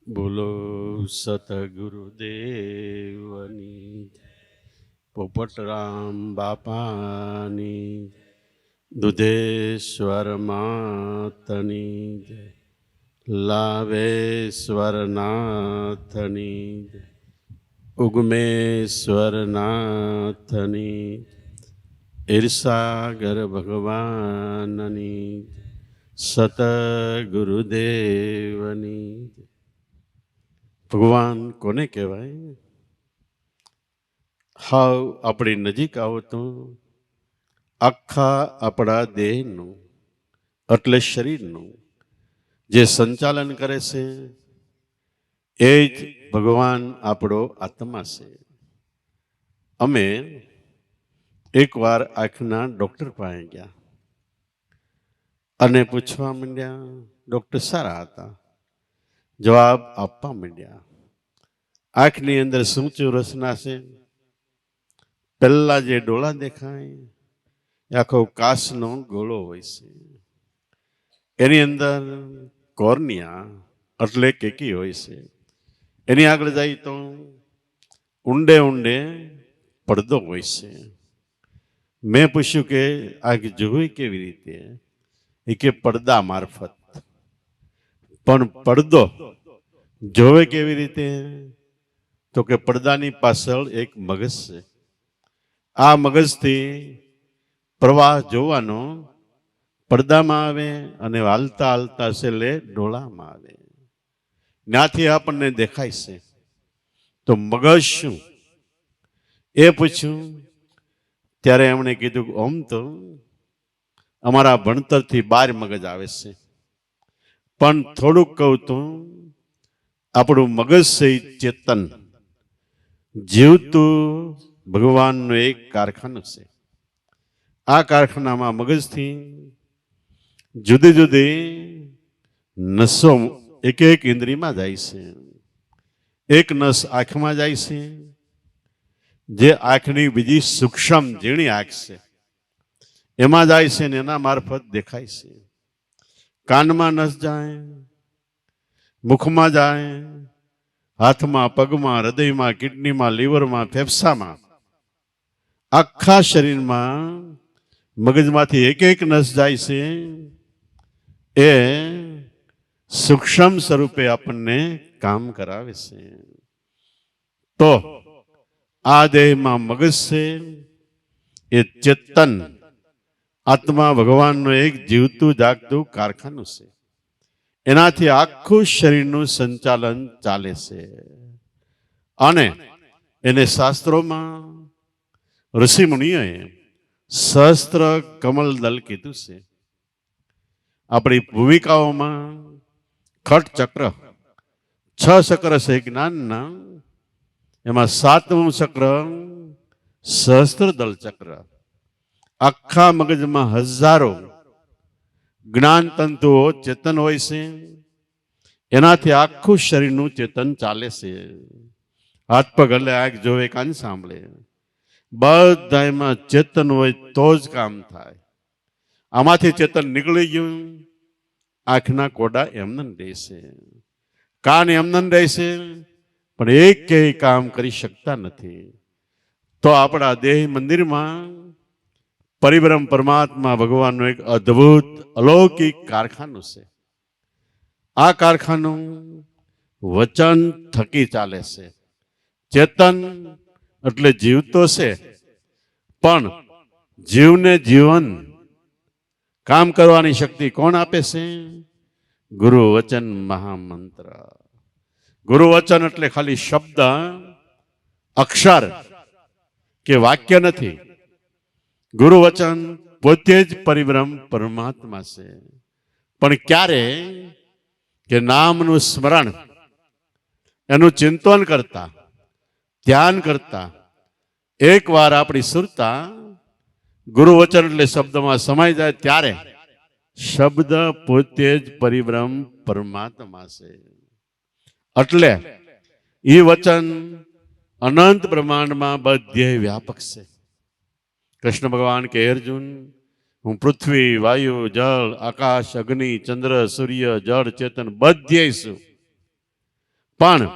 બોલો સતગુરુદેવની પોપટરામ બાપાની દુધેશ્વર માતની લાવેશ્વર નાથની ઉગમેશ્વર નાથની ઈર્ષાગર ભગવાનની સતગુરુદેવની. ભગવાન કોને કહેવાય? હાવ આપણી નજીક આવો તો આખા આપણા દેહનું એટલે શરીરનું જે સંચાલન કરે છે એ જ ભગવાન આપણો આત્મા છે. અમે એકવાર આંખના ડૉક્ટર પાસે ગયા અને પૂછવા માંડ્યા. ડૉક્ટર સારા હતા, જવાબ આપવા માંડ્યા. આંખની અંદર શું રચના છે? પહેલા જે ડોળા દેખાય એ આખો કાચનો ગોળો હોય છે. એની અંદર કોર્નિયા એટલે કેકી હોય છે. એની આગળ જાય તો ઊંડે ઊંડે પડદો હોય છે. મેં પૂછ્યું કે આંખ જોવી કેવી રીતે? એ કે પડદા મારફત. પણ પડદો જોવે કેવી રીતે? તો કે પડદાની પાછળ એક મગજ છે. આ મગજથી પ્રવાહ જોવાનો પડદામાં આવે અને હાલતા હાલતા છેલ્લે ડોળામાં આવે. ત્યાંથી આપણને દેખાય છે. તો મગજ શું? એ પૂછ્યું ત્યારે એમણે કીધું ઓમ તો અમારા ભણતરથી 12 મગજ આવે છે, પણ થોડુંક કહું તો આપણું મગજ છે ચેતન જીવતું ભગવાનનું એક કારખાનું છે. આ કારખાનામાં મગજથી જુદી જુદી નસો એક એક ઇન્દ્રિયમાં જાય છે. એક નસ આંખમાં જાય છે, જે આંખની બીજી સૂક્ષ્મ ઝીણી આંખ છે એમાં જાય છે ને એના મારફત દેખાય છે. કાનમાં નસ જાય, મુખમાં જાય, હાથમાં, પગમાં, હૃદયમાં, કિડનીમાં, લીવરમાં, ફેફસામાં, આખા શરીરમાં મગજમાંથી એક એક નસ જાય છે. એ સૂક્ષ્મ સ્વરૂપે આપણને કામ કરાવે છે. તો આ દેહમાં મગજ છે એ ચેતન આત્મા ભગવાનનું એક જીવતું જાગતું કારખાનું છે. એનાથી આખું શરીરનું સંચાલન ચાલે છે. અને એને શાસ્ત્રોમાં ઋષિ મુનિઓએ સહસ્ત્ર કમલ દલ કીધું છે. આપણી ભૂમિકાઓમાં ખટ ચક્ર 6 ચક્ર છે જ્ઞાનના, એમાં 7મું ચક્ર સહસ્ત્ર દલ ચક્ર. આખા મગજમાં હજારો જ્ઞાન તંતુઓ ચેતન હોય છે. એનાથી આખું શરીરનું ચેતન ચાલે છે. હાથ પગ હલે, આંખ જોવે, કાન સાંભળે, બધા એમાં ચેતન હોય તો જ કામ થાય. આમાંથી ચેતન નીકળી ગયું, આંખના કોડા એમને રહેશે, કાન એમને રહેશે, પણ એક કામ કરી શકતા નથી. તો આપણા દેહ મંદિરમાં પરિબ્રહ્મ પરમાત્મા ભગવાનનું એક અદ્ભુત અલૌકિક કારખાનું છે. આ કારખાનું વચન થકી ચાલે છે. ચેતન એટલે જીવતો છે, પણ જીવને જીવન કામ કરવાની શક્તિ કોણ આપે છે? ગુરુ વચન મહામંત્ર. ગુરુ વચન એટલે ખાલી શબ્દ, અક્ષર કે વાક્ય નથી. ગુરુ વચન પોતે જ પરિબ્રહ્મ પરમાત્મા છે. પણ ક્યારે કે નામનું સ્મરણ, એનું ચિંતન કરતા, ધ્યાન કરતા એકવાર આપણી સુરતા ગુરુ વચન એટલે શબ્દમાં સમાઈ જાય ત્યારે શબ્દ પોતે જ પરિબ્રહ્મ પરમાત્મા છે. એટલે એ વચન અનંત બ્રહ્માંડમાં બધે વ્યાપક છે. કૃષ્ણ ભગવાન કે અર્જુન, હું પૃથ્વી, વાયુ, જળ, આકાશ, અગ્નિ, ચંદ્ર, સૂર્ય, જળ, ચેતન બધે છું. પણ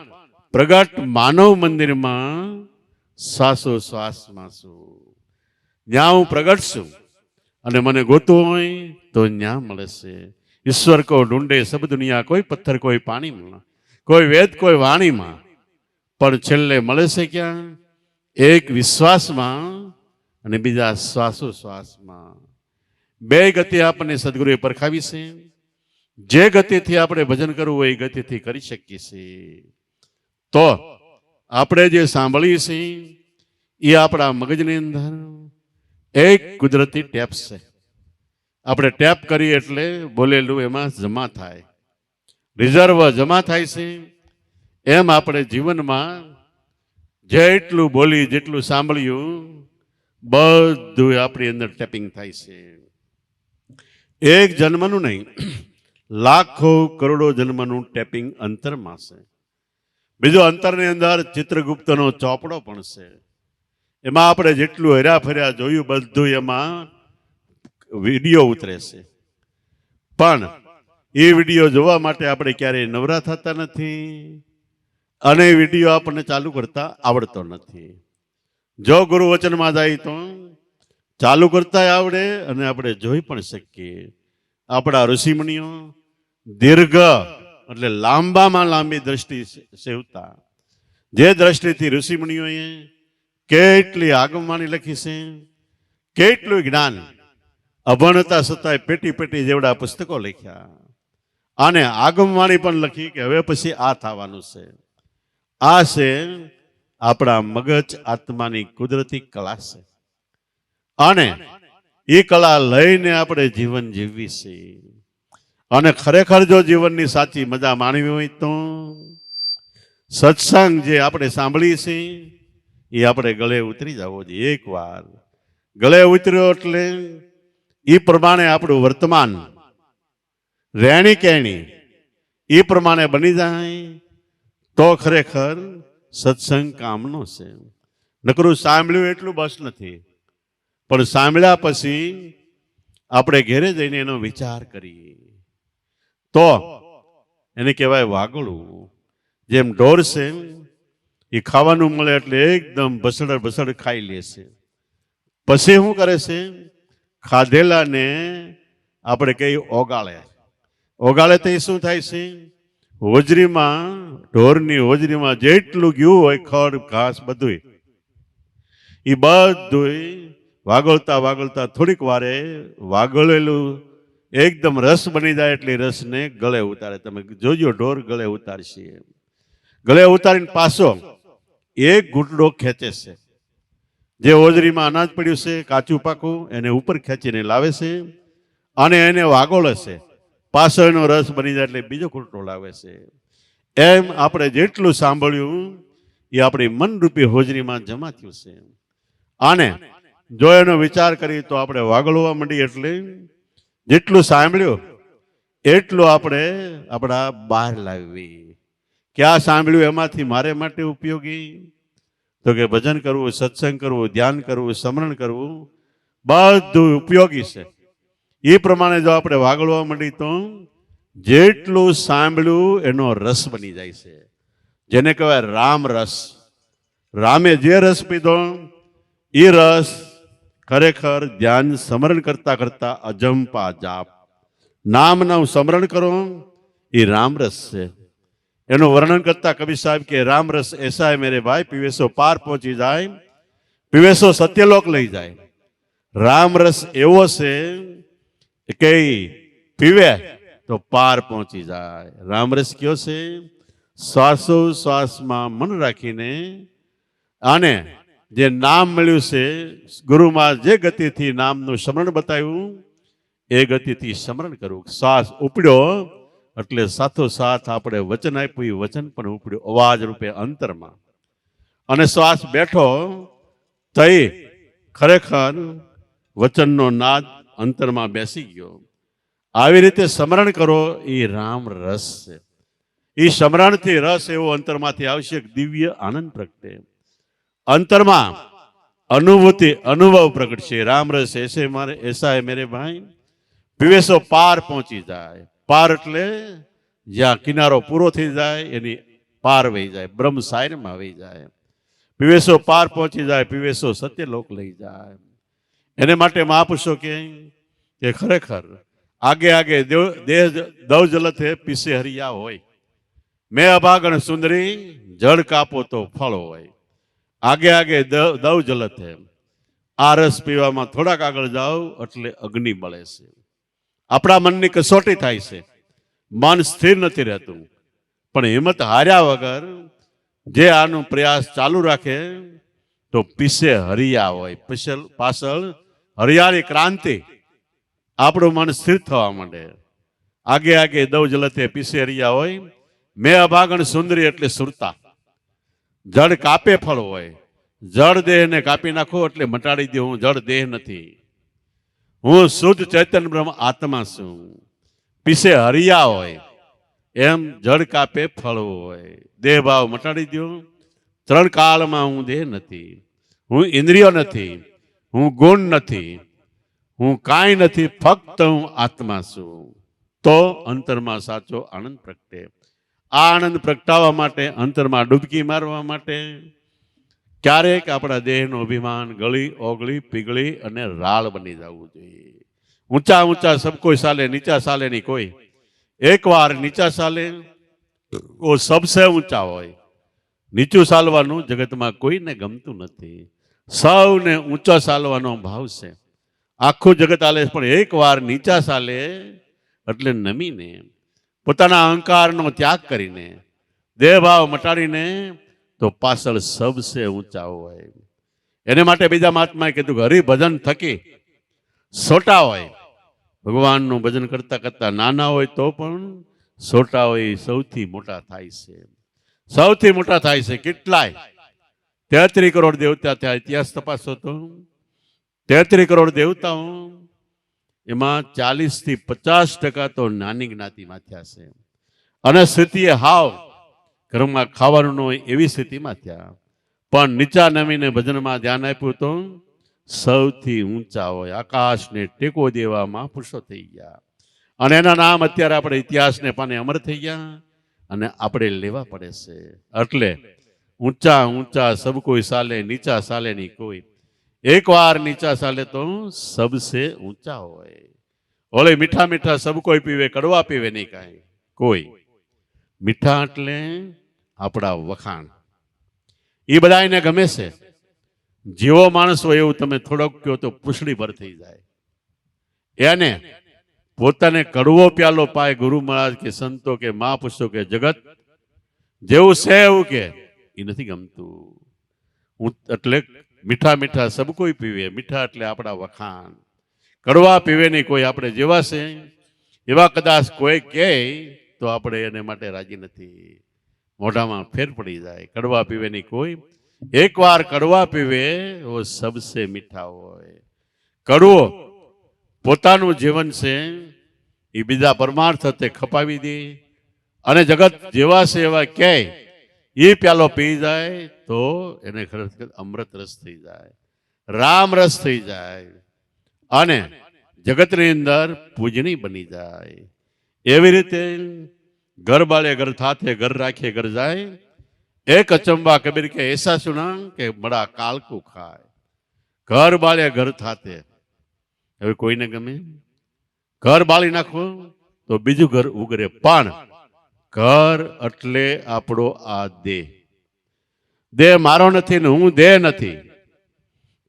પ્રગટ માનવ મંદિરમાં શ્વાસોશ્વાસમાં છું. જ્યાં હું પ્રગટ છું અને મને ગોતવું હોય તો ત્યાં મળે છે. ઈશ્વર કો ઢૂંઢે સબ દુનિયા, કોઈ પથ્થર કોઈ પાણીમાં, કોઈ વેદ કોઈ વાણીમાં, પણ છેલ્લે મળે છે ક્યાં? એક વિશ્વાસમાં અને બીજા શ્વાસોશ્વાસમાં. બે ગતિ આપણને સદગુરુએ પરખાવી છે. જે ગતિથી આપણે ભજન કરવું હોય એ ગતિથી કરી શકીએ છીએ. તો આપણે જે સાંભળીએ છીએ એ આપણા મગજની અંદર એક કુદરતી ટેપ છે. આપણે ટેપ કરીએ એટલે બોલેલું એમાં જમા થાય, રિઝર્વ જમા થાય છે. એમ આપણે જીવનમાં જેટલું બોલી, જેટલું સાંભળ્યું, બધું આપણી અંદર ટેપિંગ થાય છે. એક જન્મનું નહીં, લાખો કરોડો જન્મનું ટેપિંગ અંતરમાં છે. બીજો અંતરની અંદર ચિત્રગુપ્તનો ચોપડો પણ છે. એમાં આપણે જેટલું હર્યા ફર્યા જોયું બધું એમાં વિડીયો ઉતરે છે. પણ એ વિડીયો જોવા માટે આપણે ક્યારેય નવરા થતા નથી અને વિડીયો આપણને ચાલુ કરતા આવડતો નથી. જો ગુરુ વચનમાં જાય તો ચાલુ કરતા આવડે અને આપણે જોઈ પણ શકીએ. આપણા ઋષિમુનિઓ દીર્ઘ એટલે લાંબામાં લાંબી દ્રષ્ટિ સેવતા. જે દ્રષ્ટિથી ઋષિમુનિઓએ કેટલી આગમવાણી લખી છે, કેટલું જ્ઞાન, અભણતા છતાંય પેટી પેટી જેવડા પુસ્તકો લખ્યા અને આગમવાણી પણ લખી કે હવે પછી આ થવાનું છે. આ છે આપણા મગજ આત્માની કુદરતી કલા છે અને એ કલા લઈને આપણે જીવન જીવવી છે. અને ખરેખર જો જીવનની સાચી મજા માણવી હોય તો સત્સંગ જે આપણે સાંભળીએ છીએ એ આપણે ગળે ઉતરી જવો જોઈએ. એક વાર ગળે ઉતર્યો એટલે એ પ્રમાણે આપણું વર્તમાન રહેણી કહેણી એ પ્રમાણે બની જાય તો ખરેખર સત્સંગ કામનો છે. નકરું સાંભળ્યું એટલું બસ નથી, પણ સાંભળ્યા પછી આપણે ઘેરે જઈને એનો વિચાર કરીએ તો એને કહેવાય વાગોળવું. જેમ ઢોર છે એ ખાવાનું મળે એટલે એકદમ ભસડ ભસડ ખાઈ લે છે. પછી શું કરે છે? ખાધેલાને આપણે કઈ ઓગાળે. ઓગાળે તો એ શું થાય છે? હોજરીમાં, ઢોરની હોજરીમાં જેટલું ગયું હોય ખડ ઘાસ બધું એ બધું વાગોળતા વાગોળતા થોડીક વારે વાગોળેલું એકદમ રસ બની જાય એટલે રસને ગળે ઉતારે. તમે જોજો ઢોર ગળે ઉતારશે. ગળે ઉતારીને પાછો એક ઘૂંટડો ખેંચે છે. જે હોજરીમાં અનાજ પડ્યું છે કાચું પાકું એને ઉપર ખેંચીને લાવે છે અને એને વાગોળે છે. પાછો એનો રસ બની જાય એટલે બીજો ઘૂંટડો લાવે છે. એમ આપણે જેટલું સાંભળ્યું એ આપણી મનરૂપી હોજરીમાં જમા થયું છે. અને જો એનો વિચાર કરીએ તો આપણે વાગોળવા માંડીએ એટલે જેટલું સાંભળ્યું એટલું આપણે આપણા બહાર લાવવી. ક્યાં સાંભળ્યું એમાંથી મારે માટે ઉપયોગી? તો કે ભજન કરવું, સત્સંગ કરવું, ધ્યાન કરવું, સ્મરણ કરવું બધું ઉપયોગી છે. એ પ્રમાણે જો આપણે વાગોળવા માંડીએ તો જેટલું સાંભળ્યું એનો રસ બની જાય છે. જેને કહેવાય રામ રસ. રામે જે રસ પીધો એ રસ ખરેખર ધ્યાન સ્મરણ કરતા કરતા અજંપા જાપ નામનું સ્મરણ કરો એ રામરસ છે. એનું વર્ણન કરતા કવિ સાહેબ કે રામરસ એસા હૈ મેરે ભાઈ, પીવેસો પાર પહોંચી જાય, પીવેસો સત્યલોક લઈ જાય. રામરસ એવો છે કે પીવે તો પાર પહોંચી જાય. રામરસ કયો છે? શ્વાસો શ્વાસમાં મન રાખીને અને જે નામ મળ્યું છે ગુરુમાં જે ગતિથી નામનું સ્મરણ બતાવ્યું એ ગતિથી સ્મરણ કરવું. શ્વાસ ઉપડ્યો એટલે સાથોસાથ આપણે વચન આપ્યું, વચન પણ ઉપડ્યું અવાજ રૂપે અંતરમાં. અને શ્વાસ બેઠો તઈ ખરેખર વચનનો નાદ અંતરમાં બેસી ગયો. આવી રીતે સ્મરણ કરો એ રામ રસ છે. એ સ્મરણથી રસ એવો અંતરમાંથી આવશે દિવ્ય આનંદ પ્રગટે. અંતરમાં અનુભૂતિ અનુભવ પ્રગટ છે. રામ રસ એસે મારે એસા હે મેરે ભાઈ, પીવેસો પાર પહોંચી જાય. પાર એટલે જ્યાં કિનારો પૂરો થઈ જાય એની પાર વહી જાય, બ્રહ્મ સાયરમાં વહી જાય, પીવેશો પાર પહોંચી જાય, પીવેશો સત્યલોક લઈ જાય. એને માટે મહાપુરુષો કહે કે ખરેખર આગે આગે દેહ દવ જલત હે પીસે હરિયા હોય, મેં અભાગણ સુંદરી જળ કાપો તો ફળ હોય. આગે આગે દવ જલત હે, આ રસ પીવામાં થોડાક આગળ જાઓ એટલે અગ્નિ બળે છે. આપણા મનની કસોટી થાય છે, મન સ્થિર નથી રહેતું, પણ હિંમત હાર્યા વગર જે આનું પ્રયાસ ચાલુ રાખે તો પીસે હરિયા હોય, પાછળ હરિયાળી ક્રાંતિ, આપણું મન સ્થિર થવા માંડે. આગે આગે દવ જલતે પીસે હરિયા હોય, મેં અભાગણ સુંદરી એટલે સુરતા, જળ કાપે ફળ હોય. જળ દેહને કાપી નાખો એટલે મટાડી દે, હું જળ દેહ નથી, હું શુદ્ધ ચૈતન્ય બ્રહ્મ આત્મા છું. પીસે હરિયા હોય એમ જળ કાપે ફળ હોય. દેહ ભાવ મટાડી દો. ત્રણ કાળમાં હું દેહ નથી, હું ઇન્દ્રિયો નથી, હું ગુણ નથી, હું કાંઈ નથી, ફક્ત હું આત્મા છું. તો અંતરમાં સાચો આનંદ પ્રગટે. આ આનંદ પ્રગટાવવા માટે, અંતરમાં ડૂબકી મારવા માટે ક્યારેક આપણા દેહનું અભિમાન ગળી ઓગળી પીગળી અને રાળ બની જવું જોઈએ. ઊંચા ઊંચા સબ કોઈ સાલે, નીચા સાલે નહીં કોઈ. એકવાર નીચા સાલે ઓ સબસે ઊંચા હોય. નીચું ચાલવાનું જગતમાં કોઈને ગમતું નથી, સૌને ઊંચા ચાલવાનો ભાવ છે. આખું જગત હાલે, પણ એકવાર નીચા ચાલે એટલે નમીને પોતાના અહંકારનો ત્યાગ કરીને, દેહ ભાવ મટાડીને તો પાછળ સબસે ઊંચા હોય. એને માટે બીજા મહાત્માએ કીધું કે હરિભજન થકી સોટા હોય, ભગવાનનું ભજન કરતા કરતા નાના હોય તો પણ સોટા હોય સૌથી મોટા થાય છે, સૌથી મોટા થાય છે. કેટલાય 33 કરોડ દેવતા થયા, ઇતિહાસ તપાસો તો 33 કરોડ દેવતાઓ એમાં 40 થી 50% તો નાની જ્ઞાતિમાં થયા છે. અને સ્થિતિએ હાવ ઘરમાં ખાવાનું ન હોય એવી સ્થિતિમાં થયા, પણ નીચા નમીને ભજનમાં ધ્યાન આપ્યું તો સૌથી ઊંચા હોય. આકાશને ટેકો દેવામાં પુરુષો થઈ ગયા, અને એના નામ અત્યારે આપણે ઇતિહાસને પાને અમર થઈ ગયા અને આપણે લેવા પડે છે. એટલે ઊંચા ઊંચા સબ કોઈ સાલે, નીચા સાલે નહીં કોઈ. એકવાર નીચા સાલે તો સબસે ઊંચા હોય. ઓલે મીઠા મીઠા સબ કોઈ પીવે, કડવા પીવે નહીં કાંઈ કોઈ. મીઠા એટલે આપણા વખાણ, એ બધા એને ગમે છે. જેવો માણસ હોય એવું તમે થોડોક કહો તો પૂછડી ભર થઈ જાય. એને પોતાને કડવો પ્યાલો પાય ગુરુ મહારાજ કે સંતો કે મહાપુરુષો કે જગત જેવું છે એવું કે એ નથી ગમતું. એટલે મીઠા મીઠા સબ કોઈ પીવે, મીઠા એટલે આપણા વખાણ. કડવા પીવે નહીં કોઈ. આપણે જેવા છે એવા કદાચ કોઈ કહે તો આપણે એને માટે રાજી નથી, મોઢામાં ફેર પડી જાય. કડવા પીવે નહીં કોઈ. એકવાર કડવા પીવે ઓ સબસે મીઠા હોય. કડવો પોતાનું જીવન છે એ બીજા પરમાર્થ તે ખપાવી દે, અને જગત જેવા છે એવા કહે એ પ્યાલો પી જાય તો એને ખરેખર અમૃત રસ થઈ જાય, રામ રસ થઈ જાય, અને જગતની અંદર પૂજની બની જાય. એવી રીતે ઘર બાળે ઘર થાતે, ઘર રાખીએ ઘર જાય. એક અચંબા કબીર કે એસા સુના કે બડા કાલકુ ખાય. ઘર બાળે ઘર થાતે, હવે કોઈને ગમે ઘર બાળી નાખો તો બીજું ઘર ઉગરે, પણ ઘર એટલે આપણો આ દેહ. દેહ મારો નથી ને હું દેહ નથી.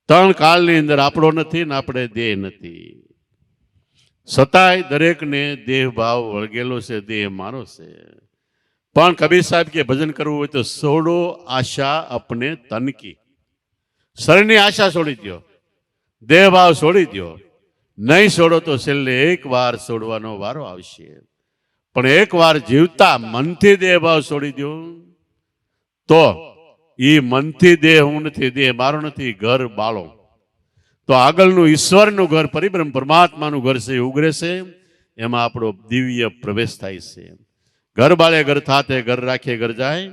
ત્રણ કાળની અંદર આપણો નથી ને આપણે દેહ નથી. છતાંય દરેકને દેહ ભાવ વળગેલો છે, દેહ મારો છે. પણ કબીર સાહેબ કે ભજન કરવું હોય તો છોડો આશા અપને તન કી. શરીરની આશા છોડી દો, દેહ ભાવ છોડી દો. નહીં છોડો તો છેલ્લે એક વાર છોડવાનો વારો આવશે. પણ એક વાર જીવતા મનથી દેહ ભાવ છોડી દો તો એ મનથી દેહ હું નથી, દેહ મારો નથી, ઘર બાળો તો આગળનું ઈશ્વરનું ઘર, પરિબ્રહ્મ પરમાત્માનું ઘર છે એ ઉગરે છે. એમાં આપણો દિવ્ય પ્રવેશ થાય છે. ઘર બાળે ઘર થાતે, ઘર રાખીએ ઘર જાય.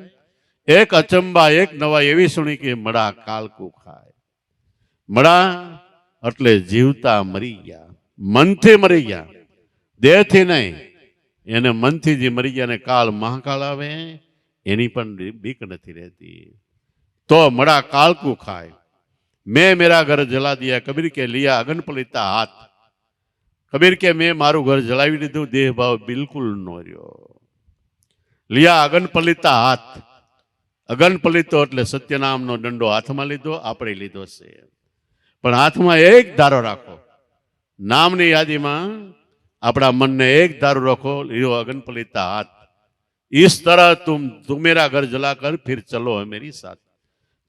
એક અચંબા એક નવા એવી સુણી કે મડા કાલકુ ખાય. મડા એટલે જીવતા મરી ગયા, મનથી મરી ગયા, દેહથી નહીં. એને મનથી જે મરી ગયા ને કાળ મહાકાળ આવે એની પણ બીક નથી રહેતી. તો મડા કાળકું ખાય, મેં મેરા ઘર જલા દિયા, કબીર કે લિયા અગન પલિતા હાથ. કબીર કે મેં મારું ઘર જલાવી દીધું, દેહ ભાવ બિલકુલ નો રહ્યો. લિયા અગન પલિતા હાથ, અગન પલિતો એટલે સત્યનામનો દંડો હાથમાં લીધો, આપણે લીધો છે. પણ હાથમાં એક ધારો રાખો, નામની યાદીમાં આપણા મનને એક ધારો રાખો, લિયો અગન પલિતા હાથ. इस तरह तुम मेरा घर जलाकर फिर चलो मेरी साथ.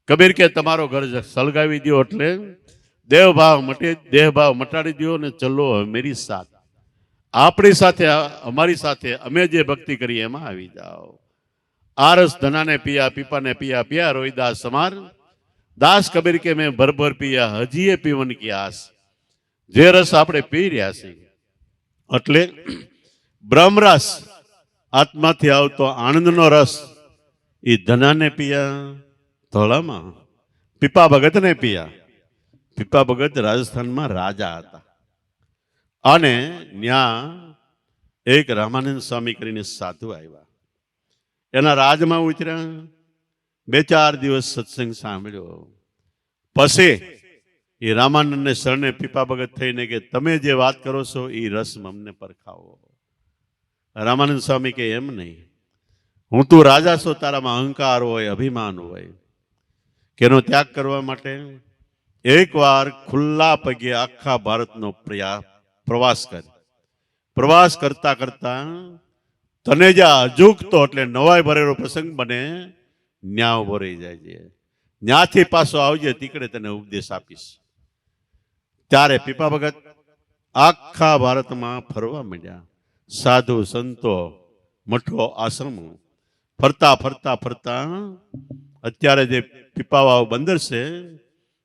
કબીર કે તમારો ઘર સળગાવી દો એટલે દેહભાવ મટાડી દો ને ચલો મેરી સાથ. આપણી સાથે, અમારી સાથે અમે જે ભક્તિ કરી એમાં આવી જાઓ. આરસ ધનાને પિયા, પીપાને પિયા, પિયા રોઈદાસ સમાર. દાસ કબીર કે મેં ભરભર પિયા, હજીએ પીવન કી આસ. જે રસ આપણે પી રહ્યા છીએ એટલે બ્રહ્મરસ, આત્માથી આવતો આનંદનો રસ, એ ધનાને પિયા ધોળામાં, પીપા ભગતને પિયા. પીપા ભગત રાજસ્થાનમાં રાજા હતા અને ત્યાં એક રામાનંદ સ્વામી કરીને સાધુ આવ્યા. એના રાજમાં ઉતર્યા, 2-4 દિવસ સત્સંગ સાંભળ્યો. પછી એ રામાનંદને શરણે પીપા ભગત થઈને કે તમે જે વાત કરો છો એ રસ અમને પરખાવો. રામાનંદ સ્વામી કે એમ નહીં, હું તું રાજા છો, તારામાં અહંકાર હોય, અભિમાન હોય, કે એનો ત્યાગ કરવા માટે એકવાર ખુલ્લા પગે આખા ભારતનો પ્રવાસ કર. પ્રવાસ કરતા કરતા તને જ્યાં અજુકતો એટલે નવાઈ ભરેલો પ્રસંગ બને, ન્યા ઉભો રહી જાય છે. ન્યાથી પાછો આવજે, તીકડે તને ઉપદેશ આપીશ. ત્યારે પીપા ભગત આખા ભારતમાં ફરવા માંડ્યા. સાધુ સંતો, મઠો, આશ્રમો ફરતા ફરતા ફરતા અત્યારે જે પીપાવાવ બંદર છે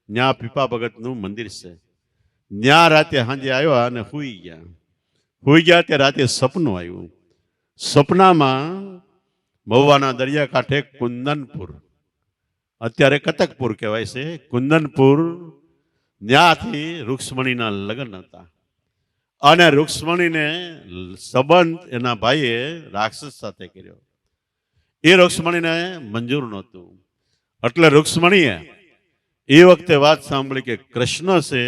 ત્યાં પીપા ભગતનું મંદિર છે. ત્યાં રાતે સાંજે આવ્યા અને સુઈ ગયા તે રાતે સપનું આવ્યું. સપનામાં મહુવાના દરિયાકાંઠે કુંદનપુર, અત્યારે કતકપુર કહેવાય છે, કુંદનપુર, ત્યાંથી રૂક્ષ્મણીના લગ્ન હતા. અને રૂક્ષ્મણીને સંબંધ એના ભાઈએ રાક્ષસ સાથે કર્યો. એ રૂક્ષ્મણીને મંજૂર નહોતું. એટલે રૂક્ષ્મણીએ એ વખતે વાત સાંભળી કે કૃષ્ણ છે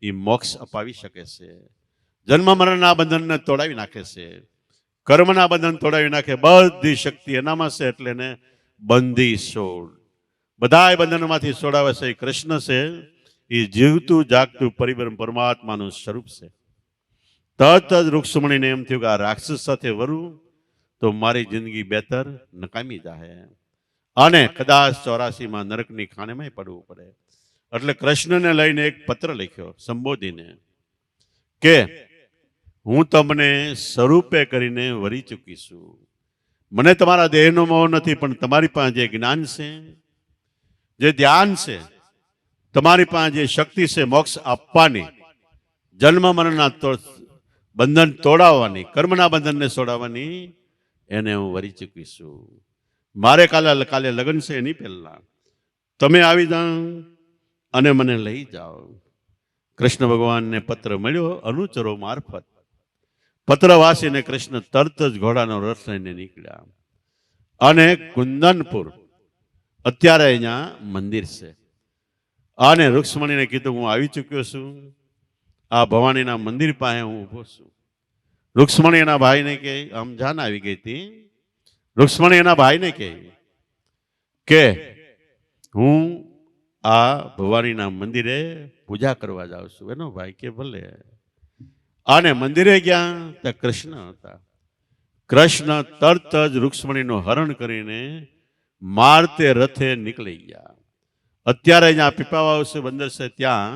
એ મોક્ષ અપાવી શકે છે, જન્મ મરણના બંધનને તોડાવી નાખે છે, કર્મના બંધન તોડાવી નાખે, બધી શક્તિ એનામાં છે. એટલે એને બંધી છોડ, બધા બંધનોમાંથી છોડાવે છે. એ કૃષ્ણ છે, એ જીવતું જાગતું પરિબ્રહ્મ પરમાત્માનું સ્વરૂપ છે. તરત જ રૂક્ષ્મણીને એમ થયું કે આ રાક્ષસ સાથે વરું તો મારી જિંદગી બેતર નકામી જાય અને કદાચ 84માં નરકની ખાણેમાં પડવું પડે. એટલે કૃષ્ણને લઈને એક પત્ર લખ્યો સંબોધીને કે હું તમને સ્વરૂપે કરીને વરી ચૂકી છું. મને તમારા દેહનો મોહ નથી, પણ તમારી પાસે જે જ્ઞાન છે, જે ધ્યાન છે, તમારી પાસે જે શક્તિ છે મોક્ષ આપવાની, જન્મ મરણના બંધન તોડાવવાની, કર્મના બંધનને છોડાવવાની, એને હું વરી ચૂકી છું. મારે કાલે લગ્ન છે, એની પહેલા તમે આવી જાઓ અને મને લઈ જાઓ. કૃષ્ણ ભગવાનને પત્ર મળ્યો અનુચરો મારફત. પત્ર વાંચીને કૃષ્ણ તરત જ ઘોડાનો રથ લઈને નીકળ્યા અને કુંદનપુર, અત્યારે અહીંયા મંદિર છે, અને રૂક્ષ્મણીને કીધું હું આવી ચૂક્યો છું, આ ભવાનીના મંદિર પાસે હું ઊભો છું. રૂક્ષ્મણી એના ભાઈને કે આમ જાન આવી ગઈ હતી. રૂક્ષ્મણી એના ભાઈને કે હું આ ભવાનીના મંદિરે પૂજા કરવા જાઉં છું. એનો ભાઈ કે ભલે. અને મંદિરે ગયા તો કૃષ્ણ હતા. કૃષ્ણ તરત જ રૂક્ષ્મણીનું હરણ કરીને મારતે રથે નીકળી ગયા. અત્યારે જ્યાં પીપાવાવ છે બંદર છે, ત્યાં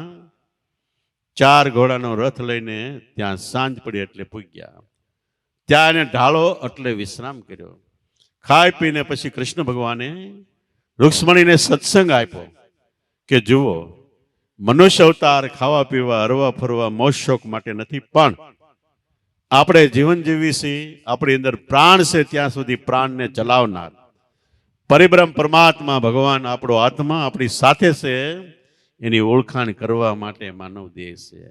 4 ઘોડાનો રથ લઈને ત્યાં સાંજ પડી એટલે પૂગ્યા. ત્યાં એને ઢાળો એટલે વિશ્રામ કર્યો. ખાઈ પીને પછી કૃષ્ણ ભગવાને રૂક્ષ્મણીને સત્સંગ આપ્યો કે જુઓ, મનુષ્ય અવતાર ખાવા પીવા, હરવા ફરવા, મોજ શોખ માટે નથી, પણ આપણે જીવન જીવી છીએ, આપણી અંદર પ્રાણ છે ત્યાં સુધી પ્રાણને ચલાવનાર પરિબ્રહ્મ પરમાત્મા ભગવાન આપણો આત્મા આપણી સાથે છે, એની ઓળખાણ કરવા માટે માનવ દેહ છે.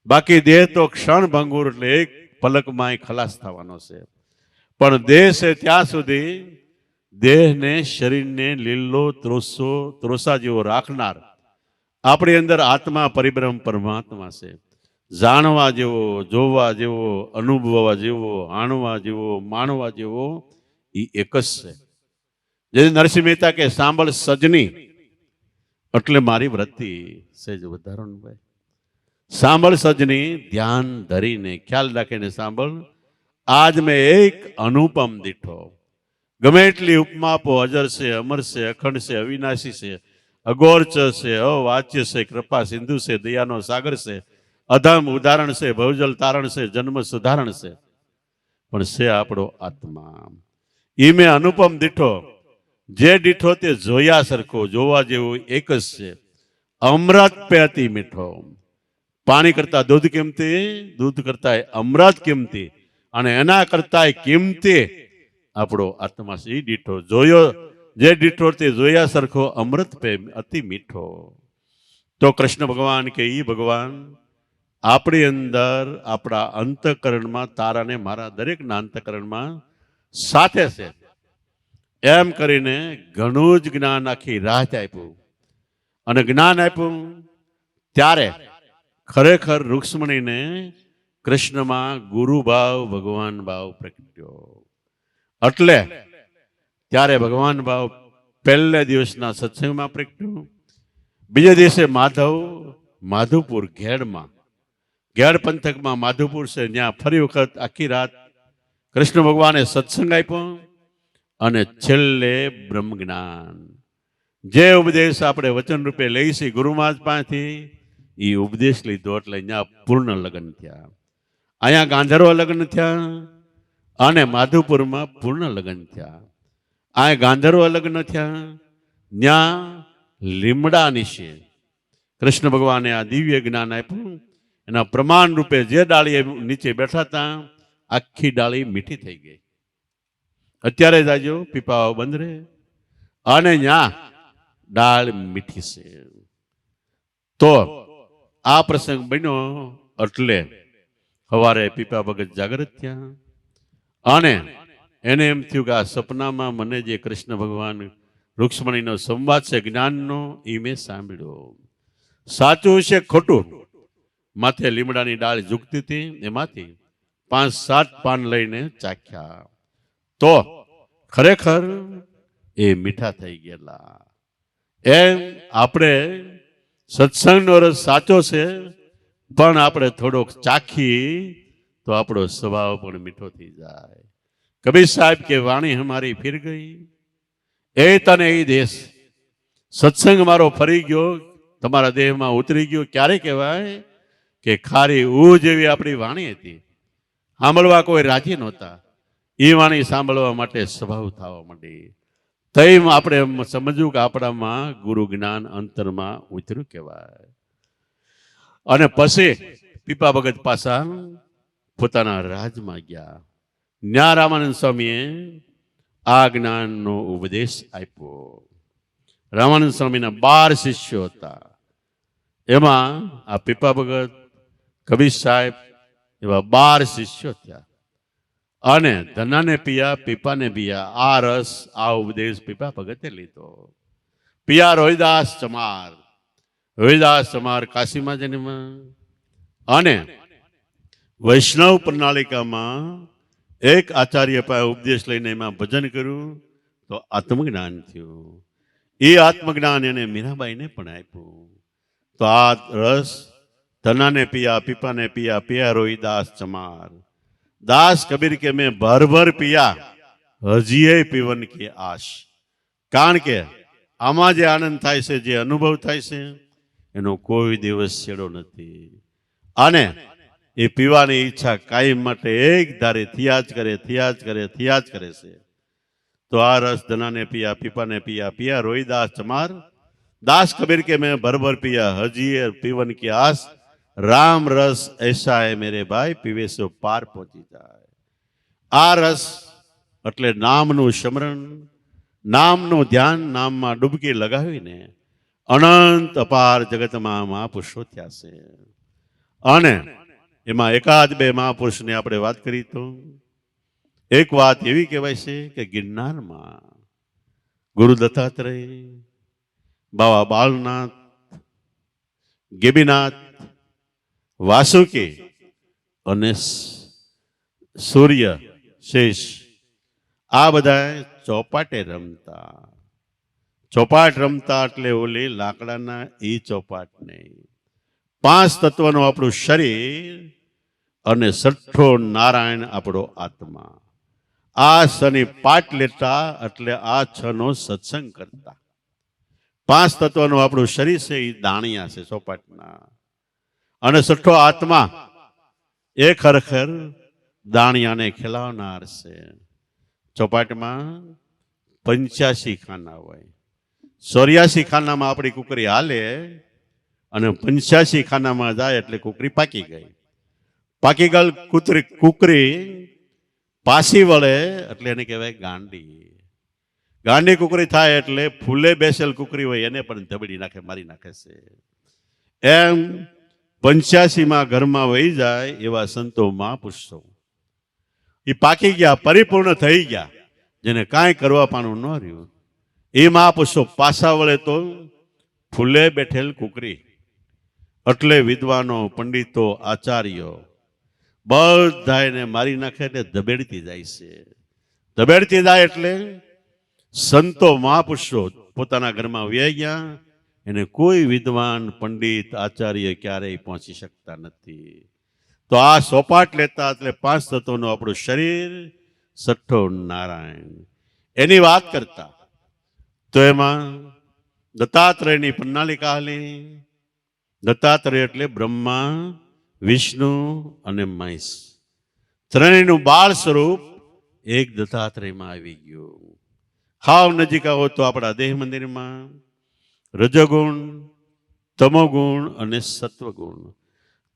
બાકી દેહ તો ક્ષણ ભંગુર, એટલે એક પલકમાં ખલાસ થવાનો છે. પણ દેહ છે ત્યાં સુધી દેહને શરીરને લીલો ત્રોસા જેવો રાખનાર આપણી અંદર આત્મા પરિબ્રહ્મ પરમાત્મા છે. જાણવા જેવો, જોવા જેવો, અનુભવવા જેવો, આણવા જેવો, માણવા જેવો એ એક જ છે. જે નરસિંહ મહેતા કે સાંભળ સજની એટલે મારી વૃત્તિ સેજ વધારણ ભાઈ. સાંભળ સજની, ધ્યાન ધરીને ખ્યાલ રાખીને સાંભળ. આજ મેં એક અનુપમ દીઠો. ગમે એટલી ઉપમા આપો, અજર છે, અમર છે, અખંડ છે, અવિનાશી છે, અગોરચ છે, અવાચ્ય છે, કૃપા સિંધુ છે, દયાનો સાગર છે, અધમ ઉદાહરણ છે, ભવજલ તારણ છે, જન્મ સુધારણ છે, પણ છે આપણો આત્મા. ઈ મેં અનુપમ દીઠો. જે દીઠો તે જોયા સરખો, જોવા જેવું એક જ છે. અમૃત પે અતિ મીઠો. પાણી કરતા દૂધ કિંમતી, દૂધ કરતા અમૃત કિંમતી, અને એના કરતા કિંમતી આપણો આત્મા છે. એ દીઠો જોયો, જે દીઠો તે જોયા સરખો, અમૃત પે અતિ મીઠો. તો કૃષ્ણ ભગવાન કે ઈ ભગવાન આપણી અંદર, આપણા અંતઃકરણમાં, તારાને મારા દરેકના અંતઃકરણમાં સાથે છે. એમ કરીને ઘણું જ જ્ઞાન આખી રાત આપ્યું. અને જ્ઞાન આપ્યું ત્યારે ખરેખર રૂક્ષ્મણીને કૃષ્ણમાં ગુરુ ભાવ, ભગવાન ભાવ પ્રગટ્યો. એટલે ત્યારે ભગવાન ભાવ પહેલા દિવસના સત્સંગમાં પ્રગટ્યું. બીજા દિવસે માધવપુર ઘેડમાં, ઘેડ પંથકમાં માધવપુર છે, ત્યાં ફરી વખત આખી રાત કૃષ્ણ ભગવાને સત્સંગ આપ્યો. અને છેલ્લે બ્રહ્મ જ્ઞાન, જે ઉપદેશ આપણે વચન રૂપે લઈ છીએ ગુરુ મહારાજ પાસેથી, એ ઉપદેશ લીધો. એટલે અહીંયા પૂર્ણ લગ્ન થયા. અહીંયા ગાંધર્વ લગ્ન થયા અને માધવપુરમાં પૂર્ણ લગ્ન થયા. આ ગાંધર્વ લગ્ન થયા, ત્યાં લીમડા નીચે કૃષ્ણ ભગવાને આ દિવ્ય જ્ઞાન આપ્યું. એના પ્રમાણ રૂપે જે ડાળી નીચે બેઠા હતા, આખી ડાળી મીઠી થઈ ગઈ. અત્યારે જાજો પીપાઓ બંધ રહે અને ત્યાં ડાળ મીઠી છે. તો આ પ્રસંગ બન્યો એટલે સવારે પીપા ભગત જાગૃત થયા અને એને એમ થયું કે આ સપનામાં મને જે કૃષ્ણ ભગવાન રૂક્ષ્મણીનો સંવાદ છે જ્ઞાનનો, એ મેં સાંભળ્યો. સાચું છે ખોટું? માથે લીમડાની ડાળ ઝૂકતી હતી, એમાંથી 5-7 પાન લઈને ચાખ્યા તો ખરેખર એ મીઠા થઈ ગયેલા. એમ આપણે સત્સંગનો રસ સાચો છે, પણ આપણે થોડોક ચાખી તો આપણો સ્વભાવ પણ મીઠો થઈ જાય. કબીર સાહેબ કે વાણી હમારી ફિર ગઈ, એ તને એ દેશ. સત્સંગ મારો ફરી ગયો, તમારા દેહમાં ઉતરી ગયો. ક્યારે કહેવાય કે ખારી ઉ જેવી આપણી વાણી હતી, સાંભળવા કોઈ રાજી નહોતા. એ વાણી સાંભળવા માટે સ્વભાવ થવા માંડી. તેમ આપણે સમજવું કે આપણામાં ગુરુ જ્ઞાન અંતરમાં ઉતર્યું કહેવાય. અને પછી પીપા ભગત પાછા પોતાના રાજમાં ગયા. ન્યા રામાનંદ સ્વામીએ આ જ્ઞાનનો ઉપદેશ આપ્યો. રામાનંદ સ્વામીના 12 શિષ્યો હતા. એમાં આ પીપા ભગત, કબીર સાહેબ એવા 12 શિષ્યો થયા. અને ધનાને પિયા, પીપાને પિયા. આ રસ, આ ઉપદેશ પીપા ભગતે લીધો. પિયા રોહિદાસ ચમાર. રોહિદાસ ચમાર કાશીમાં જન્મ અને વૈષ્ણવ પ્રણાલિકામાં એક આચાર્ય પાસે ઉપદેશ લઈને એમાં ભજન કર્યું તો આત્મજ્ઞાન થયું. એ આત્મજ્ઞાન એને મીરાબાઈને પણ આપ્યું. તો આ રસ ધનાને પિયા, પીપાને પિયા, પિયા રોહિદાસ ચમાર. દાસ કબીર કે મેં ભર ભર પિયા, હજીએ પીવન की આશ. કારણ કે આમાં જે આનંદ થાય છે, જે અનુભવ થાય છે, એનો કોઈ દિવસ છેડો નથી. અને એ પીવાની ઈચ્છા કાયમ માટે એક ધારે થયા જ કરે, થયા જ કરે, થયા જ કરે છે. તો આ રસ ધનાને પિયા, પીપાને પિયા, પિયા રોહિદાસ ચમાર. दास कबीर के मैं भर भर पिया, हजी पीवन की आस. राम रस ऐसा है मेरे भाई, पीवे से पार पहुंची जाए. आ रस એટલે નામનું સ્મરણ, નામનું ધ્યાન, નામમાં ડૂબકી લગાવીને અનંત અપાર જગતમાં મહાપુરુષો થયા છે. અને એમાં એકાદ બે મહાપુરુષની આપણે વાત કરી તો એક વાત એવી કહેવાય છે કે ગિરનારમાં ગુરુ દત્તાત્રેય, બાવા બાલનાથ, ગેબીનાથ, વાસુકી અને સૂર્ય શેષ આ બધા ચોપાટે રમતા. ચોપાટ રમતા એટલે ઓલી લાકડાના એ ચોપાટ નહીં. 5 તત્વનું આપણું શરીર અને 6ઠો નારાયણ આપણો આત્મા. આ શની પાઠ લેતા એટલે આ 6 નો સત્સંગ કરતા. 5 તત્વનું આપણું શરીર છે એ દાણિયા છે ચોપાટના, અને 6ઠો આત્મા એ ખરેખર દાણિયાને ખીલાવનાર છે. ચોપાટમાં 85 ખાના હોય. 84 ખાનામાં આપણી કુકરી હાલે અને 85 ખાનામાં જાય એટલે કુકરી પાકી ગઈ. પાકી ગયેલ કુકરી પાછી વળે એટલે એને કહેવાય ગાંડી. ગાંડી કુકરી થાય એટલે ફૂલે બેસેલ કુકરી હોય એને પણ ધબડી નાખે, મારી નાખે છે. એમ 85માં ઘરમાં વહી જાય એવા સંતો મહાપુરુષો એ પાકી ગયા, પરિપૂર્ણ થઈ ગયા, જેને કાંઈ કરવા પાનું ન રહ્યું. એ મહાપુરુષો પાછા વળે તો ફૂલે બેઠેલ કુકરી. એટલે વિદ્વાનો, પંડિતો, આચાર્યો બધા એને મારી નાખે એટલે ધબેડતી જાય છે. ધબેડતી જાય એટલે સંતો મહાપુરુષો પોતાના ઘરમાં વ્યાઈ ગયા, એને કોઈ વિદ્વાન, પંડિત, આચાર્ય ક્યારેય પહોંચી શકતા નથી. તો આ સોપાટ લેતા એટલે 5 તત્વનું આપણું શરીર, 6ઠો નારાયણ એની વાત કરતા. તો એમાં દત્તાત્રેયની પ્રણાલિકા હાલી. દત્તાત્રેય એટલે બ્રહ્મા, વિષ્ણુ અને મહેશ. ત્રણેયનું બાળ સ્વરૂપ એક દત્તાત્રેયમાં આવી ગયું. હાવ નજીક આવો તો આપણા દેહ મંદિરમાં રજોગુણ, તમોગુણ અને સત્વગુણ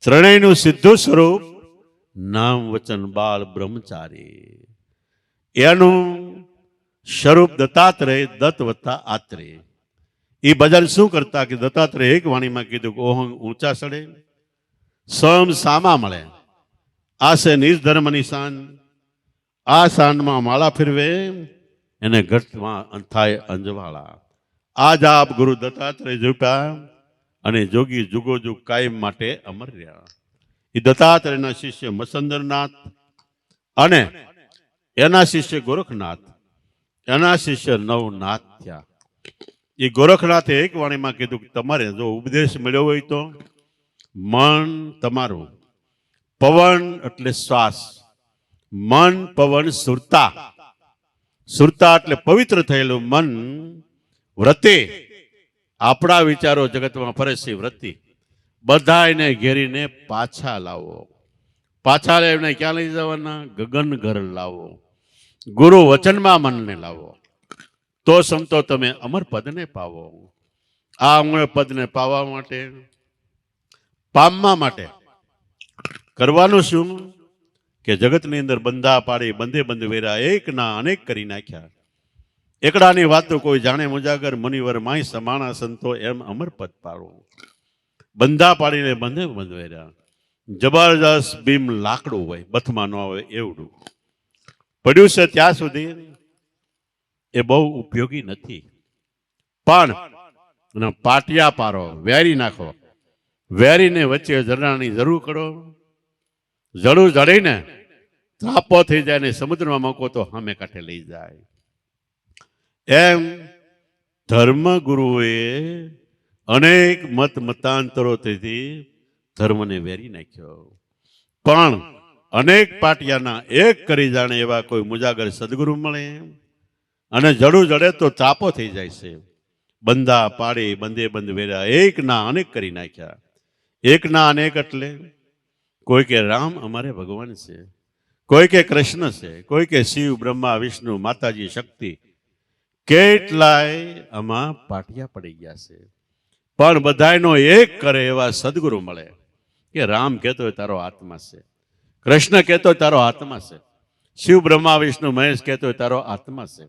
ત્રણેયનું સીધું સ્વરૂપ નામ વચન બાળ બ્રહ્મચારી. એનું સ્વરૂપ દત્તાત્રેય, દત્ત વત્તા આત્રેય. એ ભજન શું કરતા કે દત્તાત્રેય એક વાણીમાં કીધું કે ઓહંગ ઊંચા ચડે, સમ સામા મળે, આ છે નિર્ધર્મની શાન. આ શાનમાં માળા ફેરવે એને ઘટમાં થાય અંજવાળા. આ જાપ ગુરુ દત્તાત્રેય ઝૂક્યા અને જોગી જુગો જુગ કાયમ માટે અમર રહ્યા. એ દત્તાત્રેયના શિષ્ય મસંદરનાથ અને એના શિષ્ય ગોરખનાથ, એના શિષ્ય નવનાથ થયા. એ ગોરખનાથે એક વાણીમાં કીધું કે તમારે જો ઉપદેશ મળ્યો હોય તો મન તમારું, પવન એટલે શ્વાસ, મન પવન સુરતા, સુરતા એટલે પવિત્ર થયેલું મન, વ્રતે આપણા વિચારો જગતમાં ફરે છે વ્રતિ, બધા એને ઘેરીને પાછા લાવો. પાછા લાવીને ક્યાં લઈ જવાના? ગગન ઘર લાવો. ગુરુ વચનમાં મનને લાવો. તો સમતો તમે અમર પદને પાવો. આ અમર પદને પાવા માટે, પામવા માટે કરવાનું શું કે જગતની અંદર બંધા પાડી, બંધે બંધ વેરા એકના અનેક કરી નાખ્યા. એકડાની વાતો કોઈ જાણે મુજાગર, મુનિવર માય સમાણા સંતો એમ અમર પદ પાડો. બંધા પાડીને બંધે બંધ વેરા. જબરજસ્ત ભીમ લાકડું હોય, બથમાં ન હોય એવડું પડ્યું છે, ત્યાં સુધી એ બહુ ઉપયોગી નથી. પણ પાટિયા પારો, વેરી નાખો, વેરીને વચ્ચે ઝરણાની જરૂર કરો, જડું જડીને ત્રાપો થઈ જાય ને સમુદ્રમાં મૂકો તો સામે કાંઠે લઈ જાય. એમ ધર્મગુરુએ અનેક મત મતાંતરોથી ધર્મને વેરી નાખ્યો. પણ અનેક પાટિયાના એક કરી જાણે એવા કોઈ મુજાગર સદગુરુ મળે અને જડું જડે તો ત્રાપો થઈ જાય છે. બંધા પાડી, બંધે બંધ વેરા એકના અનેક કરી નાખ્યા. એકના અનેક એટલે કોઈ કે રામ અમારે ભગવાન છે, કોઈ કે કૃષ્ણ છે, કોઈ કે શિવ, બ્રહ્મા, વિષ્ણુ, માતાજી, શક્તિ, કેટલાય આમાં પાટિયા પડી ગયા છે. પણ બધાનો એક કરે એવા સદગુરુ મળે કે રામ કહેતો હોય તારો આત્મા છે, કૃષ્ણ કહેતો હોય તારો આત્મા છે, શિવ, બ્રહ્મા, વિષ્ણુ, મહેશ કહેતો હોય તારો આત્મા છે,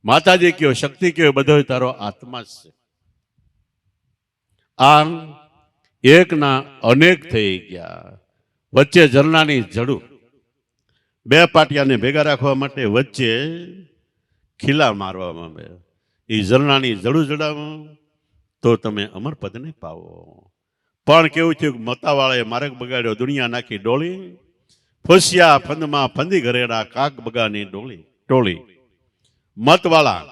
માતાજી કયો, શક્તિ કયો, બધો તારો આત્મા છે. આમ એકના અનેક થઈ ગયા. વચ્ચે ઝરણાની જડું, બે પાટિયાને ભેગા રાખવા માટે વચ્ચે ખીલા મારવામાં આવે. એ ઝરણાની જડું જડાવો તો તમે અમર પદને પાવો. પણ કેવું થયું, મતાવાળાએ માર્ગ બગાડ્યો, દુનિયા નાખી ડોળી, ફોસિયા ફંદમાં ફંદી ઘરેડા, કાક બગાની ટોળી. મતવાળા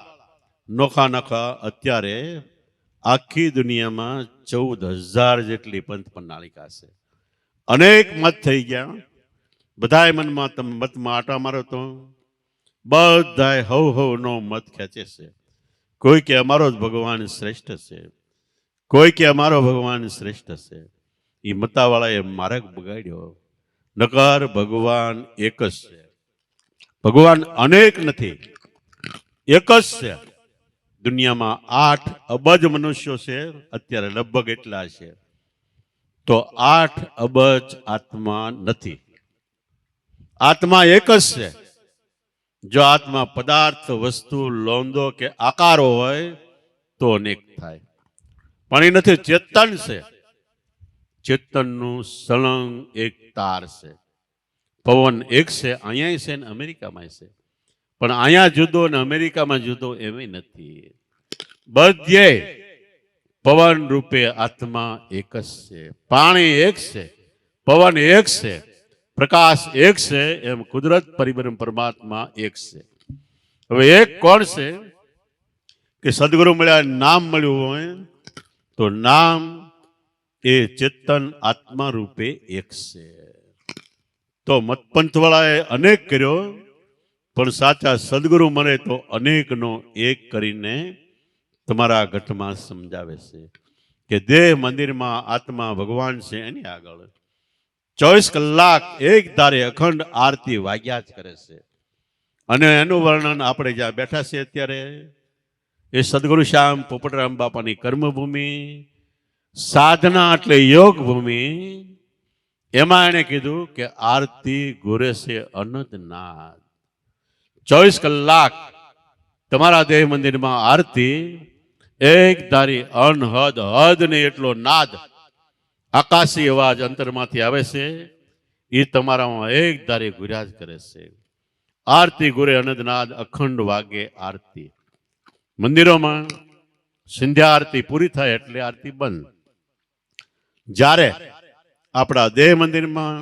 નોખા નોખા અત્યારે આખી દુનિયામાં 14,000 જેટલી પંથ પ્રણાલિકા છે. અનેક મત થઈ ગયા. બધાય મનમાં તમે મતમાં આટા મારો તો બધાય હવ નો મત ખેંચે છે. કોઈ કે અમારો જ ભગવાન શ્રેષ્ઠ છે, કોઈ કે અમારો ભગવાન શ્રેષ્ઠ છે. એ મતાવાળાએ માર્ગ બગાડ્યો. નકર ભગવાન એક જ છે. ભગવાન અનેક નથી, એક જ છે. દુનિયામાં 8 અબજ મનુષ્યો છે અત્યારે, લગભગ એટલા છે. તો 8 અબજ આત્મા નથી. આત્મા એક જ છે. જો આત્મા પદાર્થ, વસ્તુ, લોંદો કે આકારો હોય તો અનેક થાય, પણ એ નથી. ચેતન છે. ચેતનનું સળંગ એક તાર છે. પવન એક છે, અહીંયા છે ને અમેરિકામાં છે. પણ અહીંયા જુદો ને અમેરિકામાં જુદો એમ નથી. બધે પવન રૂપે આત્મા એક જ છે. પાણી એક છે, પવન એક છે, પ્રકાશ એક છે. એમ કુદરત પરિબ્રહ્મ પરમાત્મા એક છે. હવે એક કોણ છે કે સદગુરુ મળ્યા, નામ મળ્યું હોય તો નામ એ ચેતન આત્મા રૂપે એક છે. તો મતપંથ વાળાએ અનેક કર્યો, પણ સાચા સદગુરુ મળે તો અનેકનો એક કરીને તમારા ઘટમાં સમજાવે છે કે દેહ મંદિરમાં આત્મા ભગવાન છે. એની આગળ 24 કલાક એક ધારે અખંડ આરતી વાગ્યા જ કરે છે. અને એનું વર્ણન આપણે જ્યાં બેઠા છીએ અત્યારે, એ સદગુરુ શ્યામ પોપટરામ બાપાની કર્મભૂમિ, સાધના એટલે યોગ ભૂમિ. એમાં એને કીધું કે આરતી ઘોરે છે અનંતનાદ. 24 કલાક તમારા દેહ મંદિરમાં આરતી એક ધારી અનહદ, હદ ને એટલો નાદ, આકાશી અવાજ અંતરમાંથી આવે છે. એ તમારામાં એક ધારી ગુરાજ કરે છે. આરતી ગુરે અનંતનાદ, અખંડ વાગે આરતી. મંદિરોમાં સંધ્યા આરતી પૂરી થાય એટલે આરતી બંધ. જ્યારે આપણા દેહ મંદિરમાં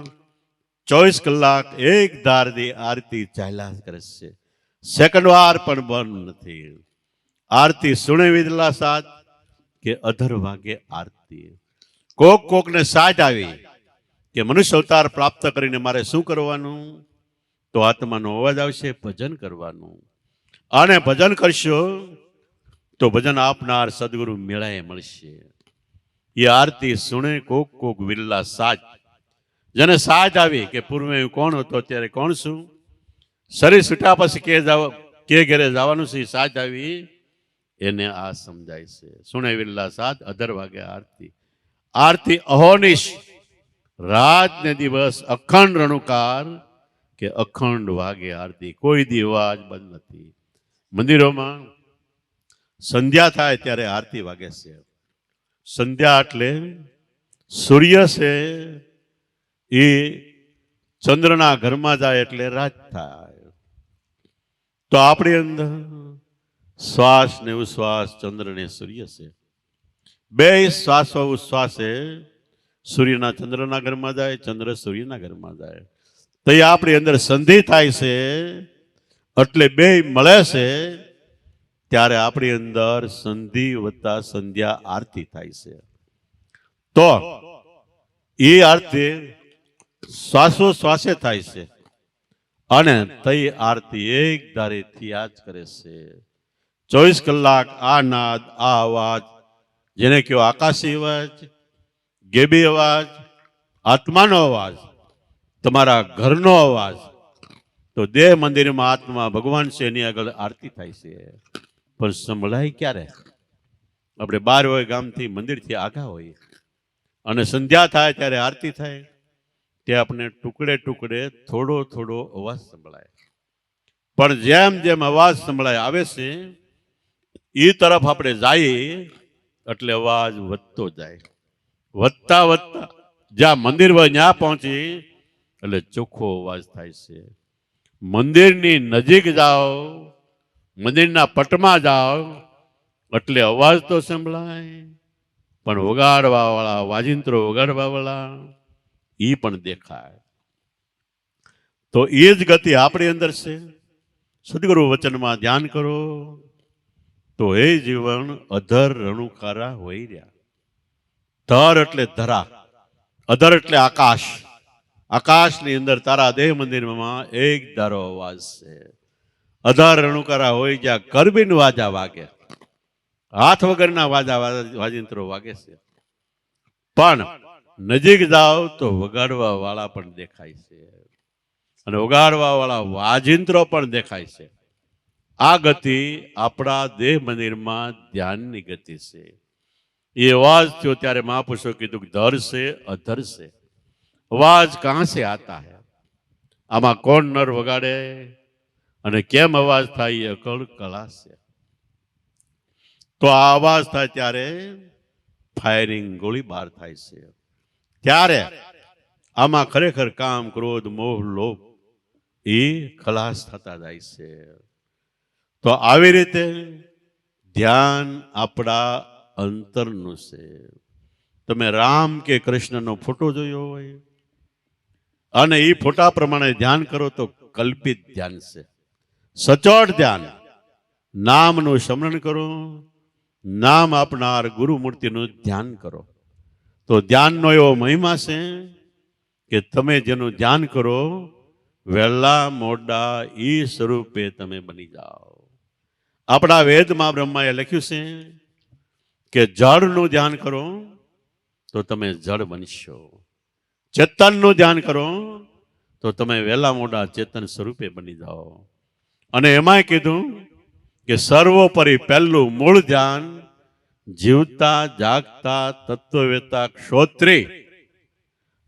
24 કલાક એક ધારની આરતી ચાલ્યા કરે છે. સેકન્ડ વાર પણ બંધ નથી. આરતી સુણે વિદલા સાથ કે અધર વાગે આરતી. કોકને સાજ આવી કે મનુષ્ય અવતાર પ્રાપ્ત કરીને મારે શું કરવાનું? તો આત્માનો અવાજ આવશે, ભજન કરવાનું. અને ભજન કરશો તો ભજન આપનાર સદગુરુ મેળાએ મળશે. એ આરતી સુણે કોક વિરલા સાજ. જેને સાજ આવી કે પૂર્વે કોણ હતો, અત્યારે કોણ છું, શરીર છૂટા પછી કે ઘેરે જવાનું છે, સાજ આવી એને આ સમજાય છે. સુણે વિરલા સાજ, અધર વાગે આરતી. આરતી અહોનિશ, રાત ને દિવસ અખંડ રણુકાર કે અખંડ વાગે આરતી. કોઈ દી અવાજ બંધ નથી. મંદિરોમાં સંધ્યા થાય ત્યારે આરતી વાગે છે. સંધ્યા એટલે સૂર્ય છે એ ચંદ્રના ઘરમાં જાય એટલે રાત થાય. તો આપણી અંદર શ્વાસ ને ઉશ્વાસ ચંદ્ર ને સૂર્ય છે. બે શ્વાસો ઉશ્વાસે સૂર્યના ચંદ્રના ઘરમાં જાય, ચંદ્ર સૂર્યના ઘરમાં જાય. તો એ આપણી અંદર સંધિ થાય છે. એટલે બે મળે છે ત્યારે આપણી અંદર સંધિ વત્તા સંધ્યા આરતી થાય છે. તો એ આરતી શ્વાસોશ્વાસે થાય છે. અને તઈ આરતી એક ધારે થયા જ કરે છે. 24 કલાક આ નાદ, આ અવાજ, જેને કહો આકાશી અવાજ, ગેબી અવાજ, આત્માનો અવાજ, તમારા ઘરનો અવાજ. તો દેહ મંદિરમાં આત્મા ભગવાન છે, એની આગળ આરતી થાય છે. પણ સંભળાય ક્યારે? આપણે 12 હોય ગામથી, મંદિરથી આગા હોય અને સંધ્યા થાય ત્યારે આરતી થાય, તે આપણે ટુકડે ટુકડે થોડો થોડો અવાજ સંભળાય. પણ જેમ જેમ અવાજ સંભળાય આવે છે એ તરફ આપણે જઈએ એટલે અવાજ વધતો જાય. વધતા વધતા જ્યાં મંદિર હોય ત્યાં પહોંચી એટલે ચોખ્ખો અવાજ થાય છે. મંદિરની નજીક જાઓ, મંદિરના પટમાં જાઓ એટલે અવાજ તો સંભળાય, પણ વગાડવા વાળા, વાજિંત્રો વગાડવા વાળા એ પણ દેખાય. તો એ જ ગતિ આપણી અંદર છે. સદગુરુ વચનમાં ધ્યાન કરો તો એ જીવન અધર રણુકારા હોય રહ્યા. ધર એટલે ધરા, અધર એટલે આકાશ. આકાશની અંદર તારા દેહ મંદિરમાં એક ધારો અવાજ છે. અધર રણુકારા હોય જ્યાં ગરબીન વાજા વાગે, હાથ વગરના વાજિંત્રો વાગે છે. પણ નજીક જાઓ તો વગાડવા વાળા પણ દેખાય છે, અને વગાડવા વાળા વાજિંત્રો પણ દેખાય છે. આ ગતિ આપણા દેહ મંદિરમાં ધ્યાનની ગતિ છે. એ અવાજ થયો ત્યારે મહાપુરુષો કીધું કે ધર છે, અધર છે. અવાજ કહાં से आता है? આમાં કોણ નર વગાડે અને કેમ અવાજ થાય? એ અકળ કળા છે. તો આ અવાજ થાય ત્યારે ફાયરિંગ, ગોળીબાર થાય છે. ત્યારે આમાં ખરેખર કામ, ક્રોધ, મોહ, લોભ એ ખલાસ થતા જાય છે. તો આવી રીતે ધ્યાન આપણા અંતરનું છે. તમે રામ કે કૃષ્ણનો ફોટો જોયો હોય અને એ ફોટા પ્રમાણે ધ્યાન કરો તો કલ્પિત ધ્યાન છે. સચોટ ધ્યાન, નામનું સ્મરણ કરો, નામ આપનાર ગુરુ મૂર્તિનું ધ્યાન કરો. તો ધ્યાનનો એવો મહિમા છે કે તમે જેનું ધ્યાન કરો વહેલા મોડા એ સ્વરૂપે તમે બની જાઓ. આપણા વેદમાં બ્રહ્માએ લખ્યું છે કે જળનું ધ્યાન કરો તો તમે જળ બનશો. ચેતનનું ધ્યાન કરો તો તમે વહેલા મોડા ચેતન સ્વરૂપે બની જાઓ. અને એમાંય કીધું કે સર્વોપરી પહેલું મૂળ ધ્યાન જીવતા જાગતા તત્વવેતા ક્ષોત્રી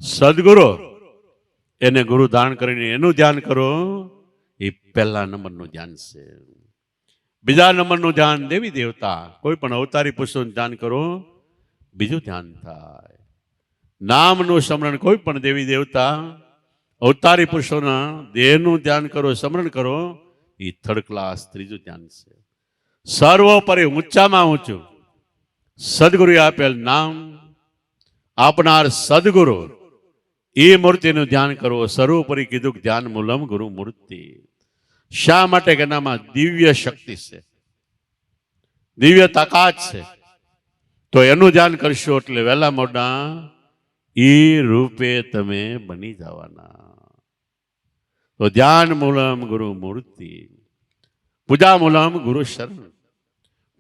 સદગુરુ એને ગુરુ ધારણ કરીને એનું ધ્યાન કરો. એ પહેલા નંબરનું ધ્યાન છે. બીજા નંબરનું ધ્યાન દેવી દેવતા, કોઈ પણ અવતારી પુરુષોનું ધ્યાન કરો, બીજું ધ્યાન થાય. નામનું સ્મરણ, કોઈ પણ દેવી દેવતા અવતારી પુરુષોના દેહનું ધ્યાન કરો, સ્મરણ કરો, એ થર્ડ ક્લાસ ત્રીજું ધ્યાન છે. સર્વોપરી ઊંચામાં ઊંચું સદગુરુએ આપેલ નામ આપનાર સદગુરુ એ મૂર્તિનું ધ્યાન કરો. સર્વોપરી કીધું ધ્યાન મૂલમ ગુરુ મૂર્તિ. શા માટે કે એનામાં દિવ્ય શક્તિ છે, દિવ્ય તાકાત છે. તો એનું ધ્યાન કરશો એટલે વહેલા મોડા એ રૂપે તમે બની જવાના. તો ધ્યાન મૂલમ ગુરુ મૂર્તિ, પૂજા મૂલમ ગુરુ શરણ.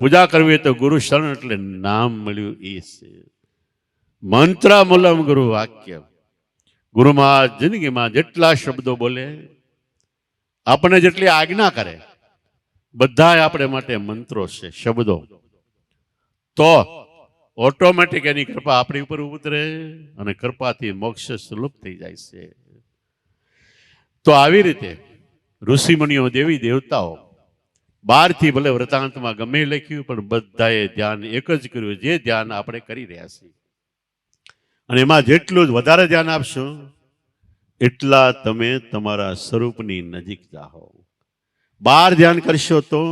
પૂજા કરવી તો ગુરુ શરણ એટલે નામ મળ્યું એ છે. મંત્ર મૂલમ ગુરુ વાક્ય. ગુરુમાં જિંદગીમાં જેટલા શબ્દો બોલે, આપણને જેટલી આજ્ઞા કરે, બધા આપણે માટે મંત્રો છે, શબ્દો. તો ઓટોમેટિક એની કૃપા આપણી ઉપર ઉતરે અને કૃપાથી મોક્ષ સુલભ થઈ જાય છે. તો આવી રીતે ઋષિમુનિઓ, દેવી દેવતાઓ, બહારથી ભલે વૃતાંતમાં ગમે લખ્યું પણ બધાએ ધ્યાન એક જ કર્યું, જે ધ્યાન આપણે કરી રહ્યા છીએ. અને એમાં જેટલું જ વધારે ધ્યાન આપશો એટલા તમે તમારા સ્વરૂપની નજીક જાઓ. બહાર ધ્યાન કરશો તો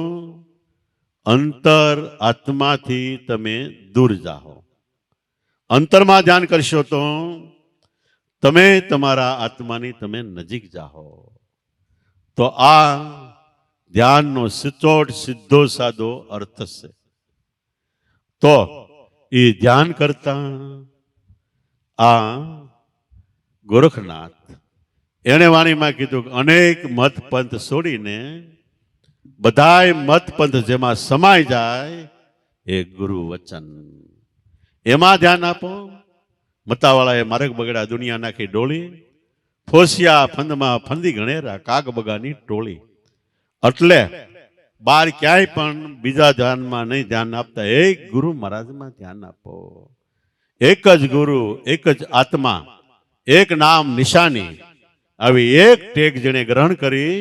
અંતર આત્માથી તમે દૂર જાઓ. અંતરમાં ધ્યાન કરશો તો તમે તમારા આત્માની તમે નજીક જાઓ. તો આ ધ્યાનનો સચોટ સીધો સાદો અર્થ છે. તો એ ધ્યાન કરતા આ ગોરખનાથ એને વાણીમાં કીધું કે અનેક મત પંથ છોડીને બધાય મત પંથ જેમાં સમાઈ જાય એ ગુરુ વચન, એમાં ધ્યાન આપો. મતાવાળાએ માર્ગ બગડા દુનિયા નાખી ડોળી, ફોસિયા ફંદમાં ફંદી ગણેરા કાગ બગાની ટોળી. એટલે બાર ક્યાંય પણ બીજા ધ્યાનમાં નહીં ધ્યાન આપતા, એક ગુરુ મહારાજમાં ધ્યાન આપો. એક જ ગુરુ, એક જ આત્મા, એક નામ નિશાની, આવી એક ટેક જેને ગ્રહણ કરી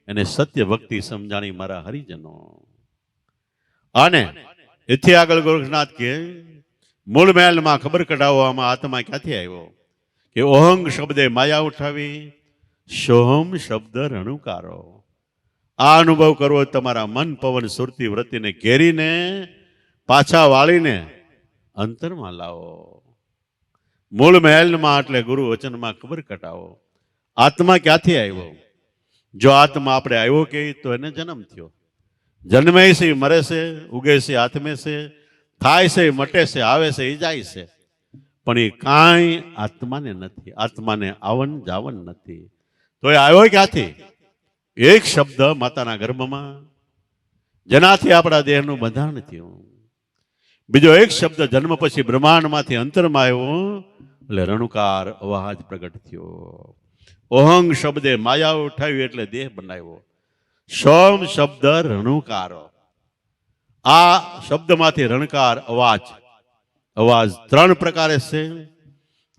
એને સત્ય ભક્તિ સમજાણી મારા હરિજનો. અને એથી આગળ ગોરખનાથ કે મૂળ મહેલમાં ખબર કઢાવવામાં આત્મા ક્યાંથી આવ્યો કે ઓહંગ શબ્દે માયા ઉઠાવી, સોહમ શબ્દ રણુકારો. આ અનુભવ કરવો તમારા મન પવન સુરતી વૃત્તિને ઘેરીને પાછા વાળીને અંતરમાં લાવો. મૂળ મહેલમાં એટલે ગુરુ વચનમાં ખબર કટાવો. આત્મા ક્યાંથી આવ્યો? જો આત્મા આપણે આવ્યો કે તો એને જન્મ થયો. જન્મે છે મરે છે, ઉગે છે આત્મે છે, થાય છે મટે છે, આવે છે એ જાય છે, પણ એ કાંઈ આત્માને નથી. આત્માને આવન જાવન નથી. તો એ આવ્યો ક્યાંથી? એક શબ્દ માતાના ગર્ભમાં, જેનાથી આપણા દેહનું બંધારણ થયું. બીજો એક શબ્દ જન્મ પછી બ્રહ્માંડમાંથી અંતરમાં આવ્યો, એટલે રણુકાર અવાજ પ્રગટ થયો. ઓહંગ શબ્દે માયા ઉઠાવી એટલે દેહ બનાવ્યો. સોમ શબ્દ રણુકારો. આ શબ્દમાંથી રણકાર અવાજ. અવાજ ત્રણ પ્રકારે છે.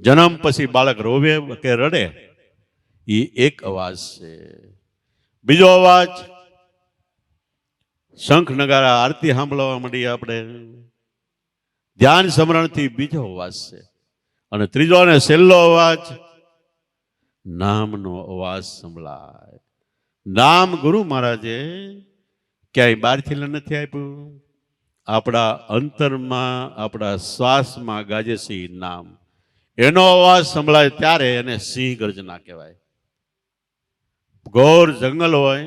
જન્મ પછી બાળક રોવે કે રડે, એ એક અવાજ છે. બીજો અવાજ શંખ નગારા આરતી સાંભળવા માંડીએ આપણે, ધ્યાન સ્મરણથી બીજો અવાજ છે. અને ત્રીજો અને છેલ્લો અવાજ નામનો અવાજ સંભળાય. નામ ગુરુ મહારાજે ક્યાંય બહારથી નથી આપ્યું. આપણા અંતરમાં, આપણા શ્વાસમાં ગાજે છે નામ. એનો અવાજ સંભળાય ત્યારે એને સિંહ ગર્જના કહેવાય. ઘોર જંગલ હોય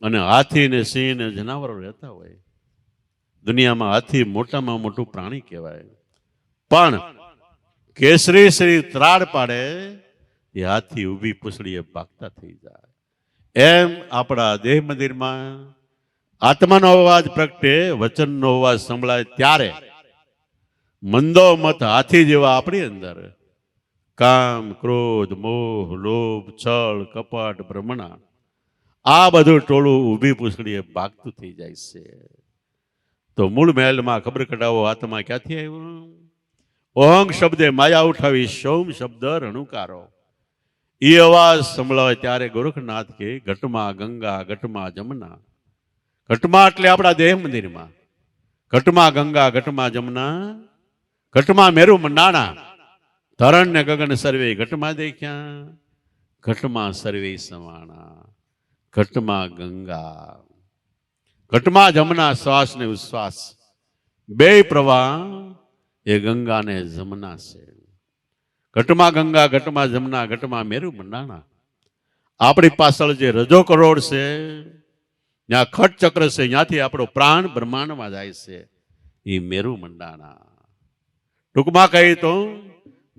અને હાથી ને સિંહ ને જનાવરો રહેતા હોય. દુનિયામાં હાથી મોટામાં મોટું પ્રાણી કહેવાય, પણ કેસરી શ્રી ત્રાડ પાડે એ હાથી ઊભી પૂછડીએ ભાગતા થઈ જાય. એમ આપણા દેહ મંદિરમાં આત્માનો અવાજ પ્રગટે, વચનનો અવાજ સંભળાય ત્યારે મંદો મત હાથી જેવા આપણી અંદર કામ, ક્રોધ, મોહ, લોભ, છળ, કપટ, ભ્રમણા, આ બધું ટોળું ઊભી પૂછડીએ ભાગતું થઈ જાય છે. તો મૂળ મહેલમાં ખબર કઢાવો આત્મા ક્યાંથી આવ્યો? ઓહંગ શબ્દે માયા ઉઠાવી, સોમ શબ્દ રણુકારો. એ અવાજ સંભળાય ત્યારે ગોરખનાથ કે ઘટમાં ગંગા, ઘટમાં જમના. ઘટમાં એટલે આપણા દેહ મંદિરમાં, ઘટમાં ગંગા, ઘટમાં જમના, ઘટમાં મેરુ મંડાણા. ધરણ ને ગગન સર્વે ઘટમાં દેખ્યા, ઘટમાં સર્વે સમાણા. ઘટમાં ગંગા, ઘટમાં જમના, શ્વાસ ને ઉશ્વાસ બે પ્રવાહ એ ગંગા ને જમના છે. ઘટમાં ગંગા, ઘટમાં જમના, ઘટમાં મેરુ મંડાણા. આપણી પાછળ જે રજો કરોડ છે, ત્યાં ખટ ચક્ર છે, ત્યાંથી આપણો પ્રાણ બ્રહ્માંડમાં જાય છે, એ મેરુ મંડાણા. ટૂંકમાં કહી તો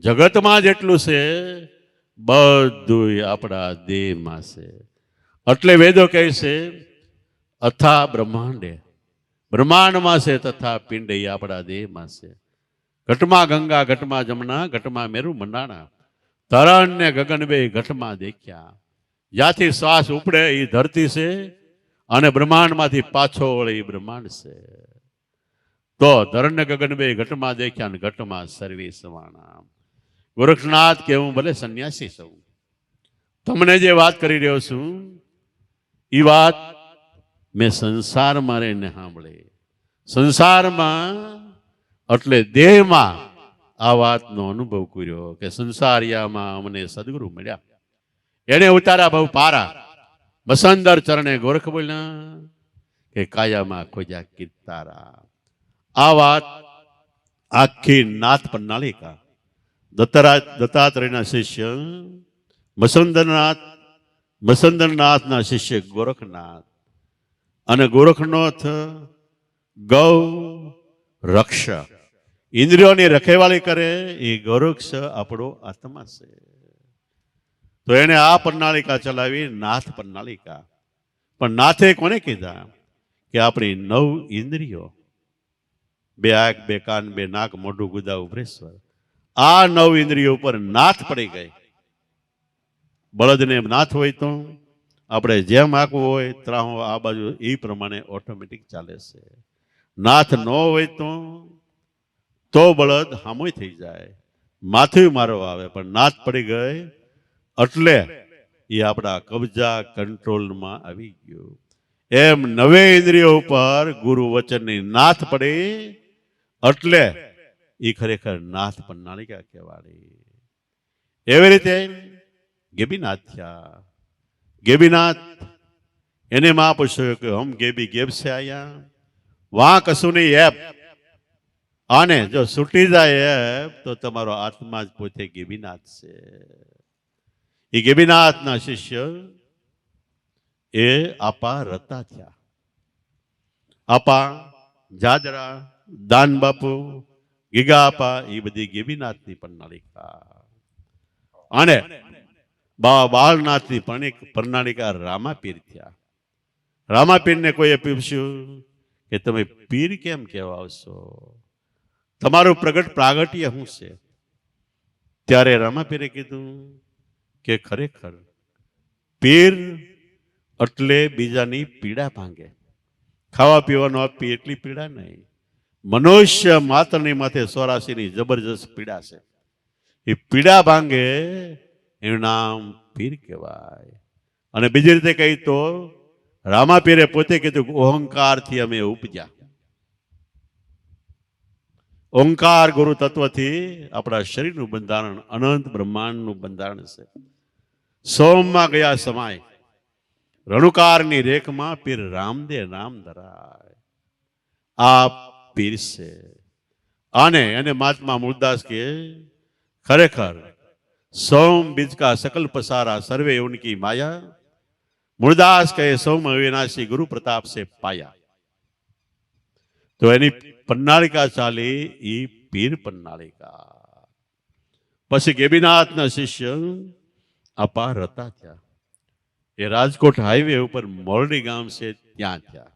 જગતમાં જેટલું છે બધું આપણા દેહમાં છે. એટલે વેદો કહે છે અથા બ્રહ્માંડે, બ્રહ્માંડમાં છે તથા પિંડ, એ આપણા દેહમાં છે. ઘટમાં ગંગા, ઘટમાં જમના, ઘટમાં મેરુ મંડાણા. તરણ ને ગગન બે ઘટમાં દેખ્યા. જ્યાંથી શ્વાસ ઉપડે એ ધરતી છે, અને બ્રહ્માંડમાંથી પાછો વળે એ બ્રહ્માંડ છે. તો ધરણ ને ગગન બે ઘટમાં દેખ્યા, ને ઘટમાં સર્વે સમાણા. ગોરખનાથ કે હું ભલે સંન્યાસી છું, તમને જે વાત કરી રહ્યો છું એ વાત મેં સંસારમાં રહીને સાંભળી. સંસારમાં એટલે દેહમાં આ વાતનો અનુભવ કર્યો કે સંસારિયામાં અમને સદગુરુ મળ્યા. એને ઉતાર્યા બહુ પારા. બસંદર ચરણે ગોરખ બોલ્યા કે કાયામાં ખોજ્યા કીર્તારા. આ વાત આખી નાથ પ્રણાલિકા દત્તાત્રેયના શિષ્ય મસંદરનાથના શિષ્ય ગોરખનાથ, અને ગોરખનાથ ગૌ રક્ષ, ઇન્દ્રિયોની રખેવાળી કરે એ ગોરક્ષ આપણો આત્મા છે. તો એને આ પ્રણાલિકા ચલાવી નાથ પ્રણાલિકા. પણ નાથે કોને કીધા? કે આપણી 9 ઇન્દ્રિયો, 2 આંખ, 2 કાન, 2 નાક, મોઢું, ગુદા, ઉપરેશ્વર, આ 9 ઇન્દ્રિયો ઉપર નાથ પડી ગઈ. બળદને નાથ હોય તો આપણે જેમ આંકવું હોય ત્રાહો આ બાજુ એ પ્રમાણે ઓટોમેટિક ચાલે છે. નાથ ન હોય તો બળદ હામોય થઈ જાય, માથું મારો આવે. પણ નાથ પડી ગઈ એટલે એ આપણા કબજા કંટ્રોલમાં આવી ગયું. એમ 9 ઇન્દ્રિયો ઉપર ગુરુ વચનની નાથ પડી એટલે એ ખરેખર નાથ પ્રણાલિકા કહેવાય. એવી રીતે ગેબીનાથ થયા. ગેબીનાથ એને માં પૂછ્યું કે હમ ગેબી ગેબ સે આયા, વાં કશું નહીં એપ. અને જો છૂટી જાય એપ તો તમારો આત્મા જ પોતે ગેબીનાથ છે. એ ગેબીનાથના શિષ્ય એ આપા રતા થયા. આપા, જાદરા, દાન બાપુ, ગીગા આપા એ બધી ગેબીનાથની પ્રણાલિકા. અને બાવા બાળનાથની પ્રણાલિકા રામાપીર થયા. રામાપીરને કોઈએ પૂછ્યું કે તમે પીર કેમ કહેવા આવશો, તમારું પ્રગટ પ્રાગટ્ય શું છે? ત્યારે રામાપીરે કીધું કે ખરેખર પીર એટલે બીજાની પીડા ભાંગે. ખાવા પીવાનું આપી એટલી પીડા નહીં. મનુષ્ય માત્રની માથે 84ની જબરજસ્ત પીડા છે. એ પીડા ભાંગે એનું નામ પીર કહેવાય. અને બીજી રીતે કહી તો રામાપીરે પોતે કીધું અહંકારથી અમે ઉપજ્યા. ઓંકાર ગુરુ તત્વથી આપણા શરીરનું બંધારણ અનંત બ્રહ્માંડનું બંધારણ છે. સોમમાં ગયા સમાય રણુકારની રેખમાં પીર રામદે નામ ધરાય. આ પીર છે. અને એને મહાત્મા મૂળદાસ કે ખરેખર સોમ બીજ કા સકલ પસારા સર્વે ઉનકી માયા. મૂળદાસ કહે સોમ અવિનાશી ગુરુ પ્રતાપ से પાયા. તો એની પ્રણાલિકા ચાલી એ પીર પ્રણાલિકા. પછી ગેબીનાથના શિષ્ય આપા રતા થયા. એ રાજકોટ હાઈવે ઉપર મોરડી ગામ છે ત્યાં થયા.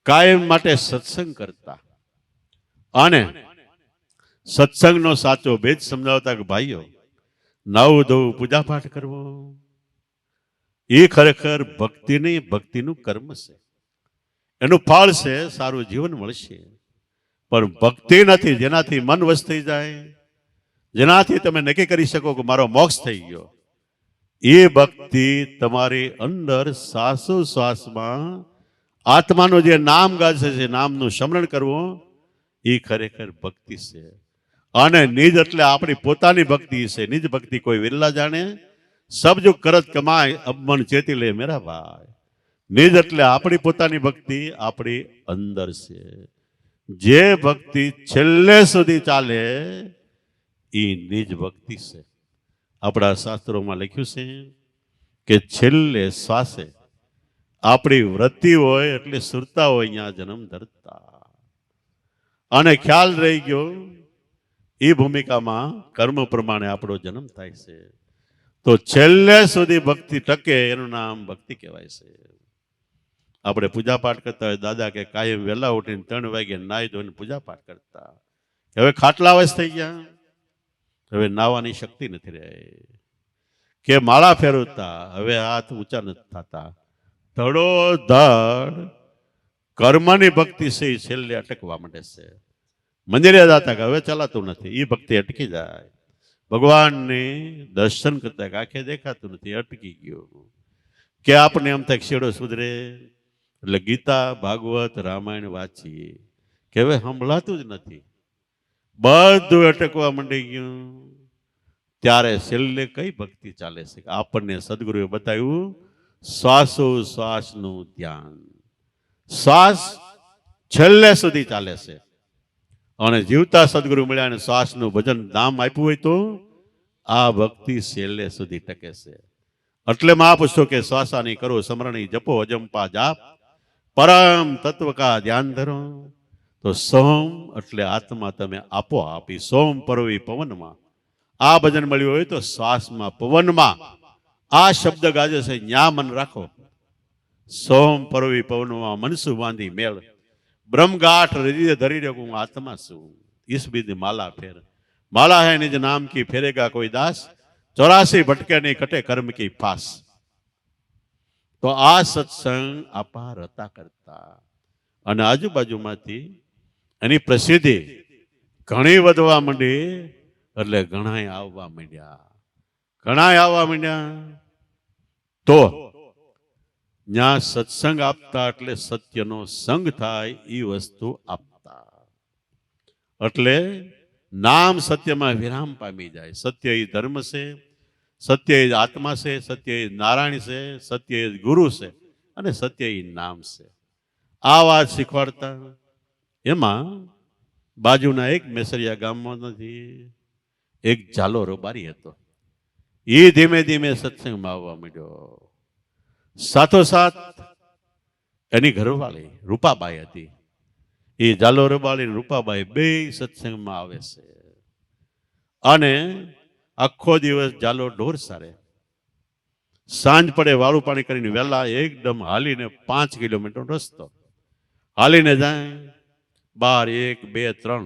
કાયમ માટે સત્સંગ કરતા અને સત્સંગનો સાચો ભેદ સમજાવતા કે ભાઈઓ નાવું ધોવું પૂજા પાઠ કરવો એ ખરેખર ભક્તિ નહીં, ભક્તિનું કર્મ છે. એનું ફળ છે સારું જીવન મળશે. પણ ભક્તિ નથી જેનાથી મન વશ થઈ જાય, જેનાથી તમે નક્કી કરી શકો કે મારો મોક્ષ થઈ ગયો. એ ભક્તિ તમારી અંદર શ્વાસોશ્વાસમાં આત્માનું જે નામ ગાજે છે, નામનું સ્મરણ કરવું એ ખરેખર ભક્તિ છે. અને નિજ એટલે આપણી પોતાની ભક્તિ છે. નિજ ભક્તિ કોઈ વિરલા જાણે, સબ જો કરત કમાય અબ મન ચેતી લે મેરા ભાઈ. નિજ એટલે આપણી પોતાની ભક્તિ આપણી અંદર છે. જે ભક્તિ છેલ્લે સુધી ચાલે એ નિજ ભક્તિ છે. આપણા શાસ્ત્રોમાં લખ્યું છે કે છેલ્લે શ્વાસે આપણી વૃત્તિ હોય એટલે સુરતા હોય અહીંયા જન્મ ધરતા. અને ખ્યાલ રહી ગયો એ ભૂમિકામાં કર્મ પ્રમાણે આપણો જન્મ થાય છે. તો છેલ્લે સુધી ભક્તિ ટકે એનું નામ ભક્તિ કહેવાય છે. આપણે પૂજા પાઠ કરતા હોય, દાદા કે કાયમ વહેલા ઉઠીને 3 વાગે નાહી ધોઈને પૂજા પાઠ કરતા. હવે ખાટલા વશ થઈ ગયા, હવે નાવાની શક્તિ નથી રહી. કે માળા ફેરવતા હવે હાથ ઊંચા નથી થતા. ધડો ધડ કર્મની ભક્તિ છે એ છેલ્લે અટકવા માંડે છે. મંદિરે જતા કે હવે ચલાતું નથી, એ ભક્તિ અટકી જાય. ભગવાનને દર્શન કરતા કે આંખે દેખાતું નથી, અટકી ગયું. કે આપણે એમ થાય છેડો સુધરે એટલે ગીતા, ભાગવત, રામાયણ વાંચીએ કે હવે સંભળાતું જ નથી, બધું અટકવા માંડી ગયું. ત્યારે છેલ્લે કઈ ભક્તિ ચાલે છે? આપણને સદગુરુએ બતાવ્યું શ્વાસોશ્વાસનું ધ્યાન. શ્વાસ છેલ્લે સુધી ચાલે છે. અને જીવતા સદગુરુ મળ્યા અને શ્વાસનું ભજન નામ આપ્યું હોય તો આ ભક્તિ છેલ્લે સુધી ટકે છે. એટલે મહાપુરુષો કે શ્વાસાની કરો સ્મરણી જપો અજંપા જાપ પરમ તત્વ કા ધ્યાન ધરો. તો સોમ એટલે આત્મા તમે આપો આપી. સોમ પરવી પવનમાં. આ ભજન મળ્યું હોય તો શ્વાસમાં પવનમાં આ શબ્દ ગાજે છે, ન્યા મન રાખો. સોમ પરવી પવનમાં મનસુ બાંધી મેળ ब्रह्मगाठ हृदय धरी रखूं आत्मा सु इस विध माला फेर. माला है निज नाम की फेरेगा कोई दास, 84 भटके नहीं कटे कर्म की फास. तो आ सत्संग आपा रता करता અને આજુબાજુમાંથી એની પ્રસિદ્ધિ ઘણી વધવા માંડી. એટલે ઘણાય આવવા માંડ્યા. તો ત્યાં સત્સંગ આપતા એટલે સત્યનો સંગ થાય એ વસ્તુ આપતા. એટલે નામ સત્યમાં વિરામ પામી જાય. સત્ય એ ધર્મ છે, સત્ય એ આત્મા છે, સત્ય એ નારાયણ છે, સત્ય એ ગુરુ છે અને સત્ય એ નામ છે. આ વાત શીખવાડતા એમાં બાજુના એક મેસરિયા ગામમાં નથી એક ઝાલો રબારી હતો. એ ધીમે ધીમે સત્સંગમાં આવવા માંડ્યો. સાથોસાથ એની ઘરવાળી રૂપાબાઈ હતી. એ ઝાલો રબારી રૂપાબાઈ બે સત્સંગમાં આવે છે અને આખો દિવસ ઝાલો ઢોર સારે. સાંજ પડે વાળું પાણી કરીને વહેલા એકદમ હાલીને 5 કિલોમીટર રસ્તો હાલીને જાય. 12, 1, 2, 3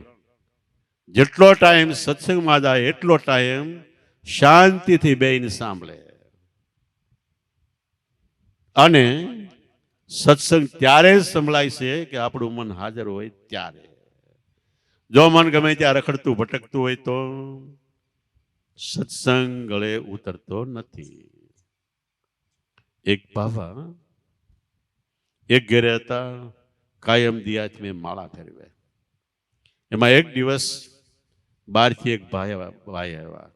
જેટલો ટાઈમ સત્સંગમાં જાય એટલો ટાઈમ શાંતિથી બેહીને સાંભળે. અને સત્સંગ ત્યારે જ સંભળાય છે કે આપણું મન હાજર હોય ત્યારે. જો મન ગમે ત્યાં રખડતું ભટકતું હોય તો સત્સંગ ગળે ઉતરતો નથી. એક બાવા એક ઘેરે હતા, કાયમ દિયાત મેં માળા ફેરવે. એમાં એક દિવસ બહારથી એક ભાઈ આવ્યા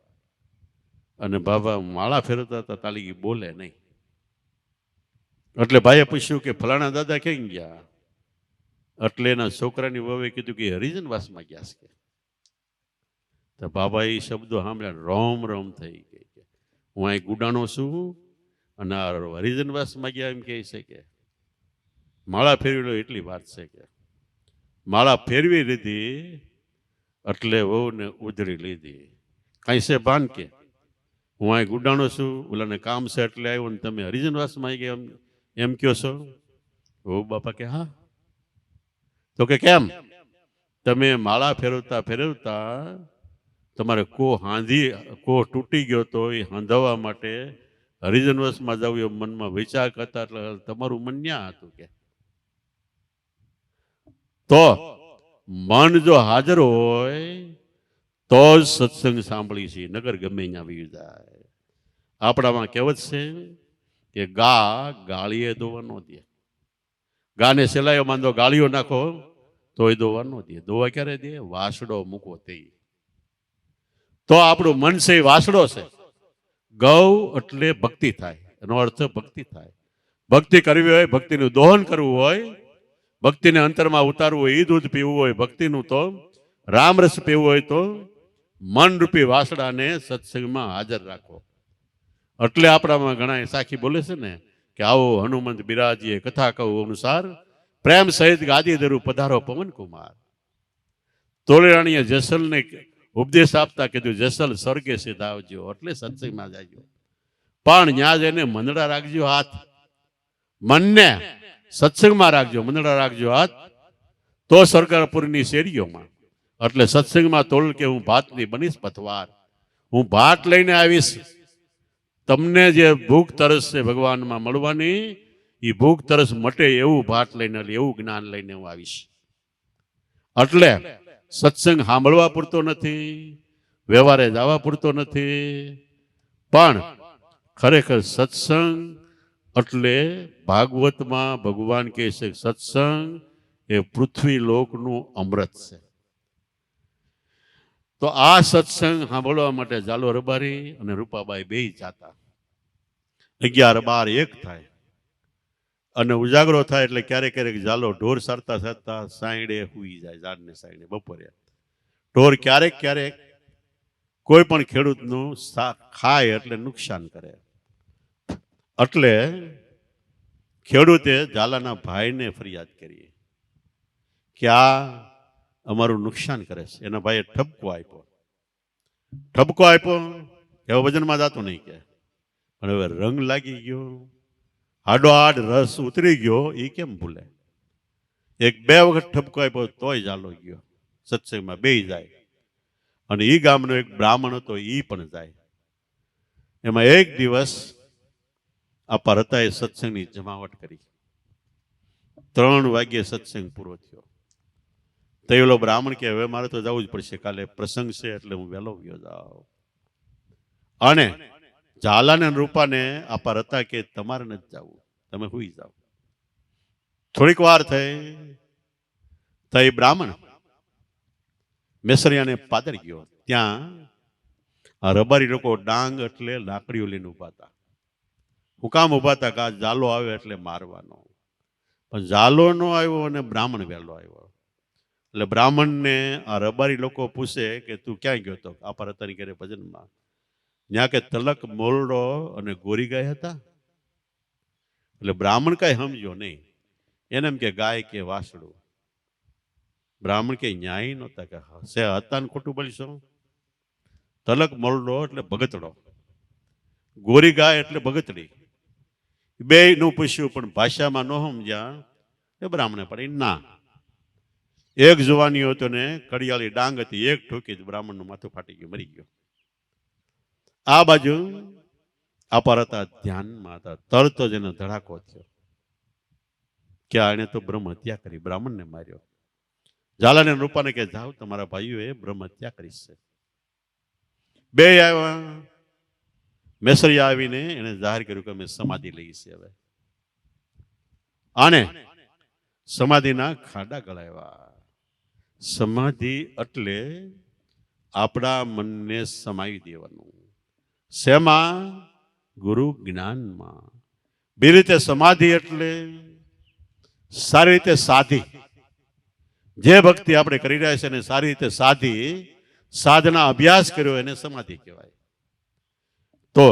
અને બાબા માળા ફેરવતા હતા, તાલી બોલે નહીં. એટલે ભાઈએ પૂછ્યું કે ફલાણા દાદા ક્યાં ગયા? એટલે એના છોકરાની વહુએ કીધું કે હરિજનવાસમાં ગયા છે. તો બાબા એ શબ્દો સાંભળ્યા, રોમ રોમ થઈ ગઈ કે હું અહીં ગુડાણો છું અને આ હરિજનવાસમાં ગયા એમ કહે છે કે માળા ફેરવી લો એટલી વાત છે કે માળા ફેરવી લીધી એટલે વહુને ઉધરી લીધી. કાંઈ છે ભાન કે હું અહીં ગુડાણો છું, ઓલાને કામ છે એટલે આવ્યો ને તમે હરિજનવાસમાં આવી ગયા એમ કહો છો? વહુ બાપા કે હા. તો કે કેમ? તમે માળા ફેરવતા ફેરવતા તમારે કો તૂટી ગયો તો એ હાંધવા માટે હરિજનવાસમાં જવું એ મનમાં વિચાર કરતા એટલે તમારું મન ન્યા હતું કે. તો મન જો હાજર હોય તો જ સત્સંગ સાંભળી છે, નગર ગમે ત્યાં આવી જાય. આપણામાં કહેવત છે કે ગાળીએ દોવા ન દે. ગાને સેલાયો માંદો ગાળીઓ નાખો તો એ દોવા ન દે. દોવા ક્યારે દે? વાસડો મૂકો તે. તો આપણું મન છે એ વાસડો છે. ગૌ એટલે ભક્તિ થાય, એનો અર્થ ભક્તિ થાય. ભક્તિ કરવી હોય, ભક્તિનું દોહન કરવું હોય, ભક્તિને અંતરમાં ઉતારવું હોય, એ દૂધ પીવું હોય ભક્તિનું, તો રામરસ પીવું હોય તો મનરૂપી વાસડાને સત્સંગમાં હાજર રાખો. એટલે આપણામાં ઘણા સાખી બોલે છે ને કે આવો હનુમંત બિરાજીએ કથા કહું અનુસાર, પ્રેમ સહિત ગાદી ધરું પધારો પવન કુમાર. તોલેરાણીએ જેસલને ઉપદેશ આપતા કીધું જેસલ સ્વર્ગે સીધાવજો, એટલે સત્સંગમાં જાજો. પણ ન્યા જઈને મંદડા રાખજો હાથ, મનને સત્સંગમાં રાખજો, મંદડા રાખજો હાથ, તો સરકારપુરની શેરીઓમાં. એટલે સત્સંગમાં તોલ કે હું ભાતની બનીશ પથવાર, હું ભાત લઈને આવીશ. તમને જે ભૂખ તરસ છે ભગવાનમાં મળવાની, એ ભૂખ તરસ મટે એવું ભાત લઈને, એવું જ્ઞાન લઈને હું આવીશ. એટલે સત્સંગ સાંભળવા પૂરતો નથી, વ્યવહારે જવા પૂરતો નથી, પણ ખરેખર સત્સંગ એટલે ભાગવતમાં ભગવાન કહે છે સત્સંગ એ પૃથ્વી લોકનું અમૃત છે. તો આ સત્સંગ સાંભળવા માટે ઝાલો રબારી અને રૂપાબાઈ બે જાતા. 11, 12, 1 થાય અને ઉજાગરો થાય એટલે ક્યારેક ક્યારેક ઝાલો ઢોર સારતા સારતા સાંયડે હુઈ જાય, ઝાડને સાંયડે બપોરે. ઢોર ક્યારેક ક્યારેક કોઈ પણ ખેડૂતનું ખાય એટલે નુકસાન કરે. એટલે ખેડૂતે ઝાલાના ભાઈને ફરિયાદ કરી કે આ અમારું નુકસાન કરે છે. એના ભાઈએ ઠપકો આપ્યો હવે વજનમાં જતો નહીં કે, પણ હવે રંગ લાગી ગયો, હાડોહાડ રસ ઉતરી ગયો, એ કેમ ભૂલે? 1-2 વખત ઠપકો આપ્યો તોય ઝાલો ગયો. સત્સંગમાં બે જાય અને એ ગામનો એક બ્રાહ્મણ હતો એ પણ જાય. એમાં એક દિવસ આ પરતાએ સત્સંગની જમાવટ કરી. 3 વાગ્યે સત્સંગ પૂરો થયો. તો એલો બ્રાહ્મણ કે હવે મારે તો જવું જ પડશે, કાલે પ્રસંગ છે એટલે હું વહેલો ગયો જાઉં. અને ઝાલાને રૂપાને આપા હતા કે તમારે નથી જવું, તમે સુઈ જાઓ. થોડીક વાર થઈ તો એ બ્રાહ્મણ મેસરિયાને પાદર ગયો. ત્યાં આ રબારી લોકો ડાંગ એટલે લાકડીઓ લઈને ઉભા હતા. હું કામ ઉભા હતા કે આ ઝાલો આવે એટલે મારવાનો. પણ ઝાલો નો આવ્યો અને બ્રાહ્મણ વહેલો આવ્યો. એટલે બ્રાહ્મણને આ રબારી લોકો પૂછે કે તું ક્યાં ગયો હતો? આપણા હતા ઘરે ભજનમાં. ત્યાં કે તલક, મોરડો અને ગોરી ગાય હતા. એટલે બ્રાહ્મણ કઈ સમજ્યો નહીં. એને એમ કે ગાય કે વાસડું. બ્રાહ્મણ કે ન્યાય નહોતા કે સે હતા ને ખોટું બોલશો. તલક મોરડો એટલે ભગતડો, ગોરી ગાય એટલે ભગતડી. બે નું પૂછ્યું પણ ભાષામાં ન સમજ્યા. એ બ્રાહ્મણે પડી ના. એક જુવાની હતો ને કડિયાળી ડાંગ હતી, એક ઠોકી બ્રાહ્મણનું માથું ફાટી ગયું, મરી ગયો. આ બાજુ અપાર હતા, ધ્યાનમાં હતા. તરત જ એનો ધડાકો થયો કે આને તો બ્રહ્મ હત્યા કરી, બ્રાહ્મણને માર્યો. ઝાલાને રૂપાને કે જાઓ તમારા ભાઈઓએ બ્રહ્મ હત્યા કરી છે. બે આવ્યા, મેસરિયા આવીને એને જાહેર કર્યું કે અમે સમાધિ લઈ છે. હવે આને સમાધિના ખાડા ગળાવ્યા. સમાધિ એટલે આપણા મનને સમાવી દેવાનું. શેમાં? ગુરુ જ્ઞાનમાં. બે રીતે સમાધિ એટલે સારી રીતે સાધી. જે ભક્તિ આપણે કરી રહ્યા છે એને સારી રીતે સાધી, સાધના અભ્યાસ કર્યો એને સમાધિ કહેવાય. તો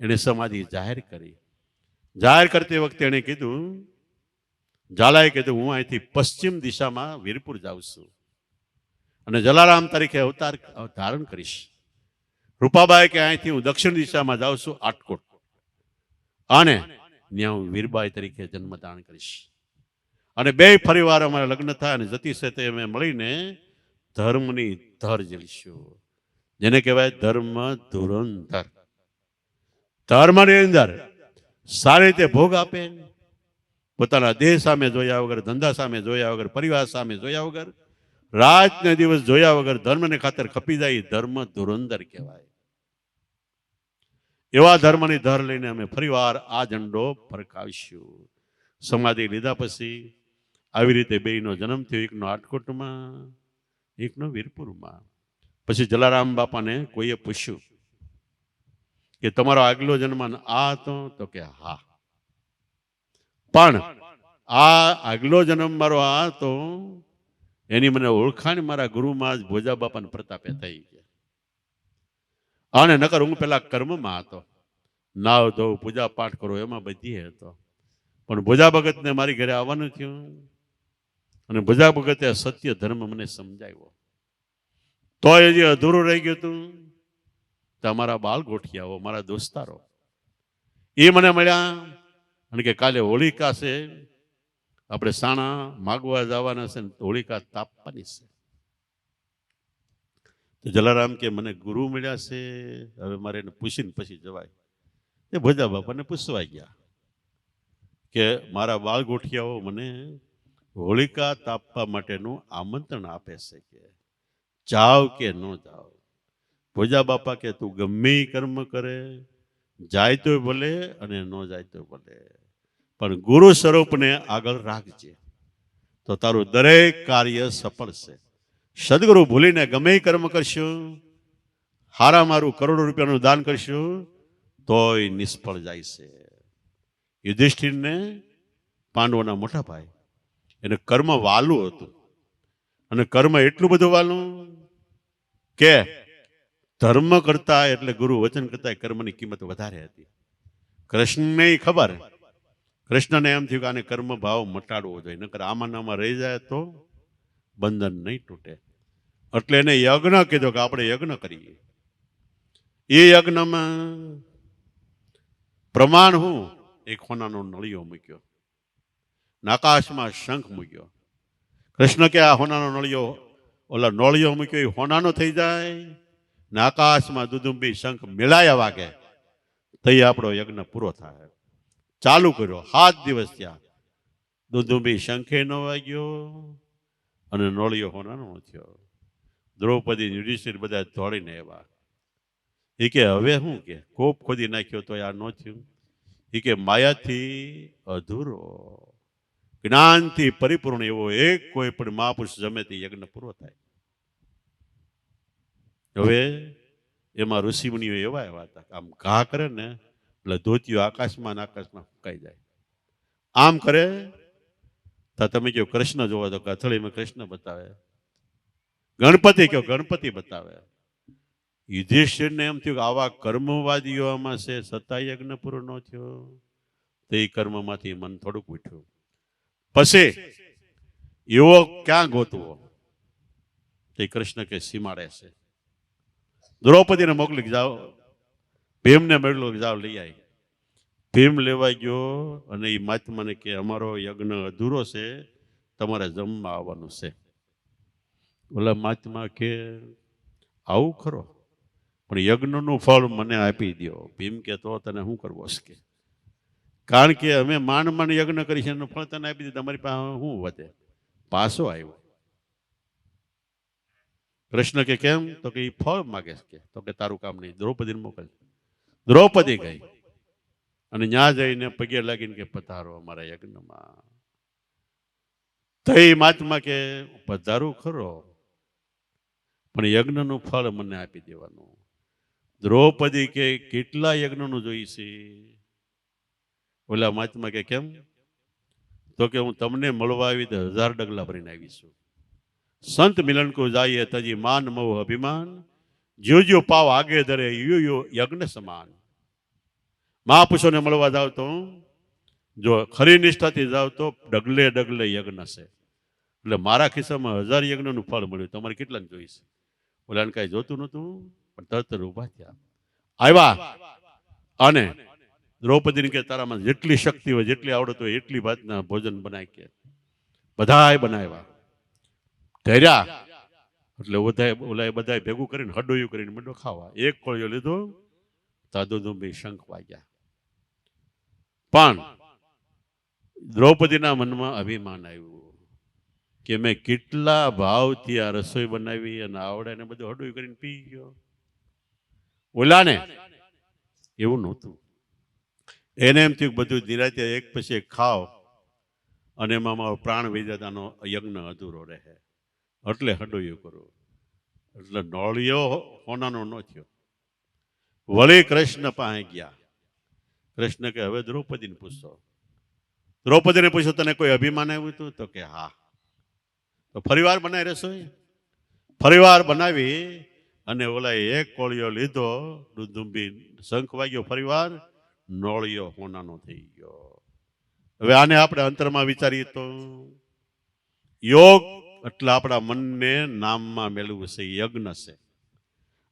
એને સમાધિ જાહેર કરી. જાહેર કરતી વખતે એને કીધું, ઝાલાએ કીધું હું અહીંથી પશ્ચિમ દિશામાં વીરપુર જાઉં છું અને જલારામ તરીકે અવતાર ધારણ કરીશ. રૂપાબાઈ કે અહીંથી હું દક્ષિણ દિશામાં જાઉં છું આટકોટ, અને ત્યાં હું વીરબાઈ તરીકે જન્મદાન કરીશ. અને બે ફરીવાર અમારા લગ્ન થાય અને જતી છે તે અમે મળીને ધર્મની ધર જલીશું, જેને કહેવાય ધર્મ ધુરંધર. ધર્મની અંદર સારી રીતે ભોગ આપે, પોતાના દેહ સામે જોયા વગર, ધંધા સામે જોયા વગર, પરિવાર સામે જોયા વગર, રાત ને દિવસ જોયા વગર ધર્મને ખાતર ખપી જાય, ધર્મ ધુરંધર કહેવાય. એવા ધર્મની ધર લઈને અમે ફરીવાર આ ઝંડો ફરકાવીશું. સમાધિ લીધા પછી આવી રીતે બેયનો જન્મ થયો, એકનો આટકોટમાં, એકનો વીરપુરમાં. પછી જલારામ બાપાને કોઈએ પૂછ્યું કે તમારો આગલો જન્મ આ હતો? તો કે હા, પણ આ આગલો જન્મ મારો આ હતો એની મને ઓળખાણ મારા ગુરુમાં જ ભોજા બાપાને પ્રતાપે થઈ ગયા. અને નકર હું પેલા કર્મમાં હતો, નાવ ધો પૂજા પાઠ કરો એમાં બધી હતો. પણ ભોજા ભગતને મારી ઘરે આવવાનું થયું અને ભોજા ભગતે સત્ય ધર્મ મને સમજાવ્યો. તો એ જે અધૂરું રહી ગયું હતું, તમારા બાળ ગોઠિયાઓ, મારા દોસ્તારો, એ મને મળ્યા અને કે કાલે હોળિકા છે, આપણે સાણા માગવા જવાના છે, હોળિકા તાપવાની છે. તો જલારામ કે મને ગુરુ મળ્યા છે, હવે મારે એને પૂછીને પછી જવાય. એ ભોજા બાપાને પૂછવા ગયા કે મારા બાળ ગોઠિયાઓ મને હોળિકા તાપવા માટેનું આમંત્રણ આપે છે, કે જાવ કે ન જાવ? ભોજા બાપા કે તું ગમે કર્મ કરે, જાય તો ભલે અને ન જાય તો ભલે, પણ ગુરુ સ્વરૂપને આગળ રાખજે તો તારું દરેક કાર્ય સફળ છે. સદગુરુ ભૂલીને ગમે કર્મ કરશું, હારા મારું કરોડો રૂપિયાનું દાન કરશું, તોય નિષ્ફળ જાય છે. યુધિષ્ઠિરને પાંડવોના મોટા ભાઈ, એને કર્મ વાલું હતું, અને કર્મ એટલું બધું વાલું કે ધર્મ કરતા એટલે ગુરુ વચન કરતા કર્મની કિંમત વધારે હતી. કૃષ્ણને ખબર, કૃષ્ણને એમ થયું કે આને કર્મ ભાવ મટાડવો જોઈએ, નકર આમાં રહી જાય તો બંધન નહીં તૂટે. એટલે એને યજ્ઞ કીધો કે આપણે યજ્ઞ કરીએ. એ યજ્ઞમાં પ્રમાણ હું એક હોનાનો નળિયો મૂક્યો, આકાશમાં શંખ મૂક્યો. કૃષ્ણ કે આ હોનાનો નળિયો, ઓલા નળિયો મૂક્યો એ હોનાનો થઈ જાય ને આકાશમાં દુદુંબી શંખ મેળાયા વાગે તો આપણો યજ્ઞ પૂરો થાય. ચાલુ કર્યો, 7 દિવસ થયા, દુદુંબી શંખે ન વાગ્યો અને નળિયો હોનાનો થયો. દ્રૌપદી, યુધિષ્ઠિર બધા દોડીને આવ્યા. એ કે હવે શું કે કોપ ખોદી નાખ્યો તો આ ન થયું? એ કે માયાથી અધૂરો, જ્ઞાનથી પરિપૂર્ણ એવો એક કોઈ પણ મહાપુરુષ જમે તે યજ્ઞ પૂરો થાય. હવે એમાં ઋષિમુનિઓ એવા એવા હતા, આમ ઘા કરે ને એટલે ધોતીઓ આકાશમાં ફૂંકાઈ જાય. આમ કરે તો તમે કહો કૃષ્ણ જોવા તો અથડીમાં કૃષ્ણ બતાવે, ગણપતિ કહો ગણપતિ બતાવે. યુધિષ્ઠિરને એમ થયું કે આવા કર્મવાદીઓમાં છે, છતાં યજ્ઞ પૂરો ન થયો. તે કર્મમાંથી મન થોડુંક ઉઠ્યું. પછી એવો ક્યાં ગોતવો? તે કૃષ્ણ કે સીમાડે છે. દ્રૌપદીને મોકલી જાઓ, ભીમને મેળવો, જાઓ લઈ આવી. ભીમ લેવા ગયો અને એ મહાત્માને કે અમારો યજ્ઞ અધૂરો છે, તમારે જમવા આવવાનું છે. ઓલા મહાત્મા કે આવું ખરો, પણ યજ્ઞનું ફળ મને આપી દો. ભીમ કે તો તને શું કરવો છે? કારણ કે અમે માંડ યજ્ઞ કરી છે, એનું ફળ તને આપી દીધું, તમારી પાસે શું વધે? પાછો આવ્યો. કૃષ્ણ કે કેમ? તો કે એ ફળ માગે છે. તો કે તારું કામ નહીં, દ્રૌપદીને મોકલ. દ્રૌપદી ગઈ અને ત્યાં જઈને પગે લાગીને કે પધારો અમારા યજ્ઞમાં. તો એ મહાત્મા કે પધારું ખરો, પણ યજ્ઞનું ફળ મને આપી દેવાનું. દ્રૌપદી કે કેટલા યજ્ઞનું જોઈશે? ઓલા મહાત્મા કે કેમ? તો કે હું તમને મળવા આવી તો 1000 ડગલા ભરીને આવીશું. સંત મિલન કો જાઈએ તજી માન મોહ અભિમાન, જ્યો જ્યો પાવ આગે ધરે યુ યુ યજ્ઞ સમાન. મહાપુરુષોને મળવા જાવ તો, જો ખરી નિષ્ઠાથી જાવ તો ડગલે ડગલે યજ્ઞ છે. એટલે મારા ખિસ્સામાં 1000 યજ્ઞનું ફળ મળ્યું, તમારે કેટલાને જોઈશે? ઓલાને કાંઈ જોતું નહોતું, પણ તરત ઉભા થયા, આવ્યા અને દ્રૌપદીને કે તારામાં જેટલી શક્તિ હોય, જેટલી આવડત હોય એટલી ભાતના ભોજન બનાવી. કે બધાય બનાવ્યા, ધર્યા. એટલે ઓલા બધા ભેગું કરીને હડોયું કરીને મંડો ખાવા. એક કોળિયો લીધો, તાદુદુંબી શંખ વાગ્યા. પણ દ્રૌપદીના મનમાં અભિમાન આવ્યું કે મેં કેટલા ભાવથી આ રસોઈ બનાવી અને આવડે ને બધું હડોયું કરીને પી ગયો. ઓલાને એવું નહોતું. એને એમ થયું બધું નિરાતે એક પછી એક ખાવ અને એમાં મારો પ્રાણ વિજેતાનો યજ્ઞ અધૂરો રહે, એટલે હડોયું કરું. એટલે નોળિયો હોનાનો ન થયો. વળી કૃષ્ણ પાસે ગયા. કૃષ્ણ કે હવે દ્રૌપદીને પૂછો. દ્રૌપદીને પૂછો તને કોઈ અભિમાન આવ્યું હતું? તો કે હા. તો ફરીવાર બનાવી રસોઈ. ફરીવાર બનાવી અને ઓલા એક કોળિયો લીધો, દુંદુંબી શંખ વાગ્યો, ફરીવાર નોળિયો હોનાનો થઈ ગયો. હવે આને આપણે અંતરમાં વિચારીએ તો યોગ એટલે આપણા મનને નામમાં મેળવવું છે, યજ્ઞ છે.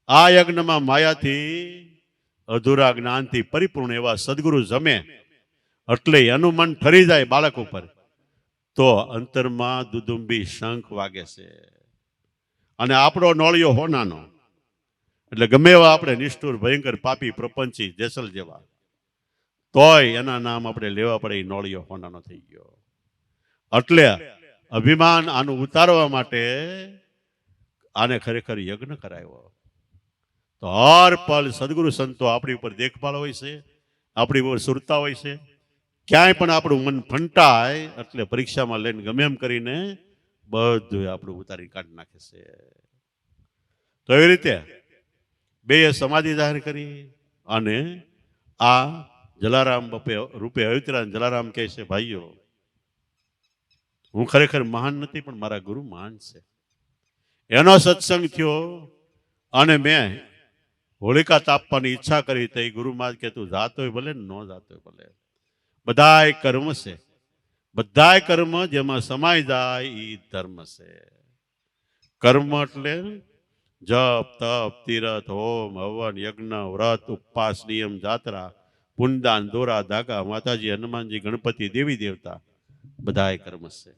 આ યજ્ઞમાં માયાથી અધૂરા જ્ઞાનથી પરિપૂર્ણ એવા સદગુરુ જમે એટલે એનું મન ઠરી જાય બાળક ઉપર, તો અંતરમાં દુદુંબી શંખ વાગે છે. અને આપણો નોળિયો હોનાનો, એટલે ગમે એવા આપણે નિષ્ઠુર ભયંકર પાપી પ્રપંચી જેસલ જેવા, તોય એના નામ આપણે લેવા પડે. એ નોળિયો હોનાનો થઈ ગયો. એટલે અભિમાન આનું ઉતારવા માટે આને ખરેખર યજ્ઞ કરાવ્યો. તો હર પલ સદગુરુ સંતો આપણી ઉપર દેખભાળ હોય છે, આપણી ઉપર સુરતા હોય છે. ક્યાંય પણ આપણું મન ફંટાય એટલે પરીક્ષામાં લઈને ગમે એમ કરીને બધું આપણું ઉતારી કાઢી નાખે છે. તો એવી રીતે બે સમાધિ જાહેર કરી અને આ જલારામ રૂપે અવિતરા જલારામ કહે છે, ભાઈઓ હું ખરેખર મહાન નથી, પણ મારા ગુરુ મહાન છે. એનો સત્સંગ થયો અને મેં હોળિકા તાપવાની ઈચ્છા કરી. તો એ ગુરુ મહારાજ કે તું જાતો હોય ભલે, ન જાતો હોય ભલે, બધાય કર્મ છે. બધાય કર્મ જેમાં સમાય જાય એ ધર્મ છે. કર્મ એટલે જપ તપ તીરથ હોમ હવન યજ્ઞ વ્રત ઉપવાસ નિયમ જાત્રા પુનદાન દોરા ધાગા માતાજી હનુમાનજી ગણપતિ દેવી દેવતા બધાય કર્મ છે.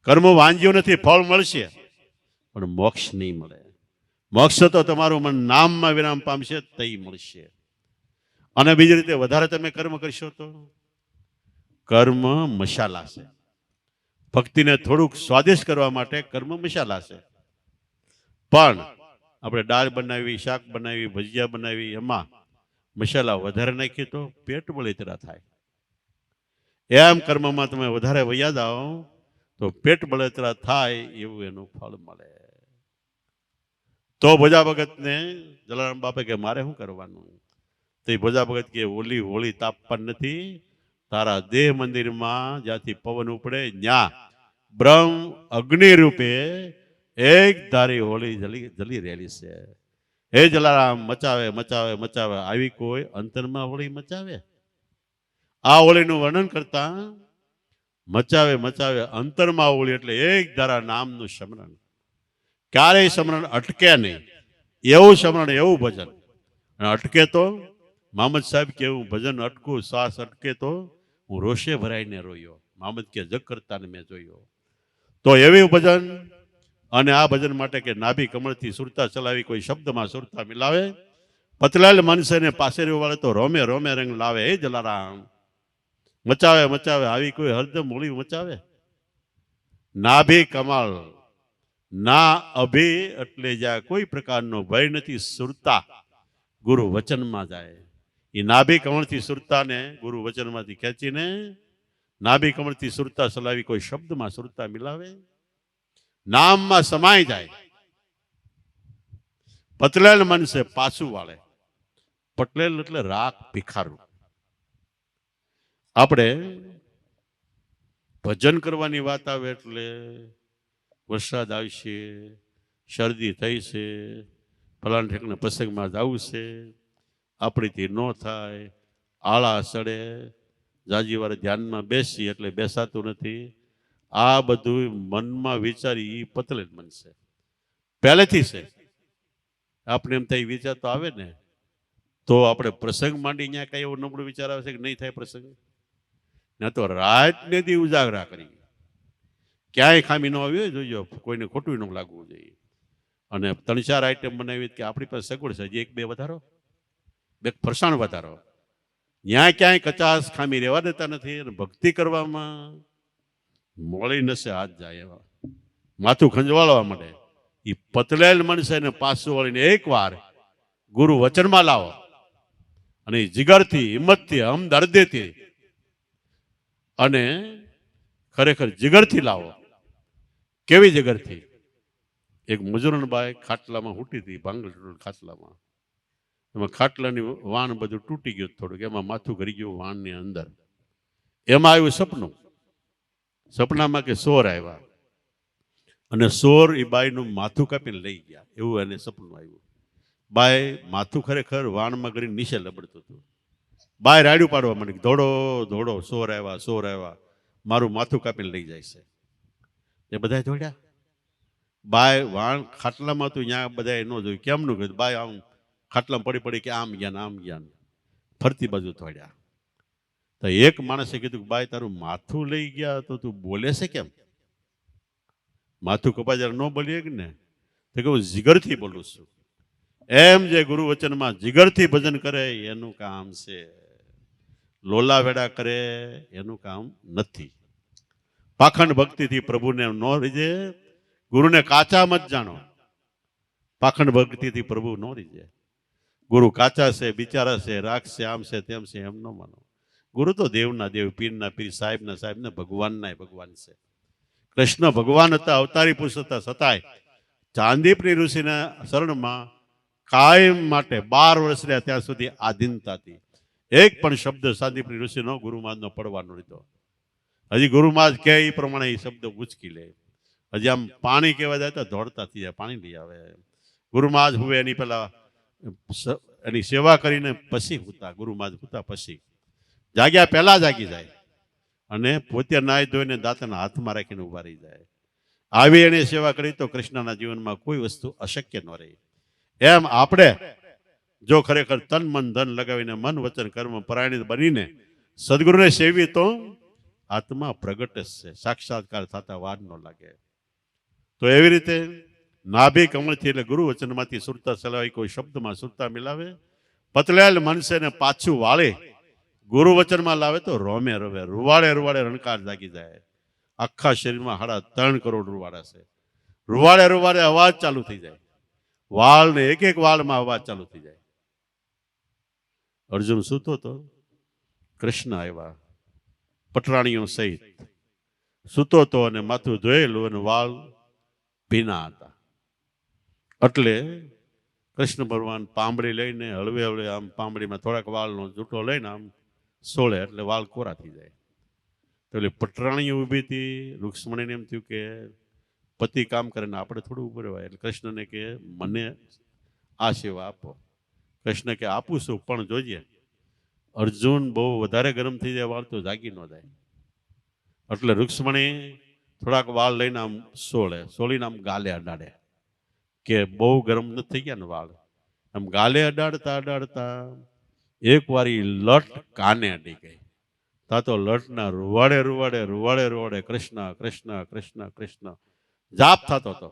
કર્મ વાંજ્યો નથી, ફળ મળશે પણ મોક્ષ નહીં મળે. મોક્ષ તો તમારું મન નામમાં વિરામ પામશે તે મળશે. અને બીજી રીતે વધારે તમે કર્મ કરશો તો કર્મ મસાલા છે. ભક્તિને થોડુંક સ્વાદિષ્ટ કરવા માટે કર્મ મસાલા છે. પણ આપણે દાળ બનાવી, શાક બનાવી, ભજીયા બનાવી, એમાં મસાલા વધારે નાખીએ તો પેટ બળતરા થાય. એમ કર્મમાં તમે વધારે વૈયા જાઓ તો પેટ બળતરા થાય એવું એનું ફળ મળે. તો ભોજા ભગતને જલારામ બાપે કે મારે શું કરવાનું? તો એ ભોજા ભગત કે ઓલી હોળી તાપવાની નથી, તારા દેહ મંદિરમાં જ્યાંથી પવન ઉપડે ત્યાં બ્રહ્મ અગ્નિ રૂપે એક ધારી હોળી જલી રહેલી છે. હે જલારામ, મચાવે મચાવે મચાવે આવી કોઈ અંતરમાં હોળી મચાવે? આ હોળીનું વર્ણન કરતા મચાવે મચાવે અંતરમાં હોળી એટલે એક ધારા નામનું સ્મરણ. ક્યારેય સ્મરણ અટકે નહીં, એવું સ્મરણ, એવું ભજન. અને અટકે તો મામદ સાહેબ કે હું ભજન અટકું, શ્વાસ અટકે તો હું રોષે ભરાઈને રોયો. મામદ કે જગ કરતાને મેં જોયો. તો એવી ભજન. અને આ ભજન માટે કે નાભી કમળથી સુરતા ચલાવી કોઈ શબ્દમાં સુરતા મિલાવે, પતલાલ મનસેને પાસે વાળે તો રોમે રોમે રંગ લાવે. હે જલારામ, મચાવે મચાવે આવી કોઈ હરદમ હોળી મચાવે. નાભી કમળ, ના અભી એટલે જ્યાં કોઈ પ્રકારનો ભય નથી, સુરતા ગુરુ વચનમાં જાય. એ નાભી કમળથી સુરતાને ગુરુ વચનમાંથી ખેંચીને નાભી કમળથી સુરતા ચલાવી કોઈ શબ્દમાં સુરતા મિલાવે, નામમાં સમાઈ જાય. પતલેલ મન છે પાછું વાળે. પટલેલ એટલે રાખ ભિખારું. આપણે ભજન કરવાની વાત આવે એટલે વરસાદ આવશે, શરદી થઈ છે, ફલાણા ઠેકના પ્રસંગમાં જવું છે, આપણીથી ન થાય, આળા સડે, જાજી વાર ધ્યાનમાં બેસી એટલે બેસાતું નથી. આ બધું મનમાં વિચારી એ પતલેલ મન છે પહેલેથી છે. આપણે એમ થાય વિચાર તો આવે ને તો આપણે પ્રસંગ માંડી ત્યાં કઈ એવો નબળો વિચાર આવે છે કે નહીં થાય પ્રસંગ? ના તો રાત ને દી ઉજાગરા કરી, ક્યાંય ખામી ન આવી હોય જોઈજો, કોઈને ખોટું ન લાગવું જોઈએ. અને 3-4 આઈટમ બનાવી કે આપણી પાસે સગવડ છે, હજી 1-2 વધારો, 2 ફરસાણ વધારો. ત્યાં ક્યાંય કચાસ ખામી રહેવા દેતા નથી. અને ભક્તિ કરવામાં મોળી નસે હાથ જાય એવા માથું ખંજવાળવા માંડે. એ પતલેલ મનસે ને પાછું વળીને એકવાર ગુરુ વચનમાં લાવો અને જીગરથી, હિંમતથી, હમદર્દીથી અને ખરેખર જીગરથી લાવો. કેવી જીગરથી? એક મજૂરનબાઈ ખાટલામાં હુટી હતી, ભાંગલ ખાટલામાં. એમાં ખાટલાની વાણ બધું તૂટી ગયું થોડુંક, એમાં માથું ઘરી ગયું વાણની અંદર. એમાં આવ્યું સપનું. સપનામાં કે સોર આવ્યા અને સોર એ બાઈનું માથું કાપીને લઈ ગયા, એવું એને સપનું આવ્યું. બાઈ માથું ખરેખર વાણમાં કરી નીચે લબડતું હતું. બાય રાડ્યું પાડવા માંડી, દોડો દોડો, સોર આવ્યા, સોર આવ્યા, મારું માથું કાપીને લઈ જાય છે. એ બધા દોડ્યા. બાય વાણ ખાટલામાં હતું ત્યાં બધા ન જોયું, કેમનું કહ્યું? બાય આમ ખાટલામાં પડી પડી કે આમ ગયા આમ ગયા, ફરતી બાજુ દોડ્યા. તો એક માણસે કીધું કે બાય તારું માથું લઈ ગયા તો તું બોલે છે કેમ? માથું કપા જરા ન બોલીએ કે ને? તો કહું જીગરથી બોલું છું. એમ જે ગુરુ વચનમાં જીગરથી ભજન કરે એનું કામ છે, લોલા વેડા કરે એનું કામ નથી. પાખંડ ભક્તિથી પ્રભુને ન રીજે, ગુરુને કાચા મત જાણો. પાખંડ ભક્તિથી પ્રભુ ન રીજે. ગુરુ કાચા છે, બિચારા છે, રાખ છે, આમ છે, તેમ છે, એમ ન માનો. ગુરુ તો દેવના દેવ, પીરના પીર, સાહેબના સાહેબ ને ભગવાનના ભગવાન છે. કૃષ્ણ ભગવાન હતા, અવતારી પુરુષ હતા, છતાંય ચાંદીપની ઋષિના શરણમાં કાયમ માટે 12 વર્ષ રહ્યા ત્યાં સુધી આધીનતા હતી. એક પણ શબ્દ ચાંદીપની ઋષિનો ગુરુમાજનો પડવાનો લીધો. હજી ગુરુમાજ કે એ પ્રમાણે એ શબ્દ ઉચકી લે. હજી આમ પાણી કહેવા જાય તો દોડતા થઈ જાય, પાણી લઈ આવે. ગુરુમાજ હુવે એની પેલા એની સેવા કરીને પછી હુતા, ગુરુમાજ હુતા પછી જાગ્યા પહેલા જાગી જાય અને પોતે નાય ધોઈને દાંતના હાથમાં રાખીને ઉભા રહી જાય. આવી એને સેવા કરી તો કૃષ્ણના જીવનમાં કોઈ વસ્તુ અશક્ય ન રહી. એમ આપણે જો ખરેખર તન મન ધન લગાવીને મન વચન કર્મ પરાયણિત બનીને સદગુરુને સેવી તો આત્મા પ્રગટ છે, સાક્ષાત્કાર થતા વાર ન લાગે. તો એવી રીતે નાભી કમળથી એટલે ગુરુ વચનમાંથી સુરતા ચલાવી કોઈ શબ્દમાં સુરતા મિલાવે, પતલેલ મનસે ને પાછું વાળે, ગુરુ વચનમાં લાવે તો રોમે રોવે, રૂવાડે રૂવાડે રણકાર જાગી જાય. આખા શરીરમાં 3.5 કરોડ રૂવાડા છે. રૂવાડે રૂવાડે અવાજ ચાલુ થઈ જાય, વાળ ને એક એક વાળમાં અવાજ ચાલુ થઈ જાય. અર્જુન સૂતો તો, કૃષ્ણ આવ્યા પટરાણીઓ સહિત, સૂતો તો અને માથું ધોયેલું અને વાળ ભીના હતા. એટલે કૃષ્ણ ભગવાન પાંબડી લઈને હળવે હળવે આમ પાંબડીમાં થોડાક વાળનો જૂટો લઈને આમ સોળે એટલે વાળ કોરા થઈ જાય. તો એટલે પટરાણી ઊભી હતી. રૂક્ષ્મણીને એમ થયું કે પતિ કામ કરે ને આપણે થોડું ઉભું રહેવાય. એટલે કૃષ્ણને કે મને આ સેવા આપો. કૃષ્ણ કે આપું છું, પણ જોઈએ અર્જુન બહુ વધારે ગરમ થઈ જાય વાળ તો જાગી ન જાય. એટલે રૂક્ષ્મણી થોડાક વાળ લઈને આમ સોળીને આમ ગાલે અડાડે કે બહુ ગરમ નથી થઈ ગયા ને વાળ. આમ ગાલે અડાડતા એક વારી લટ કાને અડી ગઈ. તા તો લટના રૂવાડે કૃષ્ણ કૃષ્ણ કૃષ્ણ કૃષ્ણ જાપ થતો હતો.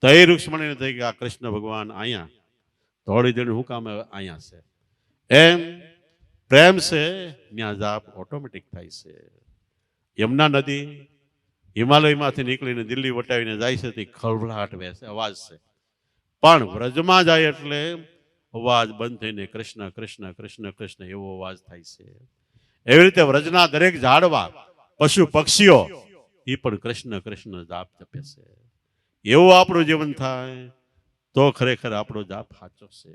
તય રૂક્ષ્મણીને થઈ ગયા કૃષ્ણ ભગવાન અહીંયા થોડી દેર હું કામ અહીંયા છે એમ પ્રેમ છે ત્યાં જાપ ઓટોમેટિક થાય છે. યમુના નદી હિમાલયમાંથી નીકળીને દિલ્હી વટાવીને જાય છે તે ખળભળાટ વહેશે અવાજ છે, પણ વ્રજમાં જાય એટલે અવાજ બંધ થઈને કૃષ્ણ કૃષ્ણ કૃષ્ણ કૃષ્ણ એવો અવાજ થાય છે. એવી રીતે વ્રજના દરેક ઝાડવા પશુ પક્ષીઓ એ પણ કૃષ્ણ કૃષ્ણ જાપ જપે છે. એવું આપણું જીવન થાય તો ખરેખર આપણો જાપ સાચો છે.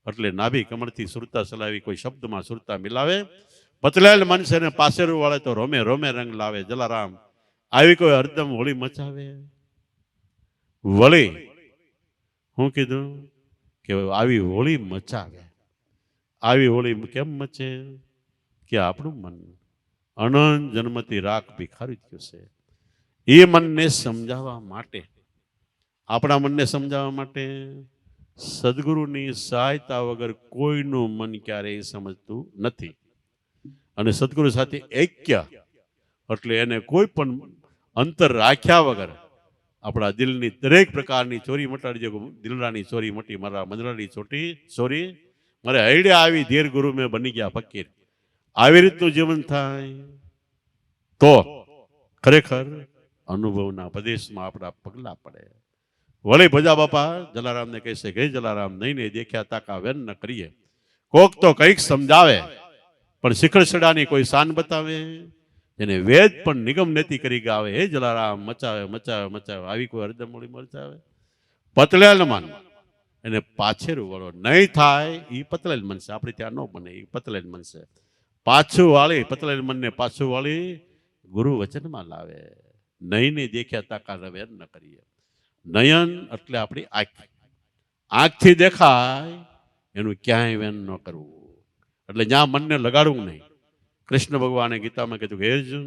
એટલે નાભી કમળથી સુરતા ચલાવી કોઈ શબ્દમાં સુરતા મિલાવે. પતલેલ મન છે ને પાસેરું વાળે તો રોમે રોમે રંગ લાવે. જલારામ આવી કોઈ હરદમ હોળી મચાવે. વળી હું કીધું કે આવી હોળી મચાવે. આવી હોળી કેમ મચે કે આપણું મન અનંત જન્મથી રાખ ભિખારી થયું છે. એ મનને સમજાવવા માટે, આપણા મનને સમજાવવા માટે સદગુરુની સહાયતા વગર કોઈનું મન ક્યારેય સમજતું નથી. અને સદગુરુ સાથે ઐક્ય એટલે એને કોઈ પણ અંતર રાખ્યા વગર આપણા દિલની દરેક પ્રકારની ચોરી મટાડી દે. દિલરાની ચોરી મટી, મારા મંદરાની ચોરી મારે હૈડે આવી ધીર ગુરુ મેં બની ગયા ફકીર. આવી રીતનું જીવન થાય તો ખરેખર અનુભવના પ્રદેશમાં આપણા પગલા પડે. વળી ભજા બાપા જલારામને કહેશે કે જલારામ નહીં ને દેખ્યા તાકા વેન ન કરીએ. કોક તો કંઈક સમજાવે, પણ શિખર સડાની કોઈ શાન બતાવે. એને વેદ પણ નિગમ નેતિ કરી ગાવે. હે જલારામ મચાવે મચાવે મચાવે આવી કોઈ હરદમોળી મચાવે. પતલેલ મન એને પાછેરું વળો નહીં થાય એ પતલેલ મન છે. આપણે ત્યાં ન બને એ પતલેલ મન છે. પાછું વાળી પતલેલ મનને પાછું વાળી ગુરુ વચનમાં લાવે. નહીં ને દેખ્યા તાકા વેન ન કરીએ. નયન એટલે આપણી આંખ. આંખથી દેખાય એનું ક્યાંય વેન ન કરવું. એટલે જ્યાં મનને લગાડવું નહીં. કૃષ્ણ ભગવાને ગીતામાં કીધું કે અર્જુન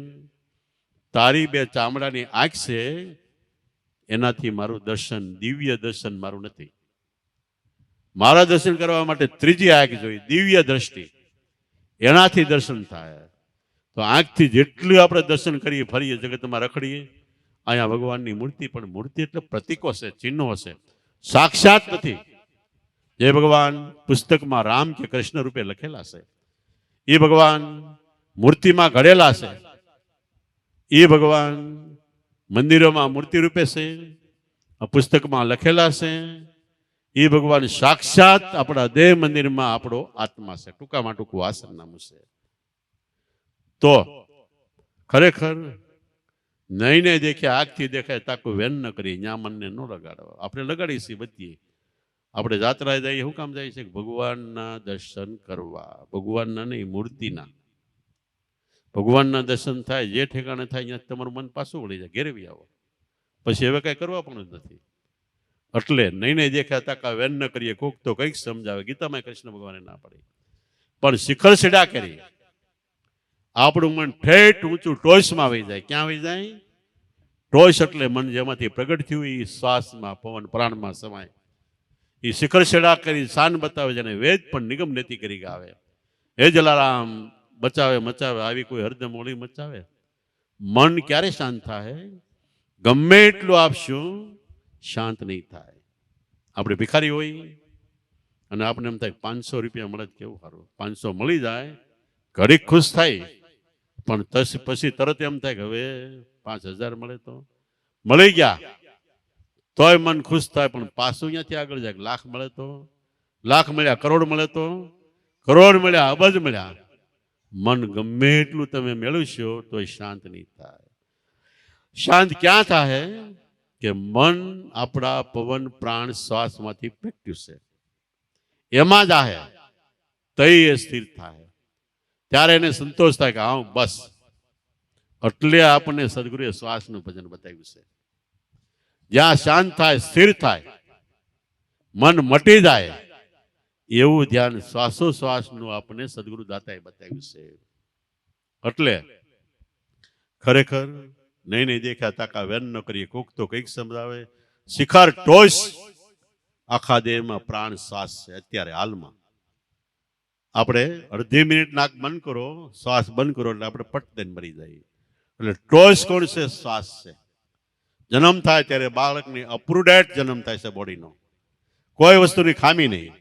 તારી બે ચામડાની આંખ છે એનાથી મારું દર્શન, દિવ્ય દર્શન મારું નથી. મારા દર્શન કરવા માટે ત્રીજી આંખ જોઈ, દિવ્ય દ્રષ્ટિ. એનાથી દર્શન થાય. તો આંખથી જેટલું આપણે દર્શન કરીએ, ફરીએ, જગતમાં રખડીએ, અહીંયા ભગવાનની મૂર્તિ, પણ મૂર્તિ એટલે પ્રતીકો છે, ચિહ્નો છે, સાક્ષાત નથી. જે ભગવાન પુસ્તકમાં રામ કે કૃષ્ણ રૂપે લખેલા છે એ ભગવાન મૂર્તિમાં ઘડેલા છે. એ ભગવાન મંદિરોમાં મૂર્તિ રૂપે છે, પુસ્તકમાં લખેલા છે. એ ભગવાન સાક્ષાત આપણા દેહ મંદિરમાં આપણો આત્મા છે. ટૂંકામાં ટૂંકું આ સરનામું છે. તો ખરેખર નહીં દેખ્યા આંખથી દેખાય તાકું વેન ન કરી. ત્યાં મનને ન લગાડો. આપણે લગાડીશી બધી. આપણે જાત્રાએ જઈએ શું કામ જાય છે? ભગવાનના દર્શન કરવા. ભગવાનના નહીં, મૂર્તિના. ભગવાનના દર્શન થાય જે ઠેકાણે થાય ત્યાં તમારું મન પાછું વળી જાય. ઘેરવી આવો પછી હવે કઈ કરવા પણ જ નથી. એટલે નહીં દેખ્યા તાકા વેન ન કરીએ. કોક તો કંઈક સમજાવે. ગીતામાં કૃષ્ણ ભગવાને ના પાડી. પણ શિખર સીડા કરી આપણું મન ઠેઠ ઊંચું ટોચમાં વહી જાય. ક્યાં વહી જાય? ટોચ એટલે મન જેમાંથી પ્રગટ થયું એ શ્વાસમાં, પવન પ્રાણમાં સમાય. એ શિખર છેડા કરી શાન બતાવે છે. અને વેદ પણ નિગમ નેતિ કરી ગાવે. હે જલારામ બચાવે મચાવે આવી કોઈ હરદમ હોળી મચાવે. મન ક્યારે શાંત થાય? ગમે એટલું આપશું શાંત નહીં થાય. આપણે ભિખારી હોય અને આપણે એમ થાય 500 રૂપિયા મળે કેવું સારું. 500 મળી જાય ઘડીક ખુશ થાય, પણ પછી તરત એમ થાય કે હવે 5000 મળે તો મળી ગયા તોય મન ખુશ થાય, પણ પાછું અહીંયાથી આગળ જાય. લાખ મળે તો લાખ મળ્યા, કરોડ મળે તો કરોડ મળ્યા, અબજ મળ્યા. મન ગમે એટલું તમે મેળવશો તો શાંત નહીં થાય. શાંત ક્યાં થાય? કે મન આપણા પવન પ્રાણ શ્વાસમાંથી પ્રગટ્યું છે એમાં જ આહે તઈ એ સ્થિર થાય. ત્યારે એને સંતોષ થાય કે હા બસ. એટલે આપણને સદગુરુએ શ્વાસનું ભજન બતાવ્યું છે. જ્યાં શાંત થાય, સ્થિર થાય, મન મટી જાય, એવું ધ્યાન શ્વાસોશ્વાસનું આપણને સદગુરુ દાતાએ બતાવ્યું છે. એટલે ખરેખર નહીં નહીં દેખ્યા તાકા વેન ન કરીએ, કોક તો કંઈક સમજાવે. શિખર ટોચ આખા દેહમાં પ્રાણ શ્વાસ છે. અત્યારે હાલમાં આપણે અડધી મિનિટ નાક બંધ કરો, શ્વાસ બંધ કરો એટલે આપણે પટ દઈને મરી જાય. એટલે ટોચ કોણ છે? શ્વાસ છે. જન્મ થાય ત્યારે બાળકની અપરૂડેટ જન્મ થાય છે બોડીનો, કોઈ વસ્તુની ખામી નહીં,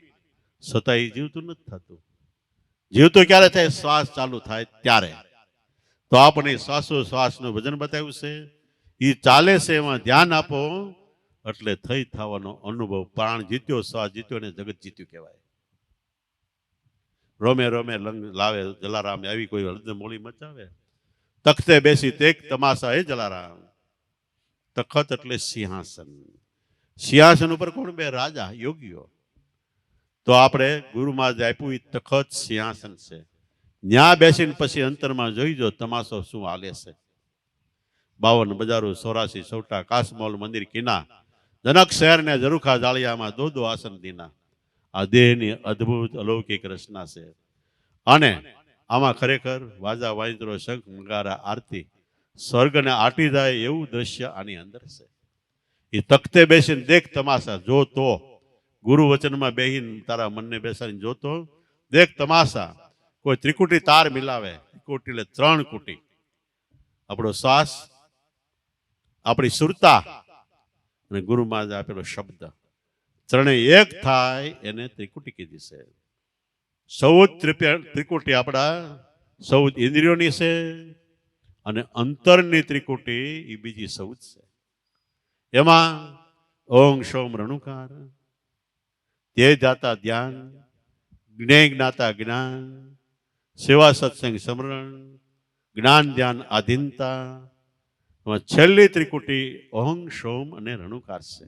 છતાં એ જીવતું નથી થતું. જીવતું ક્યારે થાય? શ્વાસ ચાલુ થાય ત્યારે. તો આપણે શ્વાસોશ્વાસનું ભજન બતાવ્યું છે. એ ચાલે છે એમાં ધ્યાન આપો એટલે થઈ થવાનો અનુભવ. પ્રાણ જીત્યો, શ્વાસ જીત્યો ને જગત જીત્યું કહેવાય. રોમે રોમે લંગ લાવે જલારામ, આવી કોઈ હળદમ મોળી મચાવે. તખતે બેસી તેક તમાશા હે જલારામ. તખત એટલે સિંહાસન. સિંહાસન ઉપર કોણ બે? રાજા, યોગીઓ. તો આપણે ગુરુમાં જ આપ્યું એ તખત સિંહાસન છે. ન્યા બેસીને પછી અંતરમાં જોઈજો તમાશો શું હાલે છે. 52 બજારો, 84 સૌટા, કાશમોલ મંદિર કિના, જનક શહેર ને ઝરૂખા જાળિયામાં દો આસન દીના. આ દેહની અદ્ભુત અલૌકિક રચના છે. અને આમાં ખરેખર વાજા વાંદરો, શંખ નગારા, આરતી, સ્વર્ગને આટી જાય એવું દ્રશ્ય આની અંદર છે. એ તખતે બેસીને દેખ તમાશા, જો તો ગુરુ વચનમાં બેહીને તારા મનને બેસાડીને જોતો દેખ તમાશા. કોઈ ત્રિકુટી તાર મિલાવે, ત્રિકુટી એટલે 3 કુટી. આપણો શ્વાસ, આપણી સુરતા અને ગુરુમાં જ આપેલો શબ્દ, ત્રણેય એક થાય એને ત્રિકુટી કીધી છે. 14 ત્રિકુટી આપણા 14 ઇન્દ્રિયોની છે અને અંતરની ત્રિકુટી એ બીજી 14 છે. એમાં ઓમ સોમ રણુકાર, તે જાતા ધ્યાન, જ્ઞેય જ્ઞાતા જ્ઞાન, સેવા સત્સંગ સમરણ, જ્ઞાન ધ્યાન આધીનતા. છેલ્લી ત્રિકુટી ઓમ સોમ અને રણુકાર છે.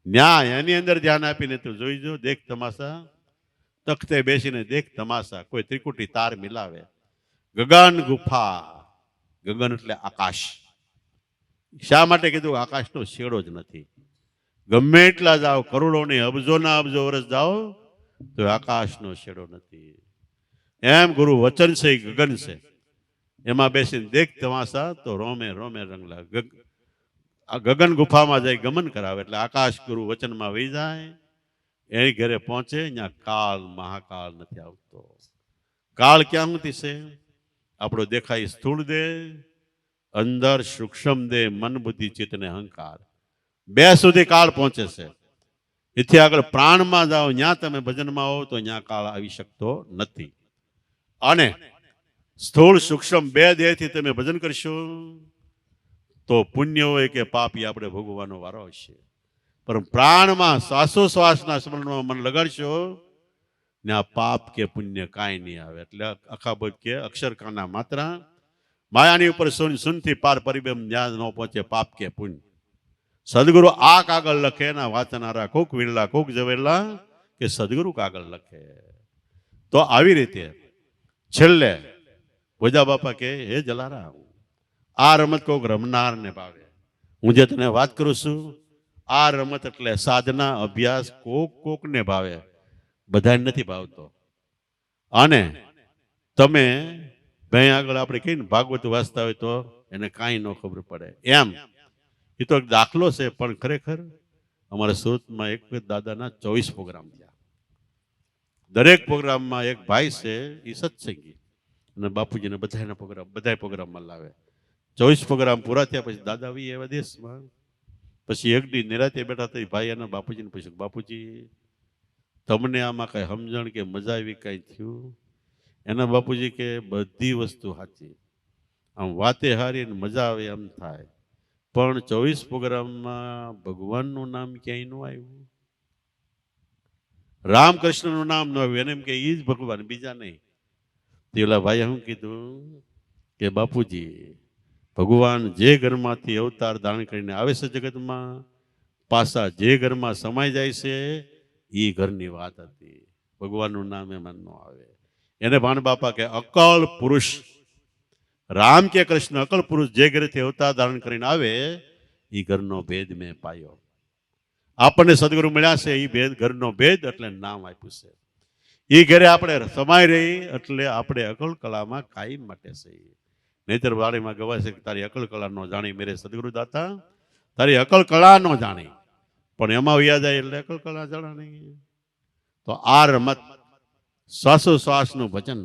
ન્યાય એની અંદર ધ્યાન આપીને તું જોઈજો, દેખ તમાશા. તખતે બેસીને દેખ તમાશા. કોઈ ત્રિકુટી તાર મિલાવે. ગગન ગુફા, ગગન એટલે આકાશ. શા માટે કીધું? આકાશનો શેડો જ નથી. ગમે એટલા જાઓ, કરોડો ને અબજોના અબજો વર્ષ જાઓ તો આકાશનો શેડો નથી. એમ ગુરુ વચન છે, ગગન છે. એમાં બેસીને દેખ તમાશા તો રોમે રોમે રંગલા. આ ગગન ગુફામાં જાય ગમન કરાવે એટલે આકાશ ગુરુ વચનમાં વહી જાય. એ ઘરે પહોંચે, અહીંયા કાળ મહાકાળ નથી આવતો. કાળ ક્યાં નથી છે? આપણો દેખાય સ્થૂળ દેહ, અંદર સૂક્ષ્મ દેહ, મન બુદ્ધિ ચિત્ત ને અહંકાર, 2 સુધી કાળ પહોંચે છે. એથી આગળ પ્રાણમાં જાઓ, ત્યાં તમે ભજનમાં આવો તો ત્યાં કાળ આવી શકતો નથી. અને સ્થૂળ સૂક્ષ્મ 2 દેહથી તમે ભજન કરશો તો પુણ્ય હોય કે પાપ એ આપણે ભોગવવાનો વારો હશે. પણ પ્રાણમાં શ્વાસોશ્વાસના સ્મરણમાં મન લગાડશો ને આ પાપ કે પુણ્ય કાંઈ નહીં આવે. એટલે અખાબોધ કે અક્ષર કાના માત્રા, માયાની ઉપર સુનથી પાર પરિબેમ જ્યાં ન પહોંચે પાપ કે પુણ્ય. સદગુરુ આ કાગળ લખે, એના વાંચનારા કોક વિરલા કોક જવેરલા કે સદગુરુ કાગળ લખે. તો આવી રીતે છેલ્લે ભોજા બાપા કે હે જલારામ, આ રમત કોક રમનાર ને ભાવે. હું જે તને વાત કરું છું આ રમત એટલે સાધના અભ્યાસ કોક ને ભાવે, બધાને નથી ભાવતો. અને તમે ભાઈ આગળ આપણે કહીને ભાગવત વાંચતા હોય તો એને કાંઈ ન ખબર પડે. એમ એ તો એક દાખલો છે. પણ ખરેખર અમારા સુરતમાં એક દાદાના 24 પ્રોગ્રામ થયા. દરેક પ્રોગ્રામમાં એક ભાઈ છે એ સત્સંગી અને બાપુજીને બધા પ્રોગ્રામમાં લાવે. 24 પ્રોગ્રામ પૂરા થયા પછી દાદા આવી એવા દેશમાં. પછી એક દી નિરાતે બેઠા થઈ ભાઈ એના બાપુજીને પૂછ્યું, બાપુજી તમને આમાં કઈ સમજણ કે મજા આવી કઈ થયું? એના બાપુજી કે બધી વસ્તુ સાચી, આમ વાતે હારી ને મજા આવે એમ થાય, પણ 24 પ્રોગ્રામમાં ભગવાનનું નામ ક્યાંય ન આવ્યું, રામકૃષ્ણનું નામ ન આવ્યું. એને એમ કે એ જ ભગવાન, બીજા નહીં. પેલા ભાઈએ શું કીધું કે બાપુજી ભગવાન જે ઘરમાંથી અવતાર ધારણ કરીને આવે છે જગતમાં, પાછા જે ઘરમાં સમાઈ જાય છે એ ઘરની વાત હતી. ભગવાનનું નામ એમાં ન આવે. એને ભાણ બાપા કે અકલ પુરુષ, રામ કે કૃષ્ણ અકલ પુરુષ જે ઘરેથી અવતાર ધારણ કરીને આવે એ ઘરનો ભેદ મેં પાયો. આપણને સદગુરુ મળ્યા છે એ ભેદ, ઘરનો ભેદ એટલે નામ આપ્યું છે. એ ઘરે આપણે સમાય રહી એટલે આપણે અકલ કલામાં કાયમ માટે છે. નહીતર વાણીમાં ગવાય છે કે તારી અકલ કલા નો જાણી મેરે સદગુરુ દાતા, તારી અકલ કલા નો જાણી, પણ એમાં વ્યા જાય એટલે અકલ કલા જાણા નહીં. તો આ રમત શ્વાસોશ્વાસનું ભજન,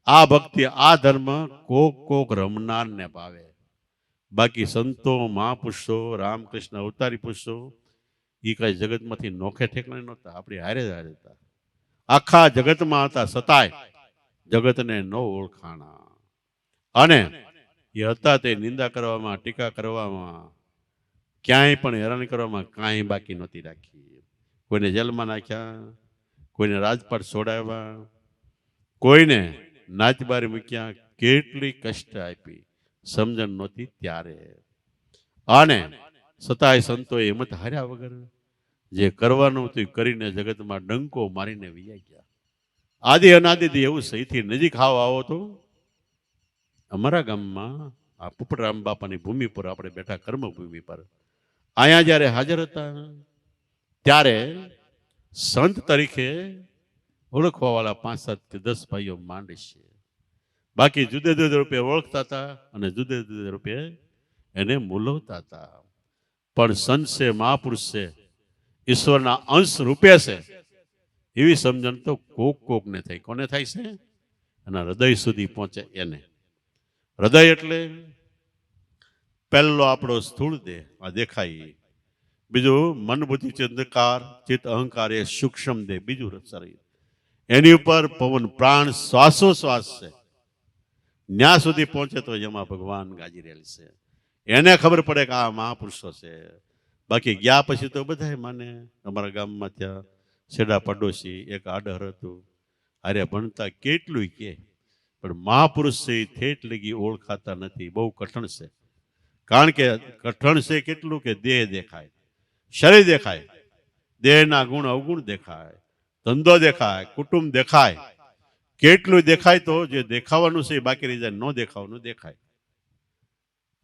આ ભક્તિ, આ ધર્મ કોક રમનાર ને ભાવે. બાકી સંતો, મહાપુરુષો, રામકૃષ્ણ અવતારી પુરુષો એ કઈ જગતમાંથી નોખે ઠેકણે નહોતા, આપણી હારે જ હારે હતા. આખા જગતમાં હતા છતાંય જગતને ન ઓળખાણા. અને એ હતા તે નિંદા કરવામાં, ટીકા કરવામાં, ક્યાંય પણ હેરાન કરવામાં કાંઈ બાકી નહોતી રાખી. કોઈને જેલમાં નાખ્યા, કોઈને રાજપાટ છોડાવ્યા, કોઈને નાચબારી મૂક્યા, કેટલી કષ્ટ આપી, સમજણ નહોતી ત્યારે. અને છતાંય સંતોએ હિંમત હાર્યા વગર જે કરવાનું હતું કરીને જગતમાં ડંકો મારીને વિયા ગયા. આદિ અનાદિથી એવું સહીથી નજીક આવો તો અમારા ગામમાં આ પુપટરામ બાપાની ભૂમિ પર આપણે બેઠા, કર્મભૂમિ પર અહીંયા જ્યારે હાજર હતા ત્યારે સંત તરીકે ઓળખવા વાળા 5-7 કે 10 ભાઈઓ માંડ છે. બાકી જુદે જુદે રૂપે ઓળખતા હતા અને જુદે જુદે રૂપે એને મૂલવતા હતા. પણ સંત છે, મહાપુરુષ છે, ઈશ્વરના અંશ રૂપે છે એવી સમજણ તો કોક ને થાય. કોને થાય છે? એના હૃદય સુધી પહોંચે એને. હૃદય એટલે પહેલો આપણો સ્થૂળ દેહ, આ દેખાય. બીજું મન બુદ્ધિ ચિંતકાર ચિત્ત અહંકાર એ સૂક્ષ્મ દેહ, બીજું શરીર. એની ઉપર પવન પ્રાણ શ્વાસોશ્વાસ છે. ન્યા સુધી પહોંચે તો એમાં ભગવાન ગાજી રહેલ છે. એને ખબર પડે કે આ મહાપુરુષો છે. બાકી ગયા પછી તો બધા માને. અમારા ગામમાં ત્યાં છેડા પડોશી એક આડહર હતું, અરે ભણતા કેટલું કે, પણ મહાપુરુષ છે એ ઠેઠ લગી ઓળખાતા નથી. બહુ કઠણ છે. કારણ કે કઠણ છે કેટલું કે દેહ દેખાય, શરીર દેખાય, દેહના ગુણ અવગુણ દેખાય, ધંધો દેખાય, કુટુંબ દેખાય, કેટલું દેખાય તો જે દેખાવાનું છે બાકી રહી જાય, ન દેખાવાનું દેખાય.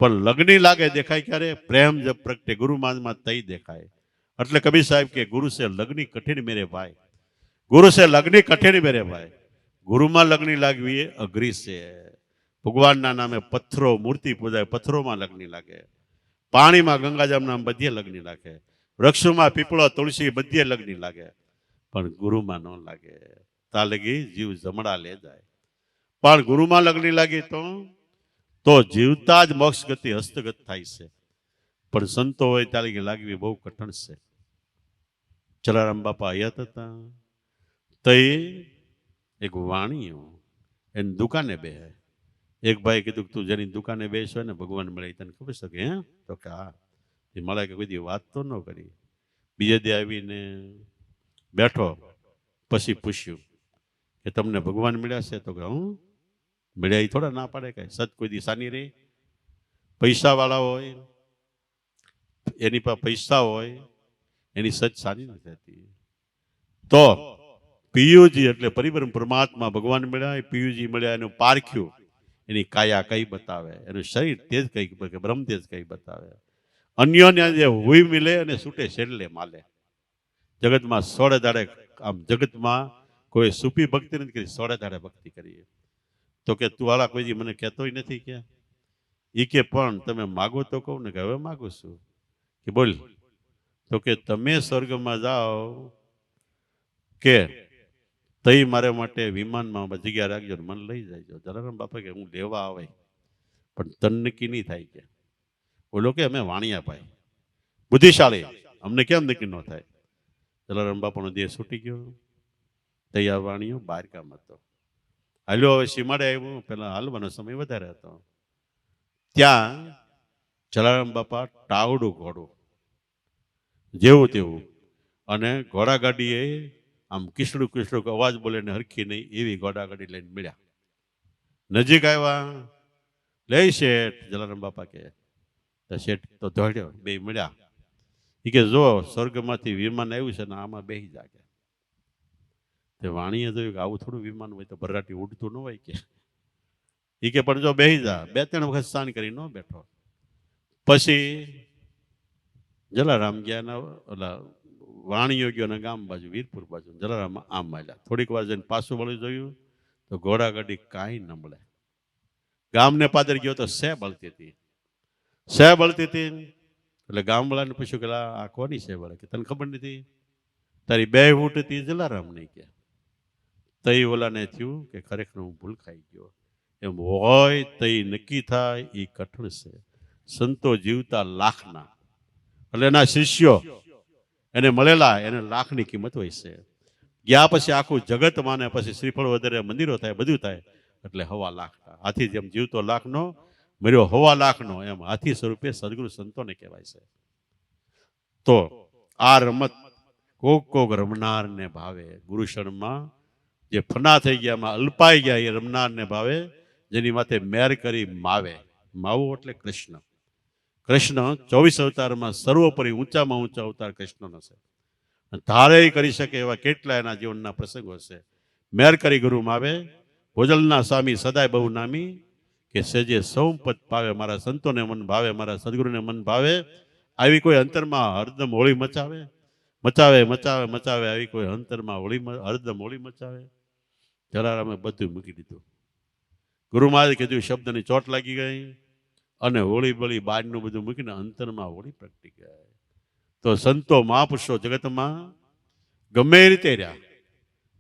પણ લગ્ની લાગે દેખાય ક્યારે? પ્રેમ જબ પ્રગટે ગુરુમાનમાં તઈ દેખાય. એટલે કબીર સાહેબ કે ગુરુ છે લગ્ની કઠિન મેરે ભાઈ, ગુરુ છે લગ્ની કઠિન મેરે ભાઈ. ગુરુમાં લગ્ની લાગવી એ અઘરી છે. ભગવાનના નામે પથ્થરો મૂર્તિ પૂજાય, પથ્થરોમાં લગ્ની લાગે. પાણીમાં ગંગાજમના બધે લગ્ની લાગે. વૃક્ષોમાં પીપળો તુલસી બધે લગ્ની લાગે, પણ ગુરુમાં ન લાગે. તા લગી જીવ જમડા લે જાય. પણ ગુરુમાં લગ્ની લાગી તો જીવતા જ મોક્ષ ગતિ હસ્તગત થાય છે. પણ સંતો હોય ત્યારે લાગવી બહુ કઠણ છે. જલારામ બાપા હયાત હતા તો એક વાણીઓ એની દુકાને બે. એક ભાઈ કીધું તું જેની દુકાને બેસો ને ભગવાન મળે, તને ખબર છે કે? હે તો કે હા. એ મળે કે કોઈ વાત તો ન કરી. બીજે દી આવીને બેઠો, પછી પૂછ્યું કે તમને ભગવાન મળ્યા છે? તો કે હું મળ્યા. એ થોડા ના પાડે કઈ. સત કોઈ દી સાની રે. પૈસા વાળા હોય, એની પાસે પૈસા હોય, એની સચ સાની નથી થતી. તો પિયુજી એટલે પરિબ્રહ્મ પરમાત્મા ભગવાન મળ્યા, પિયુજી મળ્યા, એનું પારખ્યું, એની કાયા કઈ બતાવે, એનું શરીર તેજ કઈ, બ્રહ્મ તેજ કઈ બતાવે. અન્યોને જે હુઈ મિલે અને છૂટે છેલ્લે માલે. જગતમાં સોળે દાડે, આમ જગતમાં કોઈ સુપી ભક્તિ નથી કરી, સોળે દાડે ભક્તિ કરીએ. તો કે તું વાળા કોઈ મને કહેતોય નથી કે? એ કે પણ તમે માગો તો કહું ને. કે હવે માગું છું. કે બોલ. તો કે તમે સ્વર્ગમાં જાઓ કે તઈ મારા માટે વિમાનમાં જગ્યા રાખજો, મને લઈ જાય. જલારામ બાપા કે હું લેવા આવે પણ તન નક્કી નહીં થાય કે. બોલો કે અમે વાણિયા ભાઈ બુદ્ધિશાળી, અમને કેમ નક્કી ન થાય? જલારામ બાપાનો દેહ છૂટી ગયો. તૈયાર વાણીઓ બહાર કામ હતો. હાલ્યો હવે સીમાડે આવ્યું. પેલા હાલવાનો સમય વધારે હતો. ત્યાં જલારામ બાપા ટાવડું ઘોડું જેવું તેવું, અને ઘોડાગાડીએ આમ કિસડું કિસડું અવાજ બોલે ને હરખી નહીં એવી ઘોડાગાડી લઈને મળ્યા. નજીક આવ્યા. લે શેઠ. જલારામ બાપા કે શેઠ તો દોડ્યો. બે મળ્યા. એ કે જો સ્વર્ગમાંથી વિમાન આવ્યું છે ને આમાં બેસી જાગે. તે વાણીએ જોયું કે આવું થોડું વિમાન હોય તો ભરાટી ઉડતું ન હોય કે એ કે પણ જો બેસી જા, 2-3 વખત સ્નાન કરી ન બેઠો. પછી જલારામ ગયા ઓલા વાણીઓ ગયો ગામ બાજુ વીરપુર બાજુ. જલારામ આમ માલ્યા, થોડીક વાર જઈને પાછું વળી જોયું તો ઘોડા ગાડી કાંઈ ન મળે. ગામને પાદર ગયો તો સે બળતી હતી. એટલે ગામવાળાને પૂછ્યું કે આ કોની છે બળે? કે તને ખબર નથી? તારી 2 ઊંટ હતી જલારામ નહીં કે. તઈ ઓલાને થયું કે ખરેખર હું ભૂલ ખાઈ ગયો. એમ હોય તઈ નક્કી થાય એ કઠણ છે. સંતો જીવતા લાખના, એટલે એના શિષ્યો એને મળેલા એને લાખની કિંમત હોય છે. ગયા પછી આખું જગત માને, પછી શ્રીફળ વધારે મંદિરો થાય, બધું થાય, એટલે 1.25 લાખ. હાથી જેમ જીવતો લાખનો, મર્યો 1.25 લાખનો, એમ હાથી સ્વરૂપે સદગુરુ સંતોને કહેવાય છે. તો આ રમત કોક રમનારને ભાવે. ગુરુશરણમાં જે ફના થઈ ગયા, એમાં અલ્પાઈ ગયા, એ રમનારને ભાવે, જેની માથે મેર કરી માવે. માવું એટલે કૃષ્ણ. કૃષ્ણ 24 અવતારમાં સર્વોપરી ઊંચામાં ઊંચા અવતાર કૃષ્ણનો છે. ધારે કરી શકે એવા કેટલા એના જીવનના પ્રસંગો છે. મેર કરી ગુરુ માવે, ભોજલના સ્વામી સદાય બહુ નામી, કે સેજે સૌપત પાવે. મારા સંતોને મન ભાવે, મારા સદગુરુને મન ભાવે. આવી કોઈ અંતરમાં હરદમ હોળી મચાવે, આવી કોઈ અંતરમાં હરદમ હોળી મચાવે. જલારામે બધું મૂકી દીધું. ગુરુ મહારાજે કીધું શબ્દની ચોટ લાગી ગઈ, અને હોળી બળી બારનું બધું મૂકીને અંતરમાં હોળી પ્રગટી ગઈ. તો સંતો મહાપુરુષો જગતમાં ગમે રીતે રહ્યા,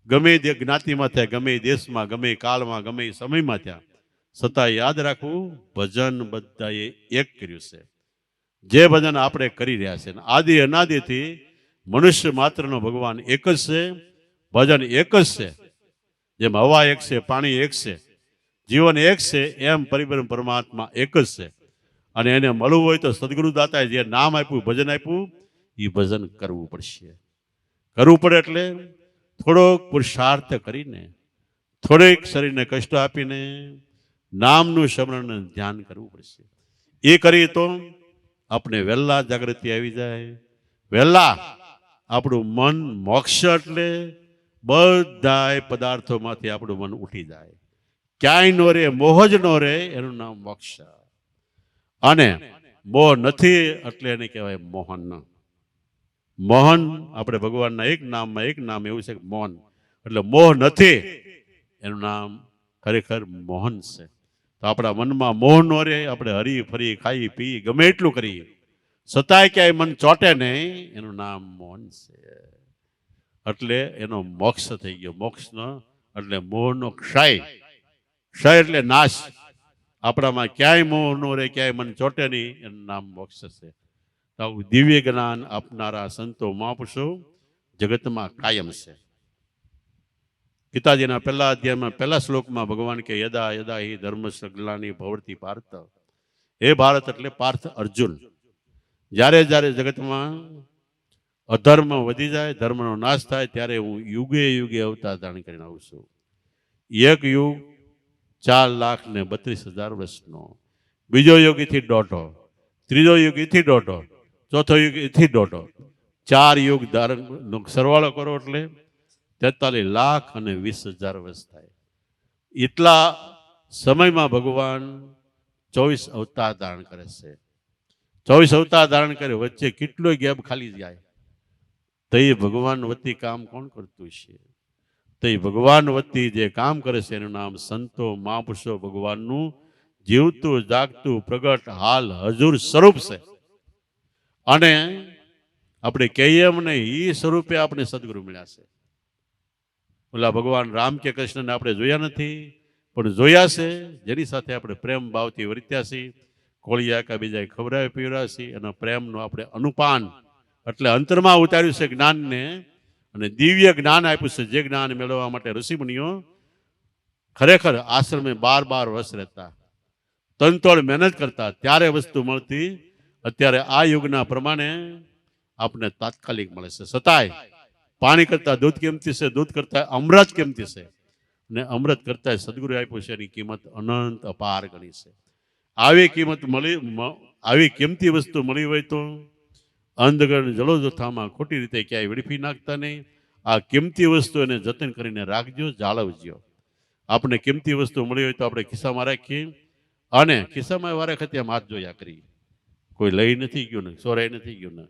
ગમે જ્ઞાતિમાં થયા, ગમે દેશમાં, ગમે કાળમાં, ગમે સમયમાં થયા, છતાં યાદ રાખવું, ભજન બધાએ એક કર્યું છે. જે ભજન આપણે કરી રહ્યા છે, આદિ અનાદિથી મનુષ્ય માત્રનો ભગવાન એક જ છે, ભજન એક જ છે. જેમ હવા એક છે, પાણી એક છે, જીવન એક છે, એમ પરિબ્રહ્મ પરમાત્મા એક જ છે. અને એને મળવું હોય તો સદગુરુ દાતાએ જે નામ આપ્યું, ભજન આપ્યું, એ ભજન કરવું પડશે. કરવું પડે એટલે થોડોક પુરુષાર્થ કરીને, થોડીક શરીરને કષ્ટ આપીને નામનું સ્મરણ ધ્યાન કરવું પડશે. એ કરીએ તો આપણે વહેલા જાગૃતિ આવી જાય, વહેલા આપણું મન મોક્ષ, એટલે બધા પદાર્થોમાંથી આપણું મન ઉઠી જાય, ક્યાંય નો રે, મોહ જ નો રે, એનું નામ મોક્ષ. અને મોહ નથી એટલે એને કહેવાય મોહન. મોહન આપણે ભગવાનના એક નામ એવું છે કે મોહન, એટલે મોહ નથી, એનું નામ ખરેખર મોહન છે. તો આપણા મનમાં મોહ નો રે, આપણે હરી ફરી ખાઈ પી ગમે એટલું કરીએ, છતાંય ક્યાંય મન ચોટે નહીં, એનું નામ મોહન છે. એટલે એનો મોક્ષ થઈ ગયો. મોક્ષનો એટલે મોહનો ક્ષય. ક્ષય એટલે નાશ. આપણામાં ક્યાંય મોહ નો રે, ક્યાંય મન ચોટે નહીં, એનું નામ મોક્ષ છે. તો દિવ્ય જ્ઞાન આપનારા સંતો મહાપુરુષો જગતમાં કાયમ છે. ગીતાજીના પહેલા અધ્યાયમાં પહેલા શ્લોકમાં ભગવાન કે યદા યદા હિ ધર્મસ્ય ગ્લાનિ ભવતિ પાર્થ. હે ભારત એટલે પાર્થ અર્જુન, જ્યારે જ્યારે જગતમાં અધર્મ વધી જાય, ધર્મનો નાશ થાય, ત્યારે હું યુગે યુગે અવતાર ધારણ કરીને આવું છું. એક યુગ 4,32,000 વર્ષનો, બીજો યુગ એથી 1.5, ત્રીજો યુગ એથી 1.5, ચોથો યુગ એથી 1.5, 4 યુગ ધારણ સરવાળો કરો એટલે 43,20,000 વર્ષ થાય. એટલા સમયમાં ભગવાન 24 અવતાર ધારણ કરે છે. 24 અવતાર ધારણ કરે, વચ્ચે કેટલો ગેપ ખાલી જાય. તો એ ભગવાન વતી કામ કોણ કરતું છે? તો એ ભગવાન વતી જે કામ કરે છે એનું નામ સંતો મહાપુરુષો ભગવાનનું જીવતું જાગતું પ્રગટ હાલ હજુર સ્વરૂપ છે. અને આપણે કહીએ એમ નહીં, એ સ્વરૂપે આપણે સદગુરુ મળ્યા છે. ઓલા ભગવાન રામ કે કૃષ્ણને આપણે જોયા નથી, પણ જોયા છે, જેની સાથે આપણે પ્રેમ ભાવથી વર્ત્યા છીએ, કોળિયા કા બીજા ખવડાવી પીવડાવ્યા છીએ, એનો પ્રેમનું આપણે અનુપાન એટલે અંતરમાં ઉતાર્યું છે જ્ઞાનને, અને દિવ્ય જ્ઞાન આપ્યું છે. જે જ્ઞાન મેળવવા માટે ઋષિમુનિઓ ખરેખર આશ્રમે 12 વર્ષ રહેતા, તનતોડ મહેનત કરતા, ત્યારે વસ્તુ મળતી. અત્યારે આ યુગના પ્રમાણે આપણે તાત્કાલિક મળે છે. છતાંય પાણી કરતા દૂધ કિંમતી છે, દૂધ કરતા અમૃત કિંમતી છે, અને અમૃત કરતા સદગુરુ આપ્યું છે, એની કિંમત અનંત અપાર ગણી છે. આવી કિંમતી વસ્તુ મળી હોય તો અંધગણ જલોજથામાં ખોટી રીતે ક્યાંય વેડફી નાખતા નહીં. આ કિંમતી વસ્તુ એને જતન કરીને રાખજો, જાળવજો. આપણે કિંમતી વસ્તુ મળી હોય તો આપણે ખિસ્સામાં રાખીએ અને ખિસ્સામાં વારે વખતે આમ હાથ જોયા કરીએ. કોઈ લઈ નથી ગયું ને, ચોરાઈ નથી ગયું ને.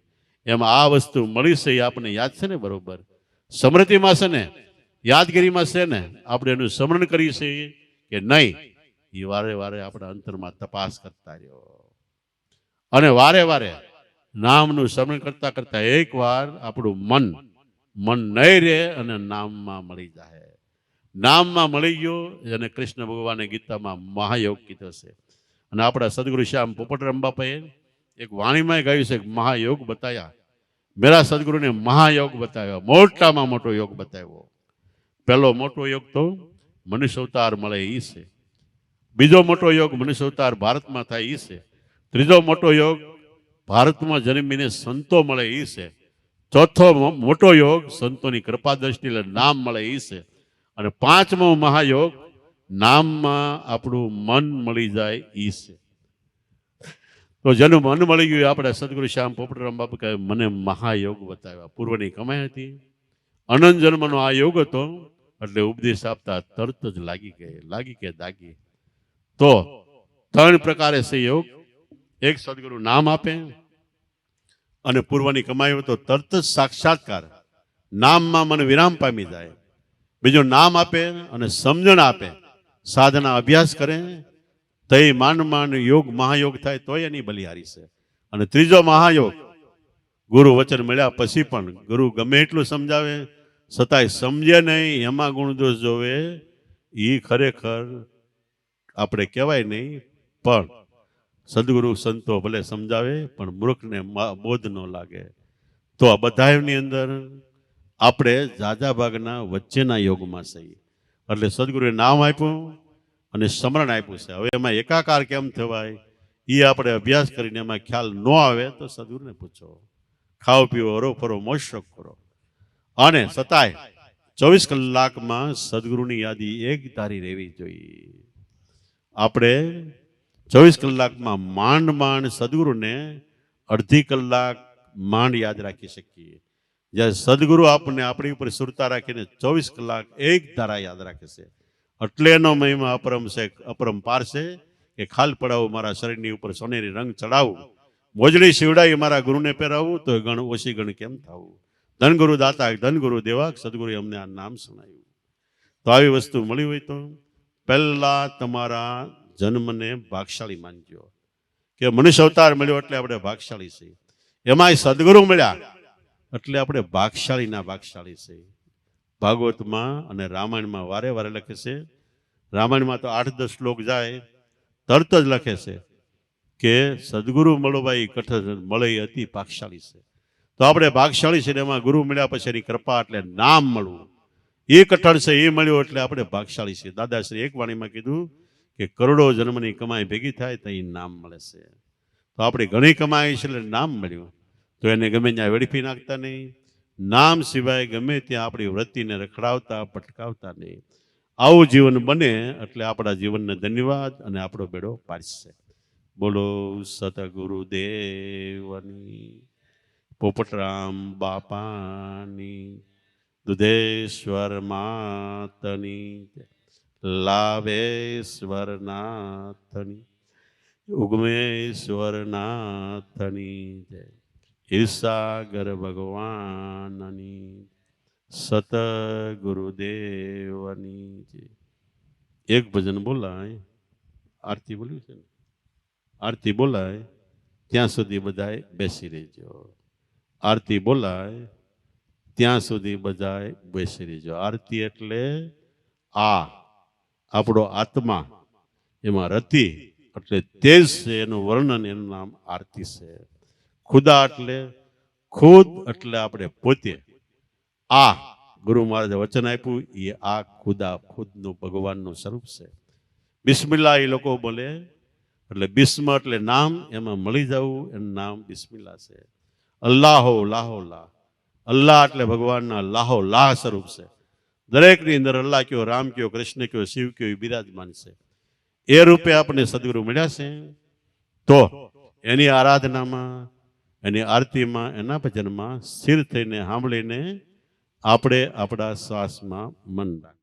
એમાં આ વસ્તુ મળી છે એ આપણને યાદ છે ને, બરોબર સ્મૃતિમાં છે ને, યાદગીરીમાં છે ને, આપણે એનું સ્મરણ કરીએ છીએ કે નહીં, એ વારે વારે આપણા અંતરમાં તપાસ કરતા રહ્યો અને વારે વારે નામનું સ્મરણ કરતા કરતા એક વાર આપણું મન નહીં રહે અને નામમાં મળી જાય. નામમાં મળી ગયો અને કૃષ્ણ ભગવાને ગીતામાં મહાયોગ કીધો છે. અને આપણા સદગુરુ શ્યામ પોપટરામ બાપાએ એક વાણીમાં ગાયું છે, મહાયોગ બતાયા. મેરા સદગુરુને મહાયોગ બતાવ્યા, મોટામાં મોટો યોગ બતાવ્યો. પહેલો મોટો યોગ તો મનુષ્ય અવતાર મળે એ છે. બીજો મોટો યોગ મનુષ્ય અવતાર ભારતમાં થાય એ છે. ત્રીજો મોટો યોગ ભારતમાં જન્મીને સંતો મળે એ છે. ચોથો મોટો યોગ સંતોની કૃપા દ્રષ્ટિ નામ મળે એ છે. અને પાંચમો મહાયોગ નામમાં આપણું મન મળી જાય એ છે. તો જેનું મન મળી ગયું આપણે સદગુરુ શ્યામ પોપટરામ બાપુ કહે મને મહાયોગ બતાવ્યા. પૂર્વની કમાઈ હતી, અનંત જન્મનો આ યોગ હતો. એટલે ઉપદેશ આપતા તરત જ લાગી કે દાગી. તો ત્રણ પ્રકારે છે યોગ. એક સદગુરુ નામ આપે અને પૂર્વની કમાઈ હોય તો તરત જ સાક્ષાત્કાર, નામમાં મને વિરામ પામી જાય. બીજું નામ આપે અને સમજણ આપે, સાધના અભ્યાસ કરે તો એ માંડ યોગ મહાયોગ થાય તોય એની બલિહારી છે. અને ત્રીજો મહાયોગ ગુરુ વચન મળ્યા પછી પણ ગુરુ ગમે એટલું સમજાવે છતાંય સમજે નહીં, એમાં ગુણદોષ જોવે, એ ખરેખર આપણે કહેવાય નહીં. પણ સદગુરુ સંતો ભલે સમજાવે પણ મૂર્ખને બોધ ન લાગે. તો આ બધાની અંદર આપણે ઝાઝા ભાગના વચ્ચેના યોગમાં છીએ. એટલે સદગુરુએ નામ આપ્યું અને સ્મરણ આપ્યું છે. હવે એમાં એકાકાર કેમ થવાય એ આપણે અભ્યાસ કરીને એમાં ખ્યાલ ન આવે તો સદગુરુને પૂછો. ખાઓ પીવો, હરો ફરો, મોજ શોખ કરો. અને છતાંય 24 કલાકમાં સદગુરુની યાદી એક ધારી રહેવી જોઈએ. આપણે 24 કલાકમાં માંડ સદગુરુને અડધી કલાક માંડ યાદ રાખી શકીએ. જ્યારે સદગુરુ આપણને આપણી ઉપર સુરતા રાખીને 24 કલાક એક ધારા યાદ રાખે છે. એટલે એનો મહિમા અપરંપાર છે કે ખાલ પડાવું, મારા શરીરની ઉપર સોનેરી રંગ ચડાવું, મોજડી શિવડાવી મારા ગુરુને પહેરાવું તો ગણ ઓછી ગણ કેમ થવું. ધનગુરુ દાતા, ધનગુરુ દેવા, સદગુરુ અમને આ નામ સુનાયું. તો આવી વસ્તુ મળી હોય તો પહેલા તમારા જન્મને ભાગશાળી માનજો કે મનુષ્ય અવતાર મળ્યો એટલે આપણે ભાગશાળી છીએ. એમાંય સદગુરુ મળ્યા એટલે આપણે ભાગશાળી છે. ભાગવતમાં અને રામાયણમાં વારે વારે લખે છે. રામાયણમાં તો 8-10 શ્લોક જાય તરત જ લખે છે કે સદગુરુ મળવાય કઠર મળે અતિ ભાગશાળી છે. તો આપણે ભાગશાળી છે. એમાં ગુરુ મળ્યા પછી એની કૃપા એટલે નામ મળવું એ કઠણ છે. એ મળ્યું એટલે આપણે ભાગશાળી છે. દાદાશ્રી એક વાણીમાં કીધું કે કરોડો જન્મની કમાઈ ભેગી થાય તો એ નામ મળે છે. તો આપણે ઘણી કમાઈ છે એટલે નામ મળ્યું તો એને ગમે ત્યાં વેડફી નાખતા નહીં. નામ સિવાય ગમે ત્યાં આપણી વૃત્તિને રખડાવતા ભટકાવતા નહીં. આવું જીવન બને એટલે આપણા જીવનને ધન્યવાદ અને આપણો બેડો પાડશે. બોલો સતગુરુદેવની, પોપટરામ બાપાની, દુધેશ્વર માતની, લાવેશ્વર નાથની, ઉગમેશ્વર નાથની જય. ઈર્ષાગર ભગવાનની, સતગુરુદેવની જય. એક ભજન બોલાય, આરતી બોલ્યું છે ને, આરતી બોલાય ત્યાં સુધી બધાય બેસી રહેજો. આરતી બોલાય ત્યાં સુધી બધાય બેસી રહેજો. આરતી એટલે આપણો આત્મા એમાં રતિ એટલે તેજ છે, એનું વર્ણન એનું નામ આરતી છે. ખુદા એટલે ખુદ એટલે આપણે પોતે. ગુરુ મહારાજે વચન આપ્યું એ ખુદા ખુદનું ભગવાનનું સ્વરૂપ છે. બિસ્મિલ્લા એ લોકો બોલે એટલે બિસ્મ એટલે નામ, એમાં મળી જવું એનું નામ બિસ્મિલ્લા છે. અલ્લાહો લાહો લા, અલ્લાહ એટલે ભગવાનના લાહો લાહ સ્વરૂપ છે. દરેકની અંદર અલ્લાહ કયો, રામ કયો, કૃષ્ણ કયો, શિવ કયો એ બિરાજમાન છે. એ રૂપે આપણે સદગુરુ મળ્યા છે. તો એની આરાધનામાં, એની આરતીમાં, એના ભજનમાં સ્થિર થઈને સાંભળીને આપણે આપણા શ્વાસમાં મન રાખવું.